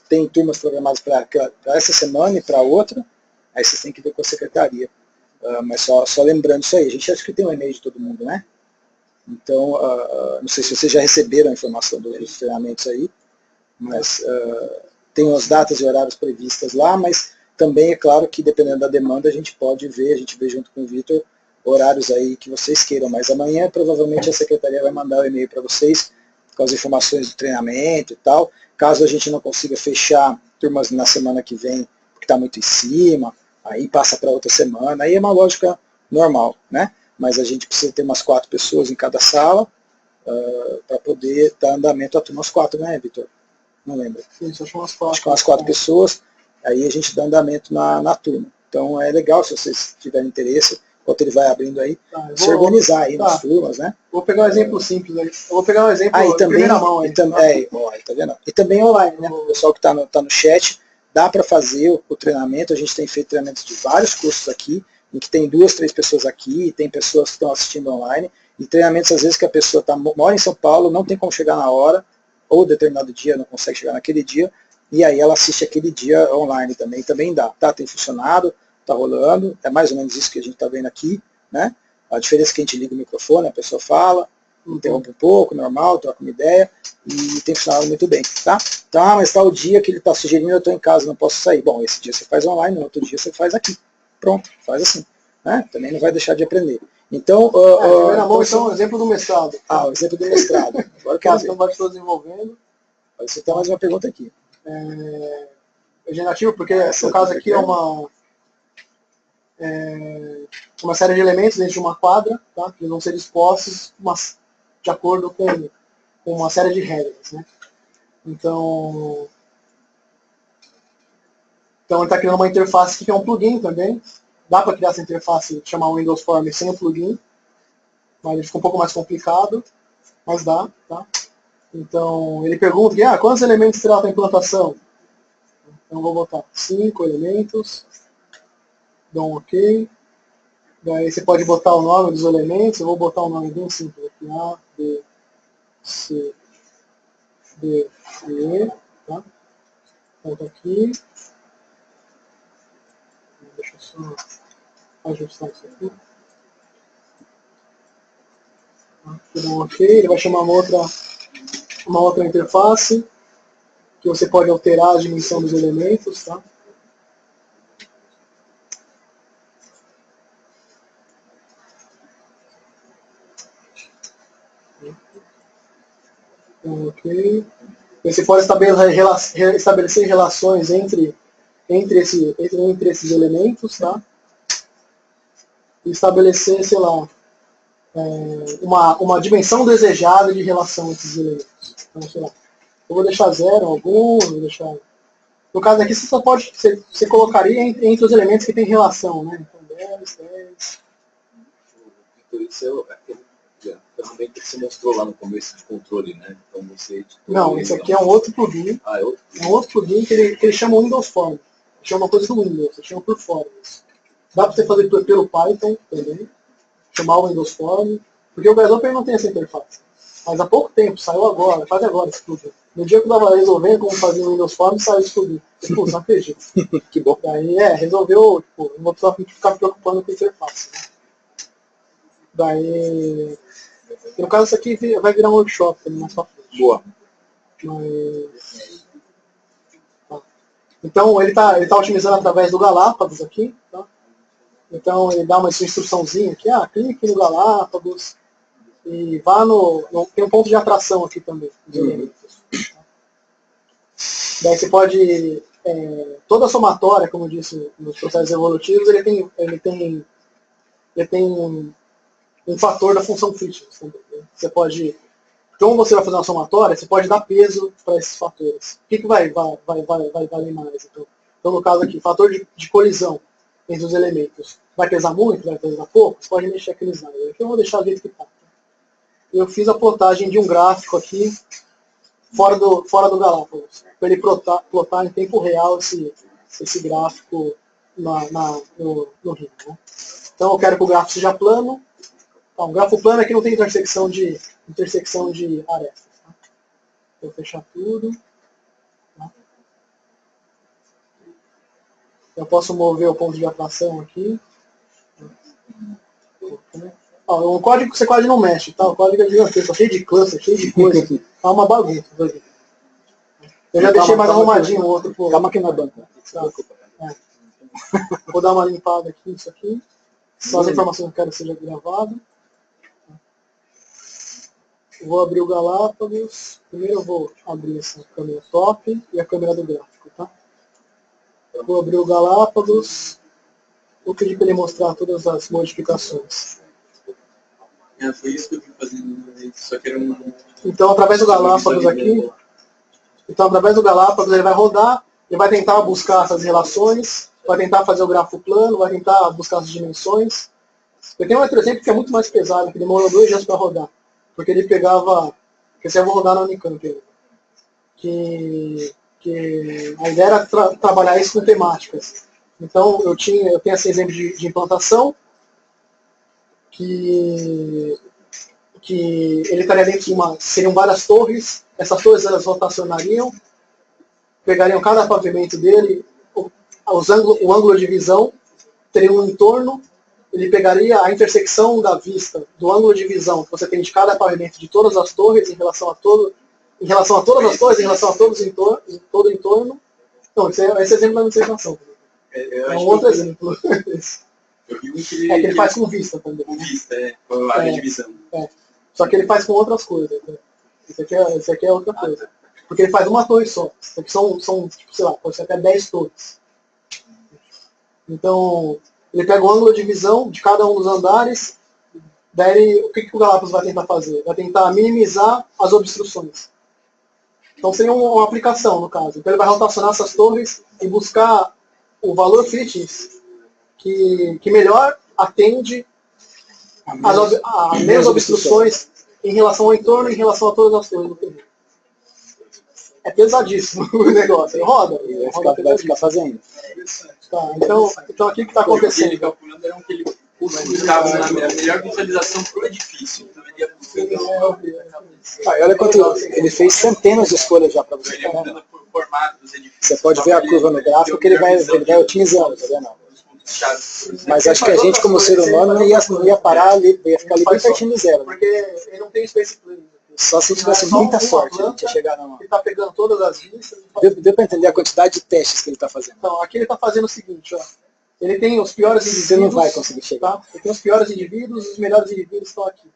tem turmas programadas para essa semana e para outra, aí vocês têm que ver com a secretaria. Mas só lembrando isso aí, a gente acha que tem um e-mail de todo mundo, né? Então, não sei se vocês já receberam a informação dos treinamentos aí, mas tem as datas e horários previstas lá, mas também é claro que dependendo da demanda a gente pode ver, a gente vê junto com o Vitor, horários aí que vocês queiram, mas amanhã provavelmente a secretaria vai mandar o e-mail para vocês com as informações do treinamento e tal. Caso a gente não consiga fechar turmas na semana que vem, porque está muito em cima, aí passa para outra semana, aí é uma lógica normal, né? Mas a gente precisa ter umas 4 pessoas em cada sala para poder dar andamento a turmas 4, né, Vitor? Não lembro. Isso, acho umas 4. Acho que umas 4 pessoas, aí a gente dá andamento na turma. Então é legal se vocês tiverem interesse, enquanto ele vai abrindo aí, se organizar aí nas turmas, né? Vou pegar um exemplo simples aí. Eu vou pegar um exemplo de primeira mão aí. tá vendo? E também online, né? O pessoal que tá no chat, dá para fazer o treinamento, a gente tem feito treinamentos de vários cursos aqui, em que tem 2, 3 pessoas aqui, e tem pessoas que estão assistindo online, e treinamentos às vezes que a pessoa mora em São Paulo, não tem como chegar na hora, ou determinado dia não consegue chegar naquele dia, e aí ela assiste aquele dia online também dá, tá? Tem funcionado, tá rolando, é mais ou menos isso que a gente tá vendo aqui, né? A diferença é que a gente liga o microfone, a pessoa fala, interrompe um pouco, normal, troca uma ideia, e tem funcionado muito bem, tá? Tá, mas tá o dia que ele tá sugerindo, eu tô em casa, não posso sair. Bom, esse dia você faz online, no outro dia você faz aqui. Pronto, faz assim, né? Também não vai deixar de aprender. Então, então, exemplo do mestrado. O exemplo do mestrado. Agora que eu estou desenvolvendo. Você tem mais uma pergunta aqui. É generativo, porque no caso aqui é uma série de elementos dentro de uma quadra, tá? Que vão ser dispostos de acordo com uma série de regras, né? Então ele está criando uma interface que é um plugin também. Dá para criar essa interface, chamar o Windows Form sem o plugin, mas ele fica um pouco mais complicado, mas dá, tá? Então ele pergunta, quantos elementos terá a implantação? Então vou botar 5 elementos, dou um OK. Daí você pode botar o nome dos elementos, eu vou botar o nome bem simples aqui, A, B, C, D, E, tá? Ponto aqui. Deixa eu só ajustar isso aqui. Então, OK, ele vai chamar uma outra interface, que você pode alterar a dimensão dos elementos, tá? OK. Você pode estabelecer relações entre esses elementos, tá? E estabelecer, sei lá, uma dimensão desejada de relação entre esses elementos. Então, sei lá, eu vou deixar 0 algum, vou deixar... No caso aqui, você colocaria entre os elementos que tem relação, né? Então, 10, 10... Isso é aquele ferramenta que você mostrou lá no começo de controle, né? Então você... Não, esse aqui é um outro plugin. É outro? É um outro plugin que ele chama Windows Form. Chama uma coisa do Windows, chama Performance. Dá para você fazer pelo Python também, chamar o Windows Form, porque o Grasshopper não tem essa interface. Mas há pouco tempo, saiu agora, faz agora esse plugin. No dia que eu estava resolvendo como fazer o Windows Form, saiu esse plugin. Putz, não acredito. Que bom. Daí, resolveu, não vou precisar ficar me preocupando com a interface. Né? Daí, no caso, isso aqui vai virar um workshop também mais pra frente. Boa. Mas... Então, ele tá otimizando através do Galápagos aqui, tá? Então, ele dá uma instruçãozinha aqui, clique no Galápagos, e vá tem um ponto de atração aqui também. Daí você pode, toda somatória, como eu disse, nos processos evolutivos, ele tem um fator da função fitness também. Né? Você pode, como você vai fazer uma somatória, você pode dar peso para esses fatores. O que vai valer mais? Então, no caso aqui, fator de colisão entre os elementos. Vai pesar muito? Vai pesar pouco? Você pode mexer aqueles dados. Aqui eu vou deixar do jeito que está. Eu fiz a plotagem de um gráfico aqui, fora do Galápagos, para ele plotar em tempo real esse gráfico no rio. Né? Então eu quero que o gráfico seja plano. Um grafo plano é que não tem intersecção de arestas. Tá? Vou fechar tudo. Tá? Eu posso mover o ponto de atração aqui. O código você quase não mexe, tá? O código é gigantesco, cheio de cluster, cheio de coisa. Tá uma bagunça. Eu já deixei mais arrumadinho o outro. Calma que não é banco. Vou dar uma limpada aqui, isso aqui. Só as informações que eu quero que seja gravado. Vou abrir o Galápagos. Primeiro eu vou abrir essa câmera top e a câmera do gráfico, tá? Vou abrir o Galápagos. Vou pedir para ele mostrar todas as modificações. Foi isso que eu fui fazendo, só que era Então, através do Galápagos aqui, ele vai rodar, ele vai tentar buscar essas relações, vai tentar fazer o grafo plano, vai tentar buscar as dimensões. Eu tenho um outro exemplo que é muito mais pesado, que demorou 2 dias para rodar, porque ele pegava, que esse eu vou rodar na Unicamp, que a ideia era trabalhar isso com temáticas. Então, eu tenho esse exemplo de implantação, que ele estaria dentro de seriam várias torres, essas torres elas rotacionariam, pegariam cada pavimento dele, o ângulo de visão, teria um entorno, ele pegaria a intersecção da vista, do ângulo de visão que você tem de cada pavimento de todas as torres, em relação a todas as torres, em relação a todo o entorno. Não, esse exemplo não é integração. É um outro exemplo. Eu vi um que que ele faz com vista também. Com vista, com área de visão. Só que ele faz com outras coisas. Né? Esse aqui é outra coisa. Porque ele faz uma torre só. Isso aqui são tipo, sei lá, pode ser até 10 torres. Então, ele pega o ângulo de visão de cada um dos andares, daí o que o Galápagos vai tentar fazer? Vai tentar minimizar as obstruções. Então seria uma aplicação, no caso. Então ele vai rotacionar essas torres e buscar o valor fitness que melhor atende a menos obstruções em relação ao entorno, em relação a todas as torres do terreno. É pesadíssimo o negócio. Ele roda. Vai ficar fazendo. Tá, então aqui o que está acontecendo? Ele calculando era que ele buscava na melhor visualização para o edifício. Então ele ia Olha quanto ele fez centenas de escolhas já para você. Você pode ver a curva no gráfico que ele vai otimizando, tá vendo? Mas acho que a gente, como ser humano, não ia parar ali, ia ficar ali bem pertinho do zero. Porque ele não tem space plane. Só se tivesse muita sorte, a gente ia chegar na mão. Ele está pegando todas as listas. Deu para entender a quantidade de testes que ele está fazendo. Então, aqui ele está fazendo o seguinte, ó. Ele tem os piores indivíduos. Você não vai conseguir chegar. Tá? Ele tem os piores indivíduos, os melhores indivíduos estão aqui.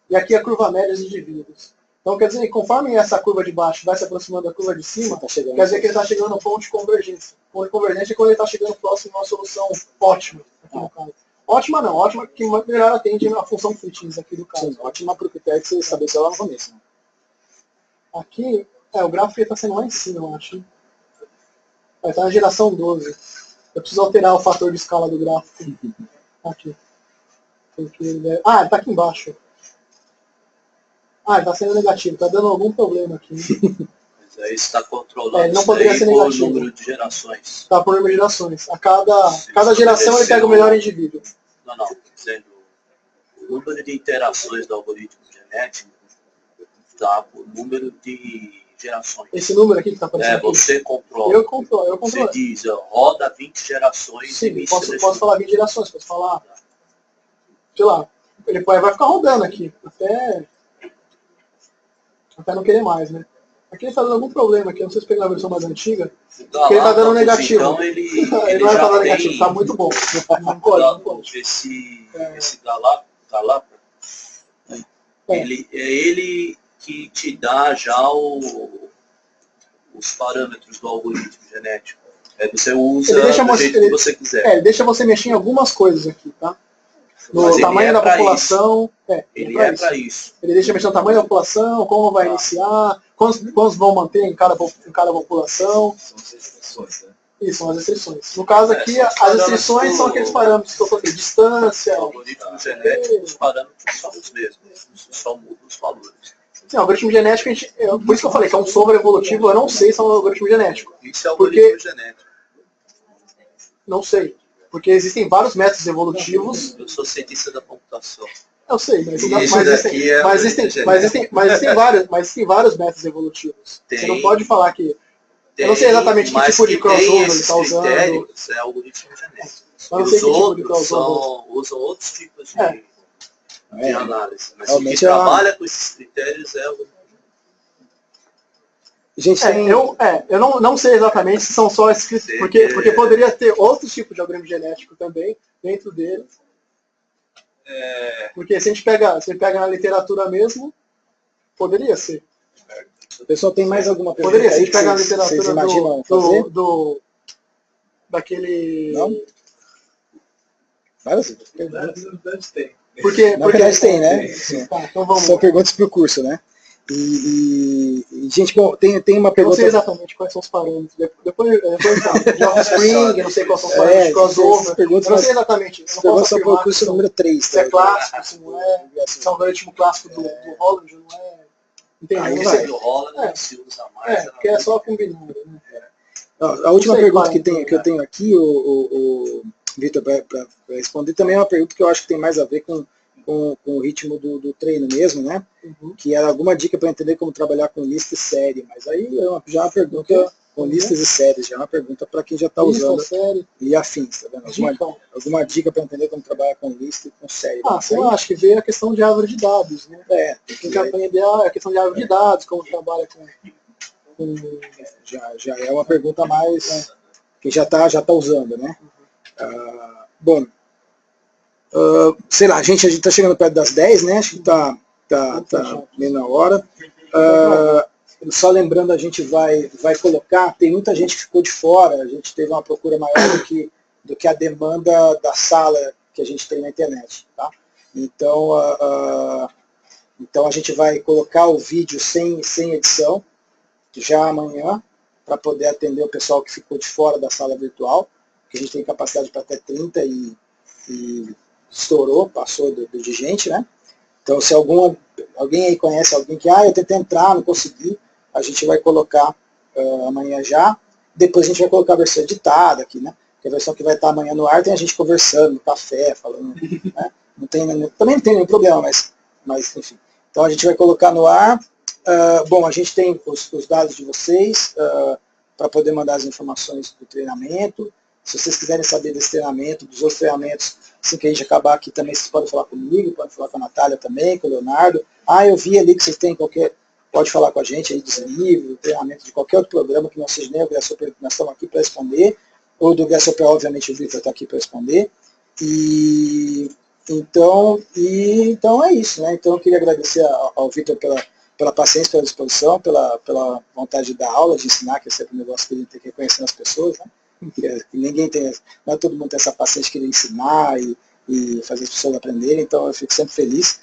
E aqui a curva média dos indivíduos. Então, quer dizer, conforme essa curva de baixo vai se aproximando da curva de cima, quer dizer que ele está chegando ao ponto de convergência. O ponto de convergência é quando ele está chegando próximo a uma solução ótima, aqui no caso. Ótima não, ótima que melhor atende a função fitness aqui do caso. Sim, ótima para o critério que você estabeleceu lá no começo. Né? Aqui, o gráfico está sendo lá em cima, eu acho. Vai estar na geração 12. Eu preciso alterar o fator de escala do gráfico. Aqui. Ele está aqui embaixo. Ele está sendo negativo, está dando algum problema aqui. Mas aí está controlando não poderia ser por negativo. número de gerações. Está por número de gerações. A cada geração ele pega o melhor indivíduo. Não, dizendo o número de interações do algoritmo genético está por número de gerações. Esse número aqui que está aparecendo aqui? Você controla. Eu controlo. Você diz, roda 20 gerações. Sim, posso falar 20 gerações, posso falar, sei lá, ele vai ficar rodando aqui, até não querer mais, né? Aqui ele está dando algum problema aqui, eu não sei se pegar a versão mais antiga, porque ele está dando negativo. Então ele não vai falar negativo, está muito bom. Não pode. Esse Galápagos, Ele que te dá já os parâmetros do algoritmo genético. Você usa do jeito que você quiser. Ele deixa você mexer em algumas coisas aqui, tá? No tamanho da população. Ele é para isso. Ele deixa mexer no tamanho da população, como vai iniciar, quantos vão manter em cada população. São as restrições, né? Isso, são as restrições. No caso aqui, as restrições são aqueles parâmetros que eu coloquei, distância. O algoritmo genético, os parâmetros são os mesmos, só mudam os valores. Sim, algoritmo genético, por isso que eu falei que é um software evolutivo, eu não sei se é um algoritmo genético. Isso é algoritmo genético. Não sei. Porque existem vários métodos evolutivos. Eu sou cientista da computação. Eu sei, mas existem vários métodos evolutivos. Você não pode falar que... eu não sei exatamente que tipo de crossover ele está usando. É algoritmo genético. Os outros usam outros tipos de análise. Mas quem trabalha com esses critérios é o... Gente, eu não sei exatamente se são só esses critérios, porque poderia ter outros tipos de algoritmo genético também dentro dele. Porque se a gente pega na literatura mesmo, poderia ser. O pessoal tem mais alguma pergunta? Poderia ser, a gente pega na vocês literatura imaginam fazer? daquele... Não? Várias perguntas tem. Na verdade tem, né? Tá, então vamos. São perguntas para o curso, né? E, gente, bom, tem uma pergunta... Eu não sei exatamente quais são os parâmetros. Depois de offspring, eu não sei quais são os parâmetros de crossover. Eu não sei exatamente. As perguntas são para o curso número 3. Se é clássico, se não é. Se é um algoritmo clássico do Holland, não é. Entendeu? Esse do Holland se usa mais. Porque é só combinar, né? A última pergunta que eu tenho aqui, o Vitor, para responder, também é uma pergunta que eu acho que tem mais a ver com o ritmo do treino mesmo, né? Que era alguma dica para entender como trabalhar com lista e série, mas aí já é uma pergunta com listas e séries, já é uma pergunta para quem já está usando e afins, tá vendo? Alguma dica para entender como trabalhar com lista e com série. Eu acho que veio a questão de árvore de dados, né? Tem que aprender a questão de árvore de dados, como trabalha com já é uma pergunta mais, né, que já tá usando, né? Bom, sei lá, a gente está chegando perto das 10, né? Acho que tá meio na hora. Só lembrando, a gente vai colocar, tem muita gente que ficou de fora, a gente teve uma procura maior do que a demanda da sala que a gente tem na internet, tá? Então a gente vai colocar o vídeo sem edição, já amanhã, para poder atender o pessoal que ficou de fora da sala virtual, que a gente tem capacidade para até 30 e estourou, passou de gente, né? Então, se alguém aí conhece alguém que, eu tentei entrar, não consegui, a gente vai colocar amanhã já. Depois a gente vai colocar a versão editada aqui, né? Porque a versão que vai estar amanhã no ar tem a gente conversando, no café, falando, né? Também não tem nenhum problema, mas enfim. Então a gente vai colocar no ar. Bom, a gente tem os dados de vocês para poder mandar as informações do treinamento. Se vocês quiserem saber desse treinamento, dos outros treinamentos, assim que a gente acabar aqui também, vocês podem falar comigo, podem falar com a Natália também, com o Leonardo. Eu vi ali que vocês têm pode falar com a gente aí dos livros, treinamento de qualquer outro programa que não seja nem o Grasshopper, nós estamos aqui para responder, ou do Grasshopper, obviamente, o Vitor está aqui para responder. Então é isso, né? Então eu queria agradecer ao Vitor pela paciência, pela disposição, pela vontade de dar aula, de ensinar, que é sempre um negócio que a gente tem que reconhecer nas pessoas, né? Ninguém tem, não é todo mundo tem essa paciência de querer ensinar e fazer as pessoas aprenderem, então eu fico sempre feliz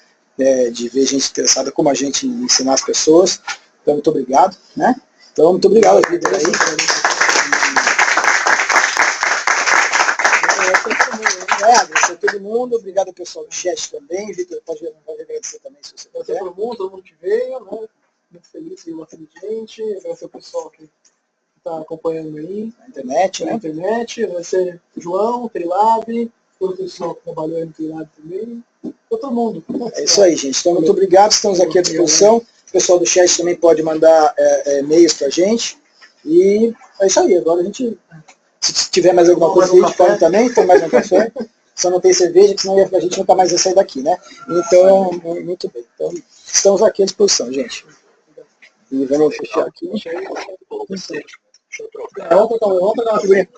de ver gente interessada como a gente em ensinar as pessoas. Então, muito obrigado, né? Então, muito obrigado, Vitor, aí. Agradecer a todo mundo, obrigado ao pessoal do chat também. Vitor, pode agradecer também, se você quiser. Agradecer todo mundo que veio, né? Muito feliz de ver bastante gente. Agradecer ao pessoal que está acompanhando aí. Na internet, né? Na internet. Agradecer o João, o Trilab, todo o pessoal que trabalhou aí no Trilab também. Todo mundo. É isso aí, gente. Então, muito obrigado. Estamos aqui à disposição. O pessoal do chat também pode mandar e-mails para a gente. E é isso aí. Agora a gente... Se tiver mais alguma coisa, a gente pode também, tem mais um café. Só não tem cerveja, senão a gente nunca mais vai sair daqui, né? Então, muito bem. Então, estamos aqui à disposição, gente. E vamos fechar aqui. Vamos trocar uma figurinha.